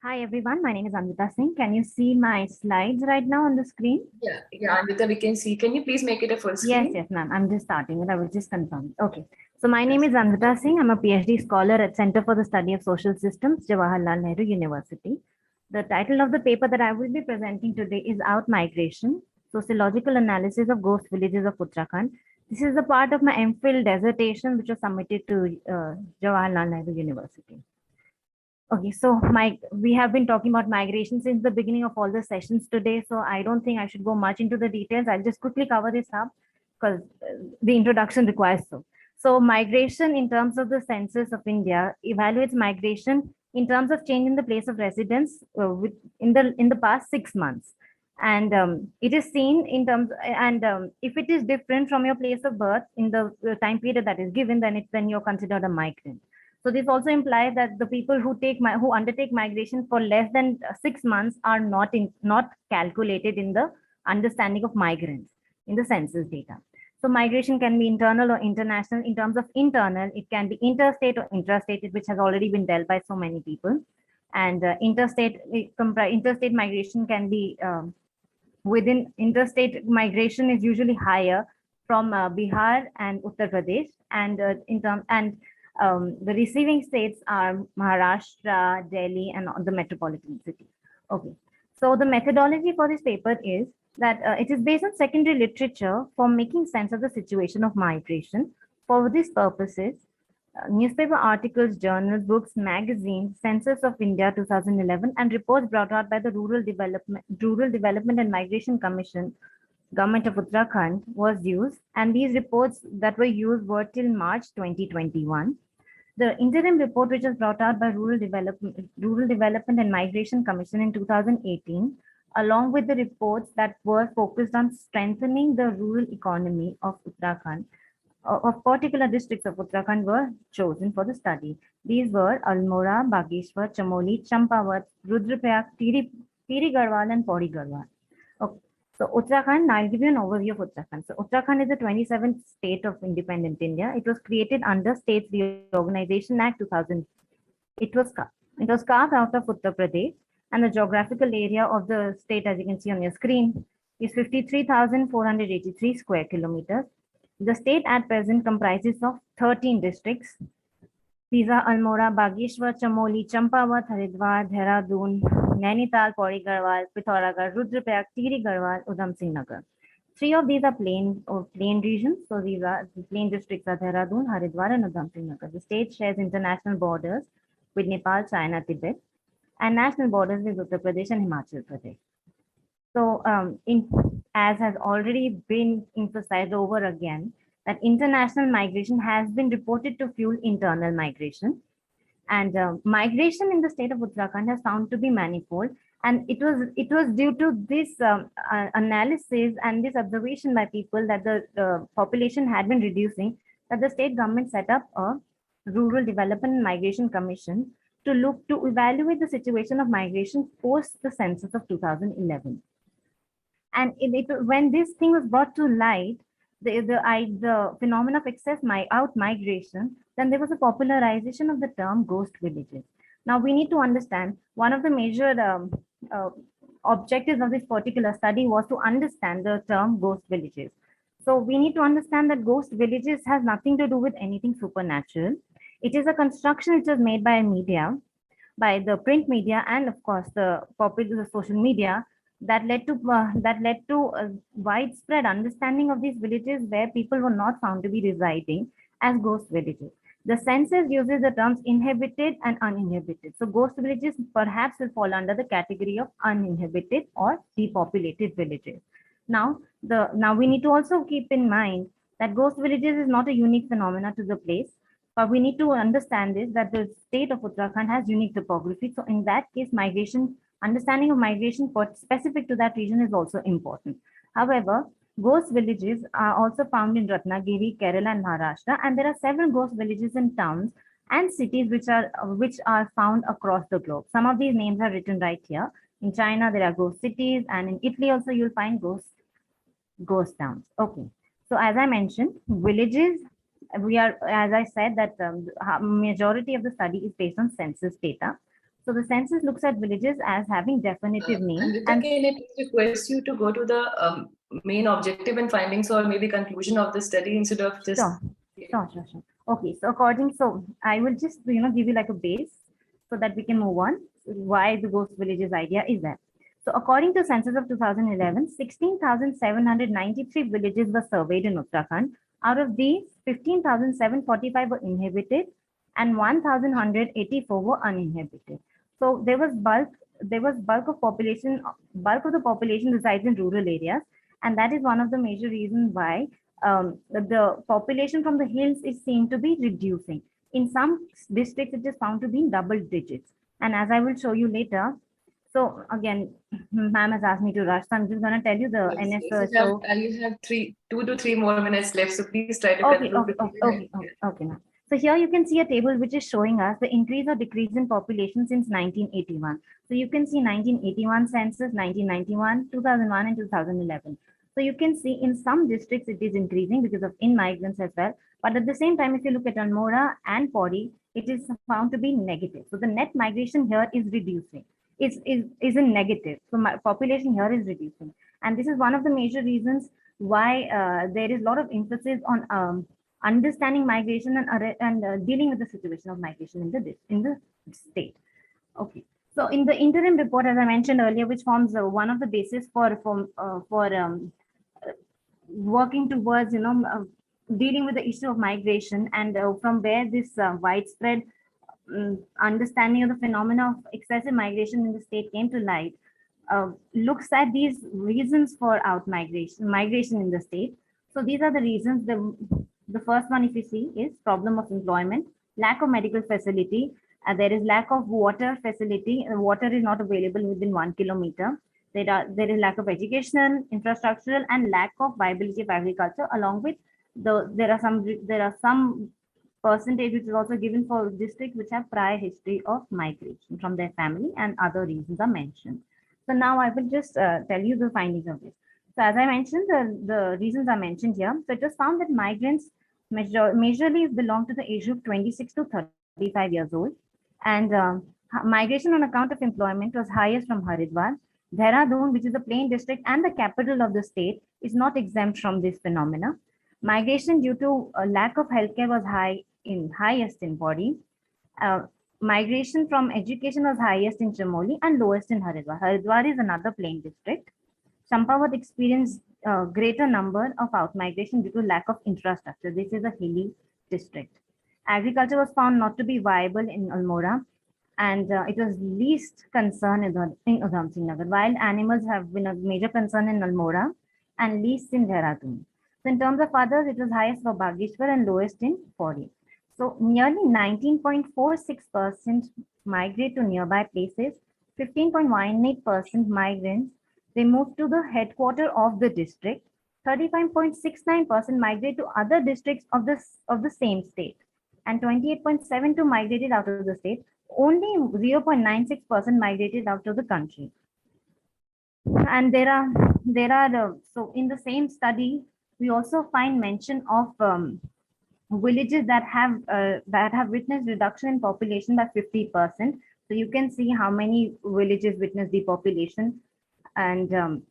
Hi, everyone. My name is Anvita Singh. Can you see my slides right now on the screen? Yeah, Anvita, we can see. Can you please make it a full screen? Yes, ma'am. I'm just starting it. I will just confirm. Okay. So my name is Anvita Singh. I'm a PhD scholar at Center for the Study of Social Systems, Jawaharlal Nehru University. The title of the paper that I will be presenting today is Out-Migration, Sociological Analysis of Ghost Villages of Uttarakhand. This is a part of my MPhil dissertation, which was submitted to Jawaharlal Nehru University. Okay, so we have been talking about migration since the beginning of all the sessions today, so I don't think I should go much into the details. I'll just quickly cover this up because the introduction requires so. So migration in terms of the census of India evaluates migration in terms of change in the place of residence in the past 6 months. And it is seen in terms, and if it is different from your place of birth in the time period that is given, then you're considered a migrant. So this also implies that the people who undertake migration for less than 6 months are not calculated in the understanding of migrants in the census data. So migration can be internal or international. In terms of internal, it can be interstate or intrastate, which has already been dealt by so many people. And interstate migration can be within interstate migration is usually higher from Bihar and Uttar Pradesh, and the receiving states are Maharashtra, Delhi, and the metropolitan cities. Okay, so the methodology for this paper is that it is based on secondary literature for making sense of the situation of migration. For these purposes, newspaper articles, journals, books, magazines, Census of India 2011, and reports brought out by the Rural Development and Migration Commission, Government of Uttarakhand, was used, and these reports that were used were till March 2021. The interim report, which was brought out by Rural Development and Migration Commission in 2018, along with the reports that were focused on strengthening the rural economy of Uttarakhand, of particular districts of Uttarakhand, were chosen for the study. These were Almora, Bageshwar, Chamoli, Champawat, Rudraprayag, Tiri Garhwal, and Pauri Garhwal. Okay. So Uttarakhand, I'll give you an overview of Uttarakhand. So Uttarakhand is the 27th state of independent India. It was created under States Reorganization Act 2000. It was carved out of Uttar Pradesh, and the geographical area of the state, as you can see on your screen, is 53,483 square kilometers. The state at present comprises of 13 districts. These are Almora, Bageshwar, Chamoli, Champawat, Haridwar, Dehradun, Nainital, Pauri Garhwal, Pithoragarh, Rudraprayag, Tiri Garhwal, Udham Singh Nagar. 3 of these are plain regions. So these are the plain districts are Dehradun, Haridwar, and Udham Singh Nagar. The state shares international borders with Nepal, China, Tibet, and national borders with Uttar Pradesh and Himachal Pradesh. So, as has already been emphasized over again, that international migration has been reported to fuel internal migration. And migration in the state of Uttarakhand has found to be manifold. And it was due to this analysis and this observation by people that the population had been reducing, that the state government set up a Rural Development and Migration Commission to look to evaluate the situation of migration post the census of 2011. And when this thing was brought to light, the phenomenon of excess out migration, then there was a popularization of the term ghost villages. Now we need to understand one of the major objectives of this particular study was to understand the term ghost villages. So we need to understand that ghost villages has nothing to do with anything supernatural. It is a construction which was made by media, by the print media, and of course the popular social media, that led to widespread understanding of these villages where people were not found to be residing as ghost villages. The census uses the terms inhabited and uninhabited. So ghost villages perhaps will fall under the category of uninhabited or depopulated villages. Now we need to also keep in mind that ghost villages is not a unique phenomena to the place, but we need to understand this, that the state of Uttarakhand has unique topography. So in that case, understanding of migration specific to that region is also important. However, ghost villages are also found in Ratnagiri, Kerala, and Maharashtra, and there are several ghost villages in towns and cities which are found across the globe. Some of these names are written right here. In China, there are ghost cities, and in Italy also you'll find ghost towns. Okay, so as I mentioned, villages, as I said, that majority of the study is based on census data. So the census looks at villages as having definitive names. And can I request you to go to the main objective and findings, or maybe conclusion of the study, instead of just... Sure. Okay, so I will just give you like a base so that we can move on. Why the ghost villages idea is that. So according to census of 2011, 16,793 villages were surveyed in Uttarakhand. Out of these, 15,745 were inhabited and 1,184 were uninhabited. So there was bulk of the population resides in rural areas, and that is one of the major reasons why the population from the hills is seen to be reducing. In some districts, it is found to be in double digits. And as I will show you later, so again, ma'am has asked me to rush, so I'm just going to tell you the NS. You have 2 to 3 more minutes left, so please try to conclude. Okay, ma'am. So here you can see a table which is showing us the increase or decrease in population since 1981. So you can see 1981 census, 1991, 2001, and 2011. So you can see in some districts it is increasing because of in-migrants as well. But at the same time, if you look at Almora and Pori, it is found to be negative. So the net migration here is reducing, is in negative. So my population here is reducing. And this is one of the major reasons why there is a lot of emphasis on understanding migration and dealing with the situation of migration in the state. Okay. So in the interim report, as I mentioned earlier, which forms one of the basis for working towards dealing with the issue of migration, and from where this widespread understanding of the phenomena of excessive migration in the state came to light, looks at these reasons for migration in the state. So these are the reasons. The first one, if you see, is problem of employment, lack of medical facility. There is lack of water facility. Water is not available within 1 kilometer. There is lack of educational, infrastructural, and lack of viability of agriculture. Along with there are some percentage which is also given for districts which have prior history of migration from their family, and other reasons are mentioned. So now I will just tell you the findings of this. So as I mentioned, the reasons are mentioned here. So it was found that migrants majorly belong to the age group 26 to 35 years old. And migration on account of employment was highest from Haridwar. Dehradun, which is the plain district and the capital of the state, is not exempt from this phenomena. Migration due to a lack of healthcare was highest in Pori. Migration from education was highest in Chamoli and lowest in Haridwar. Haridwar is another plain district. Champawat experienced a greater number of out-migration due to lack of infrastructure. This is a hilly district. Agriculture was found not to be viable in Almora, and it was least concern in Udham Singh Nagar. Wild animals have been a major concern in Almora and least in Dehradun. So in terms of others, it was highest for Bageshwar and lowest in Pauri. So nearly 19.46% migrate to nearby places, 15.18% migrants, they move to the headquarter of the district, 35.69% migrate to other districts of the same state, and 28.72% migrated out of the state. Only 0.96% migrated out of the country. And there are so in the same study, we also find mention of villages that have witnessed reduction in population by 50%. So you can see how many villages witness depopulation, and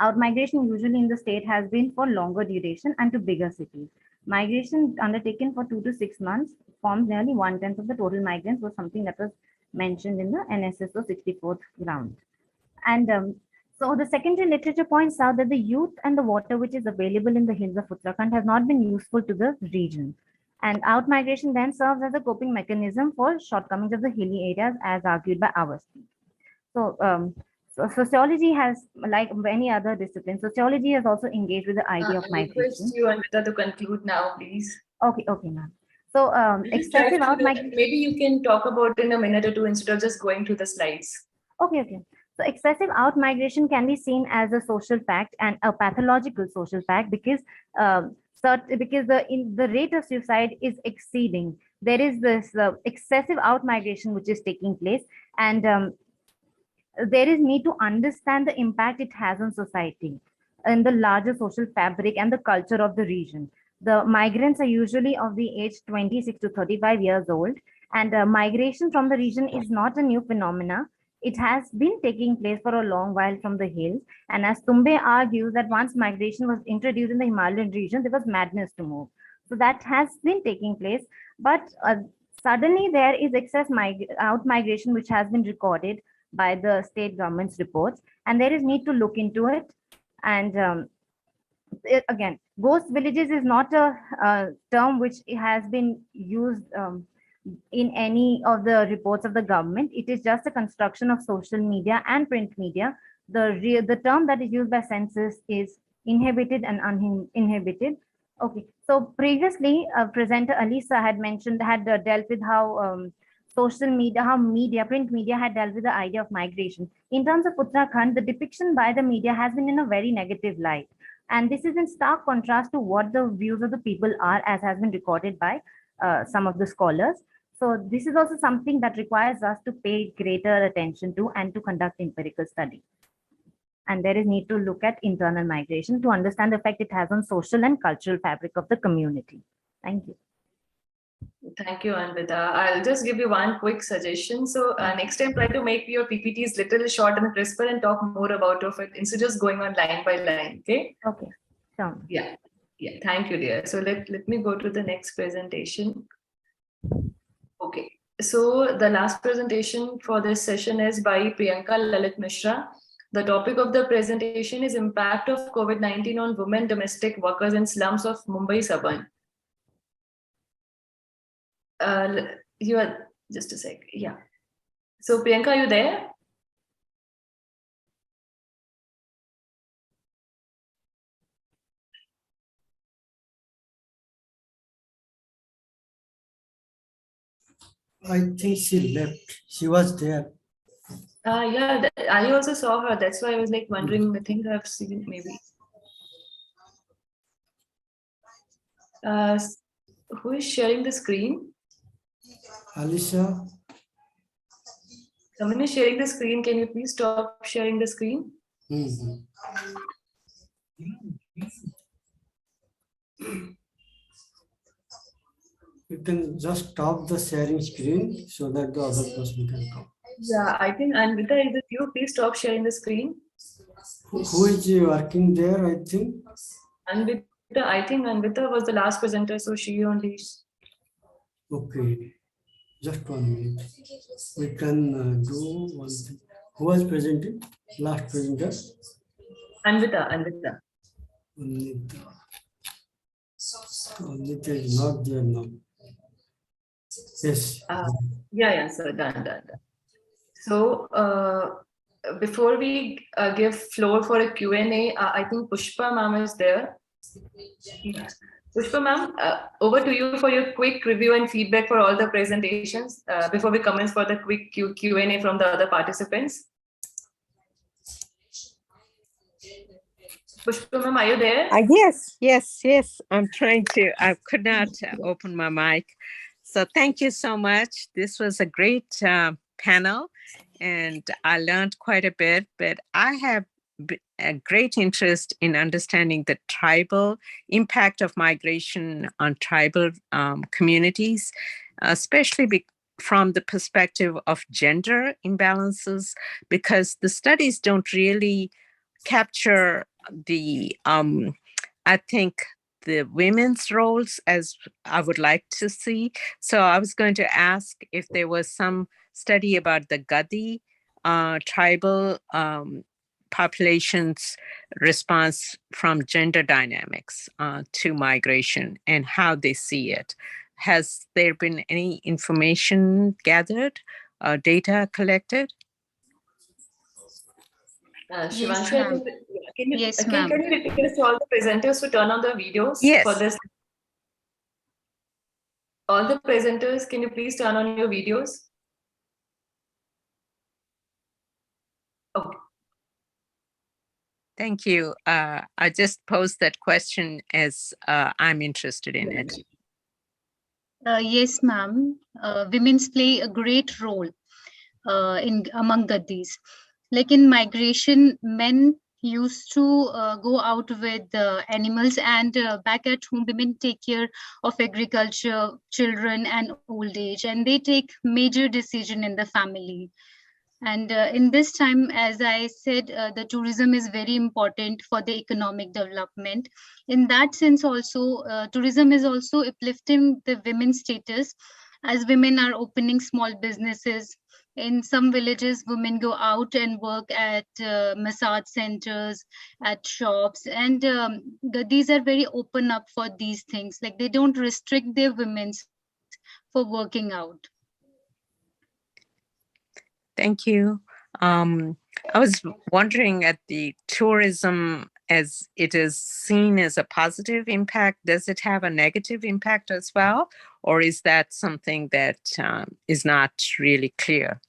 out-migration usually in the state has been for longer duration and to bigger cities. Migration undertaken for 2 to 6 months forms nearly 1/10 of the total migrants, was something that was mentioned in the NSSO 64th round. And so the secondary literature points out that the youth and the water which is available in the hills of Uttarakhand has not been useful to the region. And out-migration then serves as a coping mechanism for shortcomings of the hilly areas, as argued by Awasthi. So, so sociology has, like many other disciplines, sociology has also engaged with the idea of migration. I request you, Anvita, to conclude now, please. Okay, ma'am. So excessive out-migration. Maybe you can talk about it in a minute or two instead of just going through the slides. Okay. So excessive out-migration can be seen as a social fact and a pathological social fact because the rate of suicide is exceeding. There is this excessive out-migration which is taking place, and there is need to understand the impact it has on society and the larger social fabric and the culture of the region. The migrants are usually of the age 26 to 35 years old, and migration from the region is not a new phenomena. It has been taking place for a long while from the hills. And as Tumbe argues that once migration was introduced in the Himalayan region, there was madness to move. So that has been taking place. But suddenly there is excess out-migration which has been recorded by the state government's reports. And there is need to look into it. And again, ghost villages is not a term which has been used in any of the reports of the government. It is just a construction of social media and print media. The term that is used by census is inhabited and uninhabited. Okay, so previously presenter Alisa had dealt with how social media, print media had dealt with the idea of migration. In terms of Uttarakhand, the depiction by the media has been in a very negative light. And this is in stark contrast to what the views of the people are, as has been recorded by some of the scholars. So this is also something that requires us to pay greater attention to and to conduct empirical study. And there is need to look at internal migration to understand the effect it has on social and cultural fabric of the community. Thank you. Thank you, Anvita. I'll just give you one quick suggestion. So next time, try to make your PPTs little short and crisper and talk more about it instead of just going on line by line. Okay. Okay. Sure. Yeah. Thank you, dear. So let me go to the next presentation. Okay. So the last presentation for this session is by Priyanka Lalit Mishra. The topic of the presentation is impact of COVID-19 on women domestic workers in slums of Mumbai suburban. You are just a sec. Yeah. So Priyanka, are you there? I think she left. She was there. Yeah, I also saw her. That's why I was like wondering. I think I've seen maybe. Who is sharing the screen? Alicia. Someone is sharing the screen. Can you please stop sharing the screen? You can just stop the sharing screen so that the other person can come. Yeah, I think Anvita is with you. Please stop sharing the screen. Who is working there, I think? Anvita, I think Anvita was the last presenter, so she only. Okay, just 1 minute. We can do one thing. Who was presenting? Last presenter? Anvita. Anvita is not there now. Yes. Yeah, sir, done. So before we give floor for a Q&A, I think Pushpa ma'am is there. Yeah. Pushpa ma'am, over to you for your quick review and feedback for all the presentations before we commence for the quick Q&A from the other participants. Pushpa ma'am, are you there? Yes. I'm trying to, I could not open my mic. So thank you so much. This was a great panel and I learned quite a bit, but I have a great interest in understanding the tribal impact of migration on tribal communities, especially from the perspective of gender imbalances, because the studies don't really capture the, I think, the women's roles as I would like to see. So I was going to ask if there was some study about the Gadi tribal population's response from gender dynamics to migration and how they see it. Has there been any information gathered, data collected? Shivanshi, ma'am. can you Yes, ma'am. request all the presenters to turn on the videos Yes. for this? All the presenters, can you please turn on your videos? Okay. Thank you. I just posed that question as I'm interested in it. Yes, ma'am. Women's play a great role among Gadis. Like in migration, men used to go out with animals, and back at home, women take care of agriculture, children, and old age, and they take major decision in the family. And in this time, as I said, the tourism is very important for the economic development. In that sense also, tourism is also uplifting the women's status, as women are opening small businesses. In some villages, women go out and work at massage centers, at shops, and these are very open up for these things. Like they don't restrict their women's for working out. Thank you. I was wondering at the tourism, as it is seen as a positive impact, does it have a negative impact as well? Or is that something that is not really clear?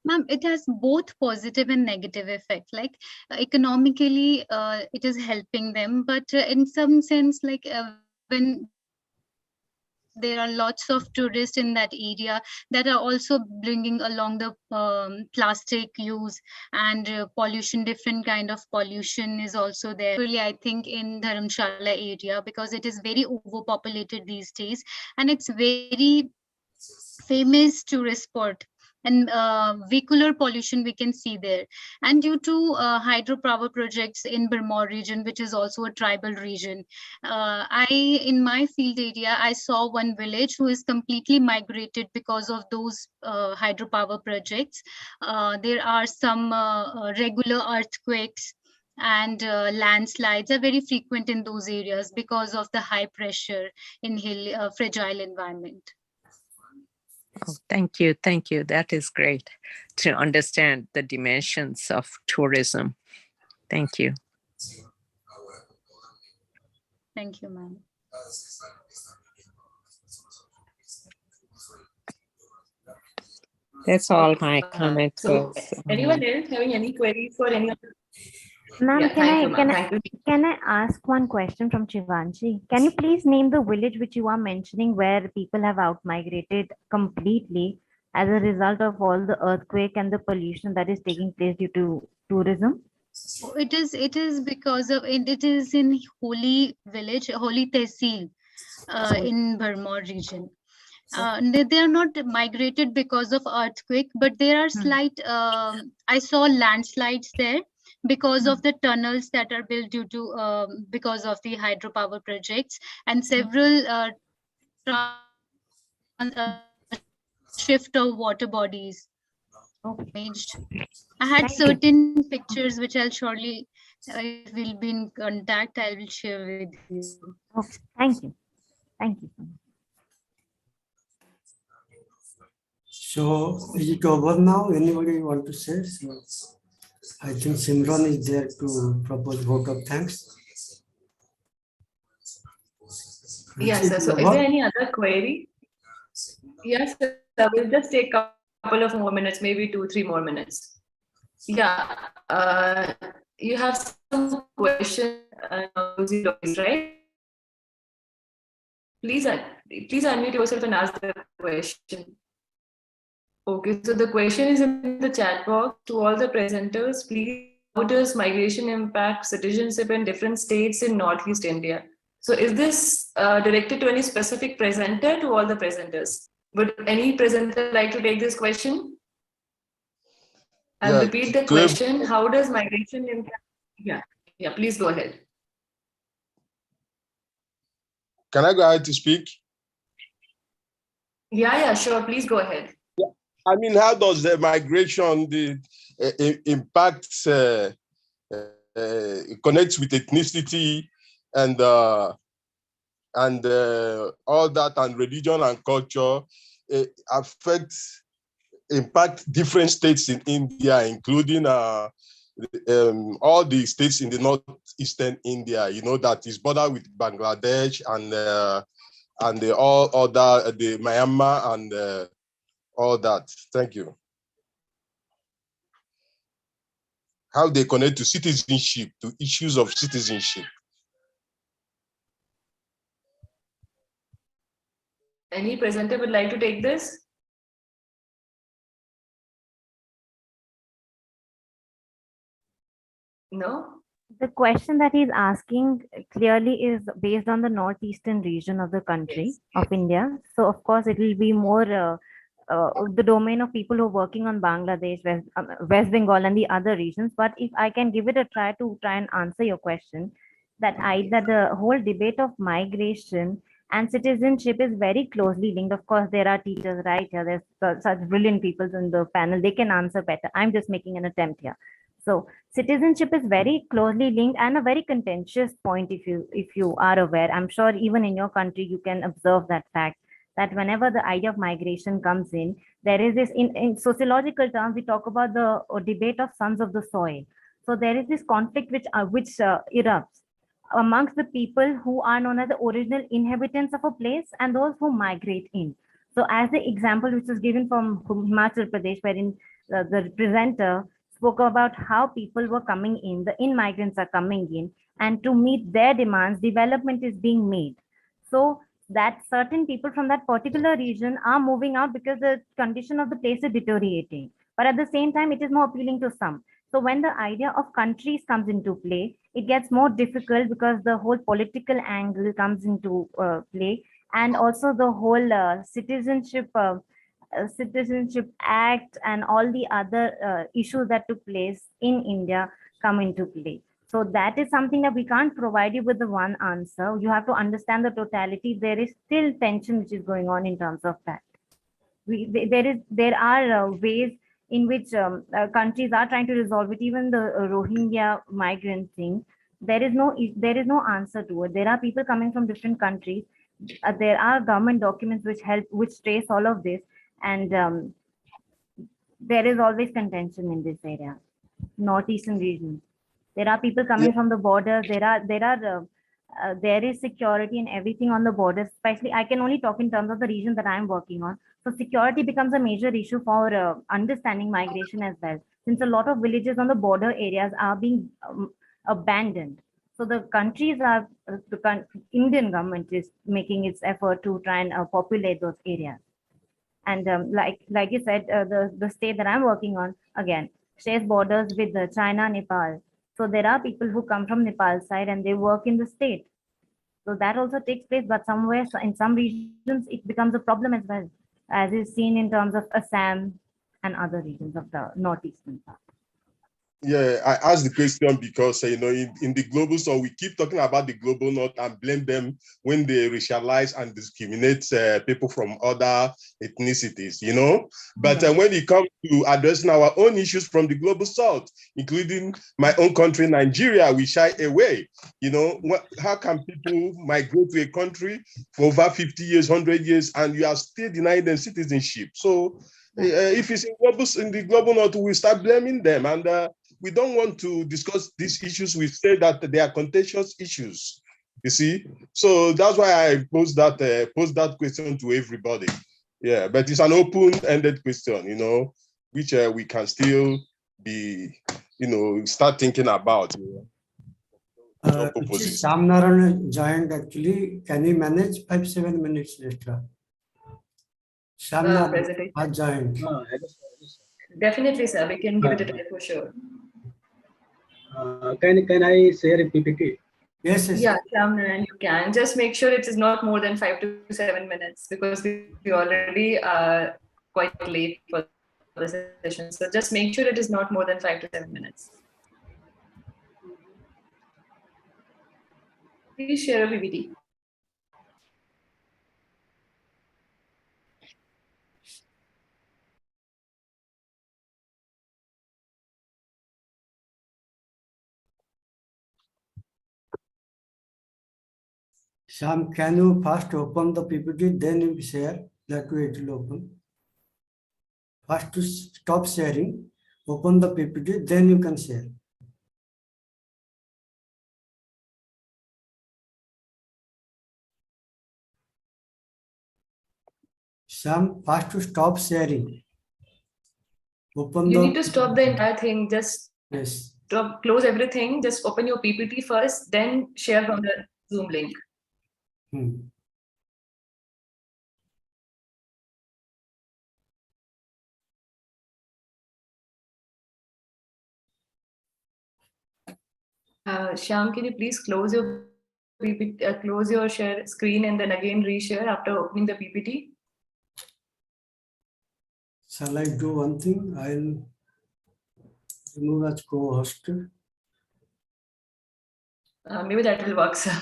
Ma'am, it has both positive and negative effect. Like economically, it is helping them, but in some sense, like when there are lots of tourists in that area that are also bringing along the plastic use and pollution. Different kind of pollution is also there. Really, I think in Dharamshala area, because it is very overpopulated these days, and it's very famous tourist spot. And vehicular pollution we can see there. And due to hydropower projects in Burma region, which is also a tribal region, in my field area, I saw one village who is completely migrated because of those hydropower projects. There are some regular earthquakes, and landslides are very frequent in those areas because of the high pressure in fragile environment. Oh, thank you. Thank you. That is great to understand the dimensions of tourism. Thank you. Thank you, ma'am. That's all my comment So, was. anyone else having any queries for any other? Ma'am, Yeah, can I ask one question from Shivanshi? Can you please name the village which you are mentioning where people have out-migrated completely as a result of all the earthquake and the pollution that is taking place due to tourism? It is because of it is in Holi village, Holi Tehsil, in Burma region. They are not migrated because of earthquake, but there are slight. I saw landslides there because of the tunnels that are built due to because of the hydropower projects, and several shift of water bodies. Damaged. I had certain pictures which I'll surely, if we'll be in contact, I will share with you. Okay, thank you. Thank you. So is it over now? Anybody want to say? So I think Simran is there to propose vote of thanks. Yes, sir. So is there any other query? Yes, sir. We'll just take a couple of more minutes, maybe 2-3 more minutes. Yeah, you have some question, right? Please unmute yourself and ask the question. Okay, so the question is in the chat box to all the presenters. Please, how does migration impact citizenship in different states in Northeast India? So is this directed to any specific presenter, to all the presenters? Would any presenter like to take this question? I'll repeat the question. How does migration impact? Yeah, please go ahead. Can I go ahead to speak? Yeah, sure. Please go ahead. Yeah. I mean, how does the migration impact connects with ethnicity and all that, and religion and culture impact different states in India, including all the states in the northeastern India, that is border with Bangladesh and the all other, the Myanmar and all that. Thank you. How they connect to citizenship, to issues of citizenship. Any presenter would like to take this? No? The question that he's asking clearly is based on the northeastern region of the country of India. So of course it will be more the domain of people who are working on Bangladesh, West Bengal and the other regions. But if I can give it a try to and answer your question, that the whole debate of migration and citizenship is very closely linked. Of course, there are teachers right here. There's such brilliant people in the panel. They can answer better. I'm just making an attempt here. So citizenship is very closely linked and a very contentious point if you are aware. I'm sure even in your country you can observe that fact, that whenever the idea of migration comes in, there is this, in sociological terms, we talk about the debate of sons of the soil. So there is this conflict which erupts amongst the people who are known as the original inhabitants of a place and those who migrate in. So as the example which was given from Himachal Pradesh, wherein the presenter spoke about how people were coming in, the in-migrants are coming in, and to meet their demands, development is being made. So that certain people from that particular region are moving out because the condition of the place is deteriorating. But at the same time, it is more appealing to some. So when the idea of countries comes into play, it gets more difficult because the whole political angle comes into play, and also the whole Citizenship Act and all the other issues that took place in India come into play. So that is something that we can't provide you with the one answer. You have to understand the totality. There is still tension which is going on in terms of that. There are ways in which countries are trying to resolve it. Even the Rohingya migrant thing, there is no answer to it. There are people coming from different countries. There are government documents which trace all of this, and there is always contention in this area, northeastern region. There are people coming from the borders. There is security and everything on the borders. Especially, I can only talk in terms of the region that I'm working on. So security becomes a major issue for understanding migration as well, since a lot of villages on the border areas are being abandoned. So the countries are, the Indian government is making its effort to try and populate those areas. And like you said, the state that I'm working on, again, shares borders with China, Nepal. So there are people who come from Nepal side and they work in the state. So that also takes place, but somewhere in some regions, it becomes a problem as well, as is seen in terms of Assam and other regions of the northeastern part. Yeah, I asked the question because in the global south, we keep talking about the global north and blame them when they racialize and discriminate people from other ethnicities, But when it comes to addressing our own issues from the global south, including my own country, Nigeria, we shy away. How can people migrate to a country for over 50 years, 100 years, and you are still denying them citizenship? So if it's in the global north, we start blaming them, and we don't want to discuss these issues. We say that they are contentious issues. You see, so that's why I pose that question to everybody. Yeah, but it's an open-ended question, which we can still be, start thinking about. Shyam Narayan joined actually. Can you manage 5-7 minutes later? Shyam Narayan has joined. Definitely, sir. We can give it a try for sure. Can I share a PPT? Yes. Yeah, Shyam Narayan, you can. Just make sure it is not more than 5 to 7 minutes because we already are quite late for the session. So just make sure it is not more than 5 to 7 minutes. Please share a PPT. Shyam, can you first open the PPT, then you share? That way it will open. First to stop sharing, open the PPT, then you can share. Shyam, first to stop sharing. Open You need to stop the entire thing. Just stop, close everything. Just open your PPT first, then share from the Zoom link. Shyam, can you please close your PPT, close your share screen and then again reshare after opening the PPT? Shall I do one thing? I'll remove as co-host. Maybe that will work, sir.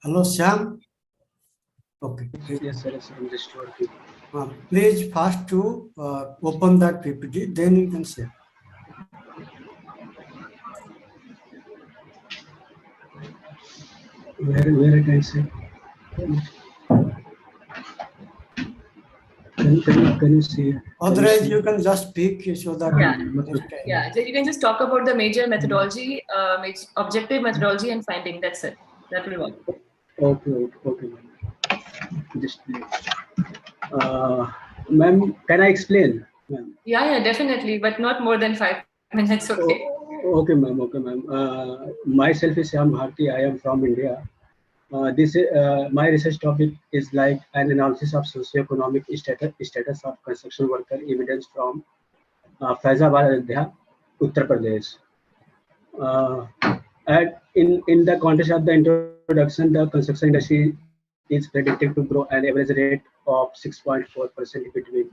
Hello, Shyam. Okay. Yes, sir. I'm just working. Please first to open that PPT, then you can share. Where I can say? Can you see? Otherwise, you can just speak so that. Yeah. So you can just talk about the major methodology, objective methodology and finding. That's it. That will work. Okay. Just ma'am, can I explain? Yeah, definitely, but not more than 5 minutes. Okay. Okay, ma'am. Myself is Shyam Bharti. I am from India. My research topic is like an analysis of socio-economic status of construction worker evidence from Faizabad, Ayodhya, Uttar Pradesh. And in the context of the introduction, the construction industry is predicted to grow an average rate of 6.4% between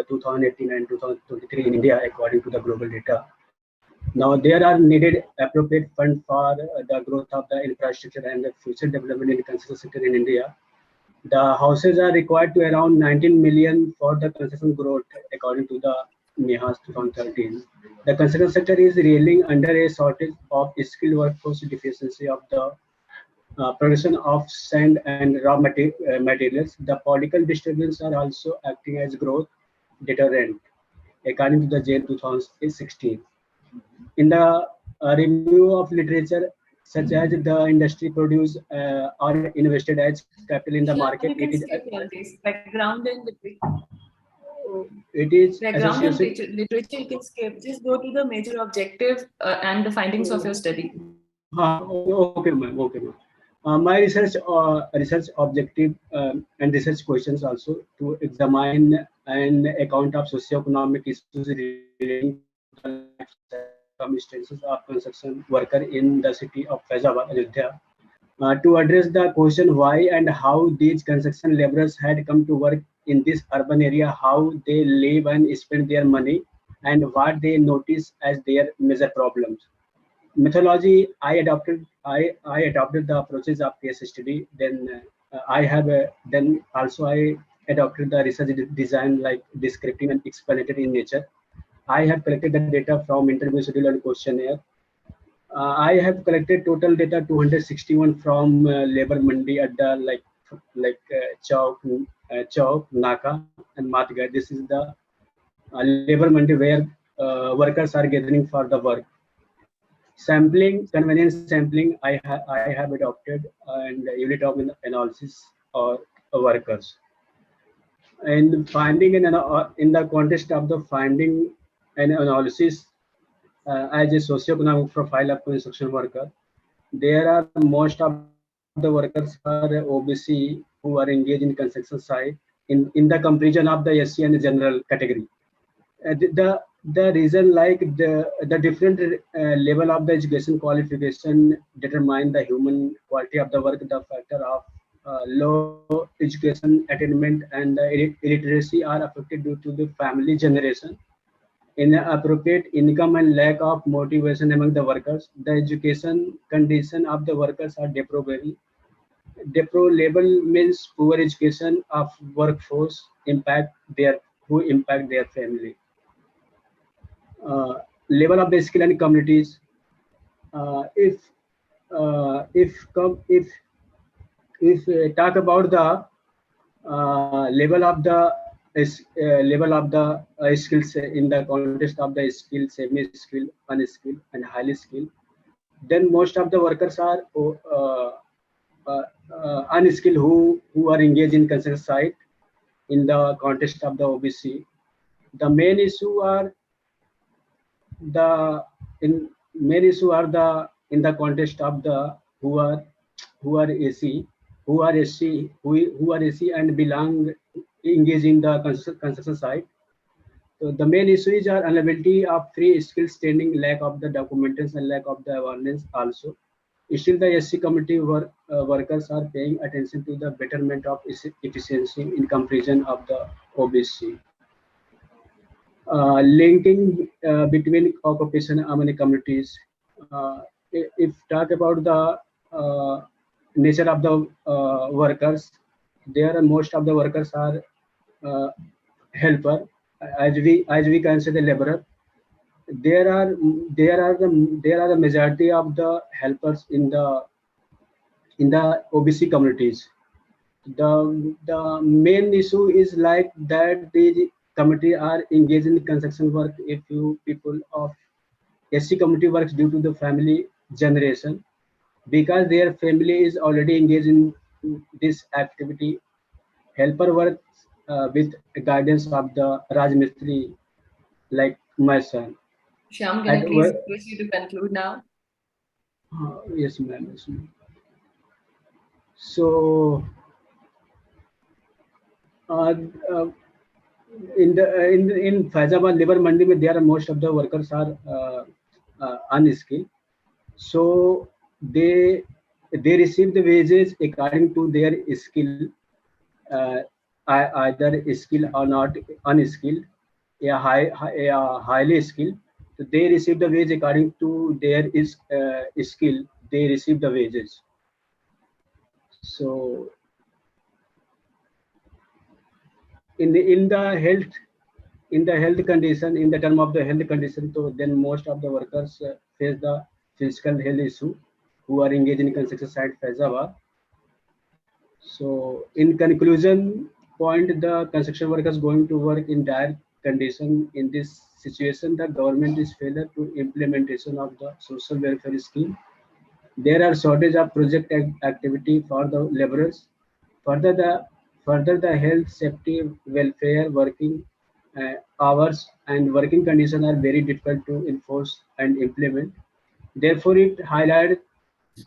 2018 and 2023 in India, according to the global data. Now, there are needed appropriate funds for the growth of the infrastructure and the future development in the construction sector in India. The houses are required to around 19 million for the construction growth, according to the NIHAS 2013. The construction sector is reeling under a shortage of skilled workforce, deficiency of the production of sand and raw materials. The political disturbances are also acting as growth deterrent, according to the JAIL 2016. In the review of literature, such as the industry produce or invested as capital in the market, you can skip all these background and literature. It is background and literature. You can skip. Just go to the major objective and the findings of your study. Okay, ma'am. My research objective and research questions also to examine an account of socio-economic issues relating to some instances of construction worker in the city of Faizabad, Ayodhya. To address the question why and how these construction laborers had come to work in this urban area, how they live and spend their money, and what they notice as their major problems. Methodology, I adopted the approaches of case study. Then then also I adopted the research design like descriptive and explanatory in nature. I have collected the data from interview schedule and questionnaire. I have collected total data 261 from labor mandi adda like Chowk, Naka, and Matgat. This is the labor mandi where workers are gathering for the work. Sampling, convenience sampling, I have adopted, and unit of analysis or workers. And finding in the context of the finding and analysis as a socioeconomic profile of construction worker, there are most of the workers are OBC who are engaged in construction site in the comparison of the SC and the general category. The reason like the different level of the education qualification determine the human quality of the work. The factor of low education attainment and illiteracy are affected due to the family generation, inappropriate income and lack of motivation among the workers. The education condition of the workers are deplorable. Deplorable means poor education of workforce impact their family. Level of the skill and communities. If talk about the level of the skills in the context of the skill, semi-skill, unskilled, and highly skilled, then most of the workers are unskilled who are engaged in construction site in the context of the OBC. The main issue are in the context of the who are AC and belong engaged in the construction site. So the main issues are unavailability of free skills training, lack of the documentation, and lack of the awareness also. Still, the SC community workers are paying attention to the betterment of efficiency in comparison of the OBC. Linking between occupation among communities. If talk about the nature of the workers, there most of the workers are helper, as we can say the laborer. There are the majority of the helpers in the OBC communities. The main issue is like that the community are engaged in construction work. If you people of SC community works due to the family generation, because their family is already engaged in this activity. Helper works with guidance of the Raj Mistri, like my son. Shyam, can I please request you to conclude now? Yes, ma'am. Yes, ma'am. So, in Faizabad labor mandi, there are most of the workers are unskilled. So they receive the wages according to their skill, either skilled or not unskilled, highly skilled. So they receive the wage according to their skill. They receive the wages. So in the health condition, in the term of the health condition, so then most of the workers face the physical health issue who are engaged in construction site Faizabad. So in conclusion point, the construction workers going to work in dire condition. In this situation, the government is failure to implementation of the social welfare scheme. There are shortage of project activity for the laborers. Further the health, safety, welfare, working hours and working conditions are very difficult to enforce and implement. Therefore, it highlights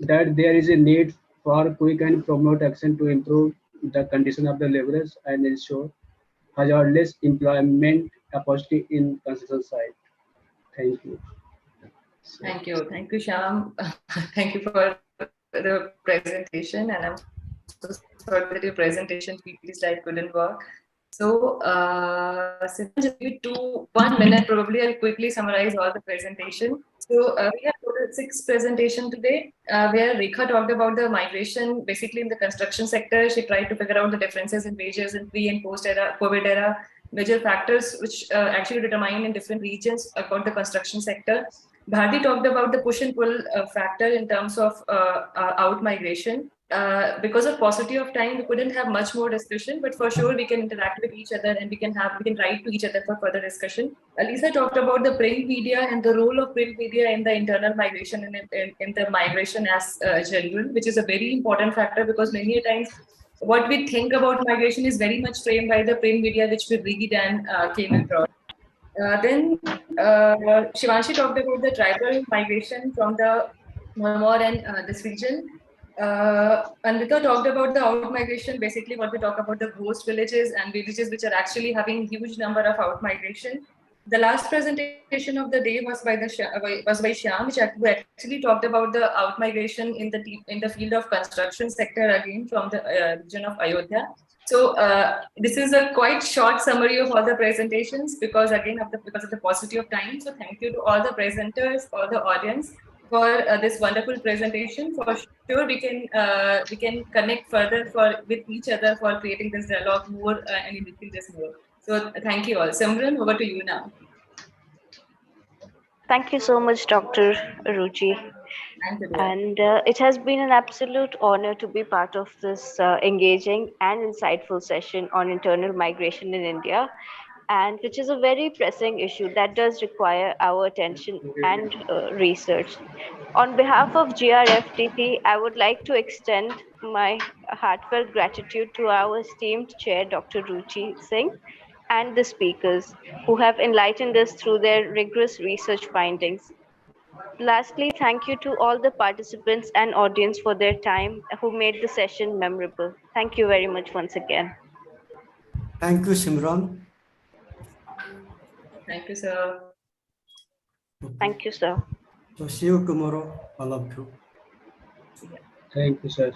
that there is a need for quick and promote action to improve the condition of the laborers and ensure hazardless employment opportunity in construction site. Thank you. Thank you, Shyam. Thank you for the presentation, and I'm so sorry that your presentation PPT slide couldn't work. So, since just give it 1 minute, probably I'll quickly summarize all the presentation. So, we have total 6 presentation today, where Rekha talked about the migration, basically in the construction sector. She tried to figure out the differences in wages in pre and post era, COVID era, major factors which actually determine in different regions about the construction sector. Bharti talked about the push and pull factor in terms of out migration. Because of paucity of time, we couldn't have much more discussion, but for sure we can interact with each other and we can write to each other for further discussion. Lisa talked about the print media and the role of print media in the internal migration and in the migration as general, which is a very important factor because many times what we think about migration is very much framed by the print media which we read and came across. Then Shivanshi talked about the tribal migration from the Myanmar and this region. Anvita talked about the out migration, basically what we talk about the ghost villages and villages which are actually having huge number of out migration. The last presentation of the day was by Shyam, which actually talked about the out migration in the field of construction sector again from the region of Ayodhya. So this is a quite short summary of all the presentations because because of the paucity of time. So thank you to all the presenters, all the audience for this wonderful presentation. For sure, we can connect further with each other for creating this dialogue more and enriching this more. So thank you all. Simran, over to you now. Thank you so much, Dr. Ruchi. And it has been an absolute honor to be part of this engaging and insightful session on internal migration in India, and which is a very pressing issue that does require our attention and research. On behalf of GRFDT, I would like to extend my heartfelt gratitude to our esteemed chair, Dr. Ruchi Singh, and the speakers who have enlightened us through their rigorous research findings. Lastly, thank you to all the participants and audience for their time who made the session memorable. Thank you very much once again. Thank you, Simran. Thank you, sir. Thank you, sir. So see you tomorrow, all of you. Thank you, sir.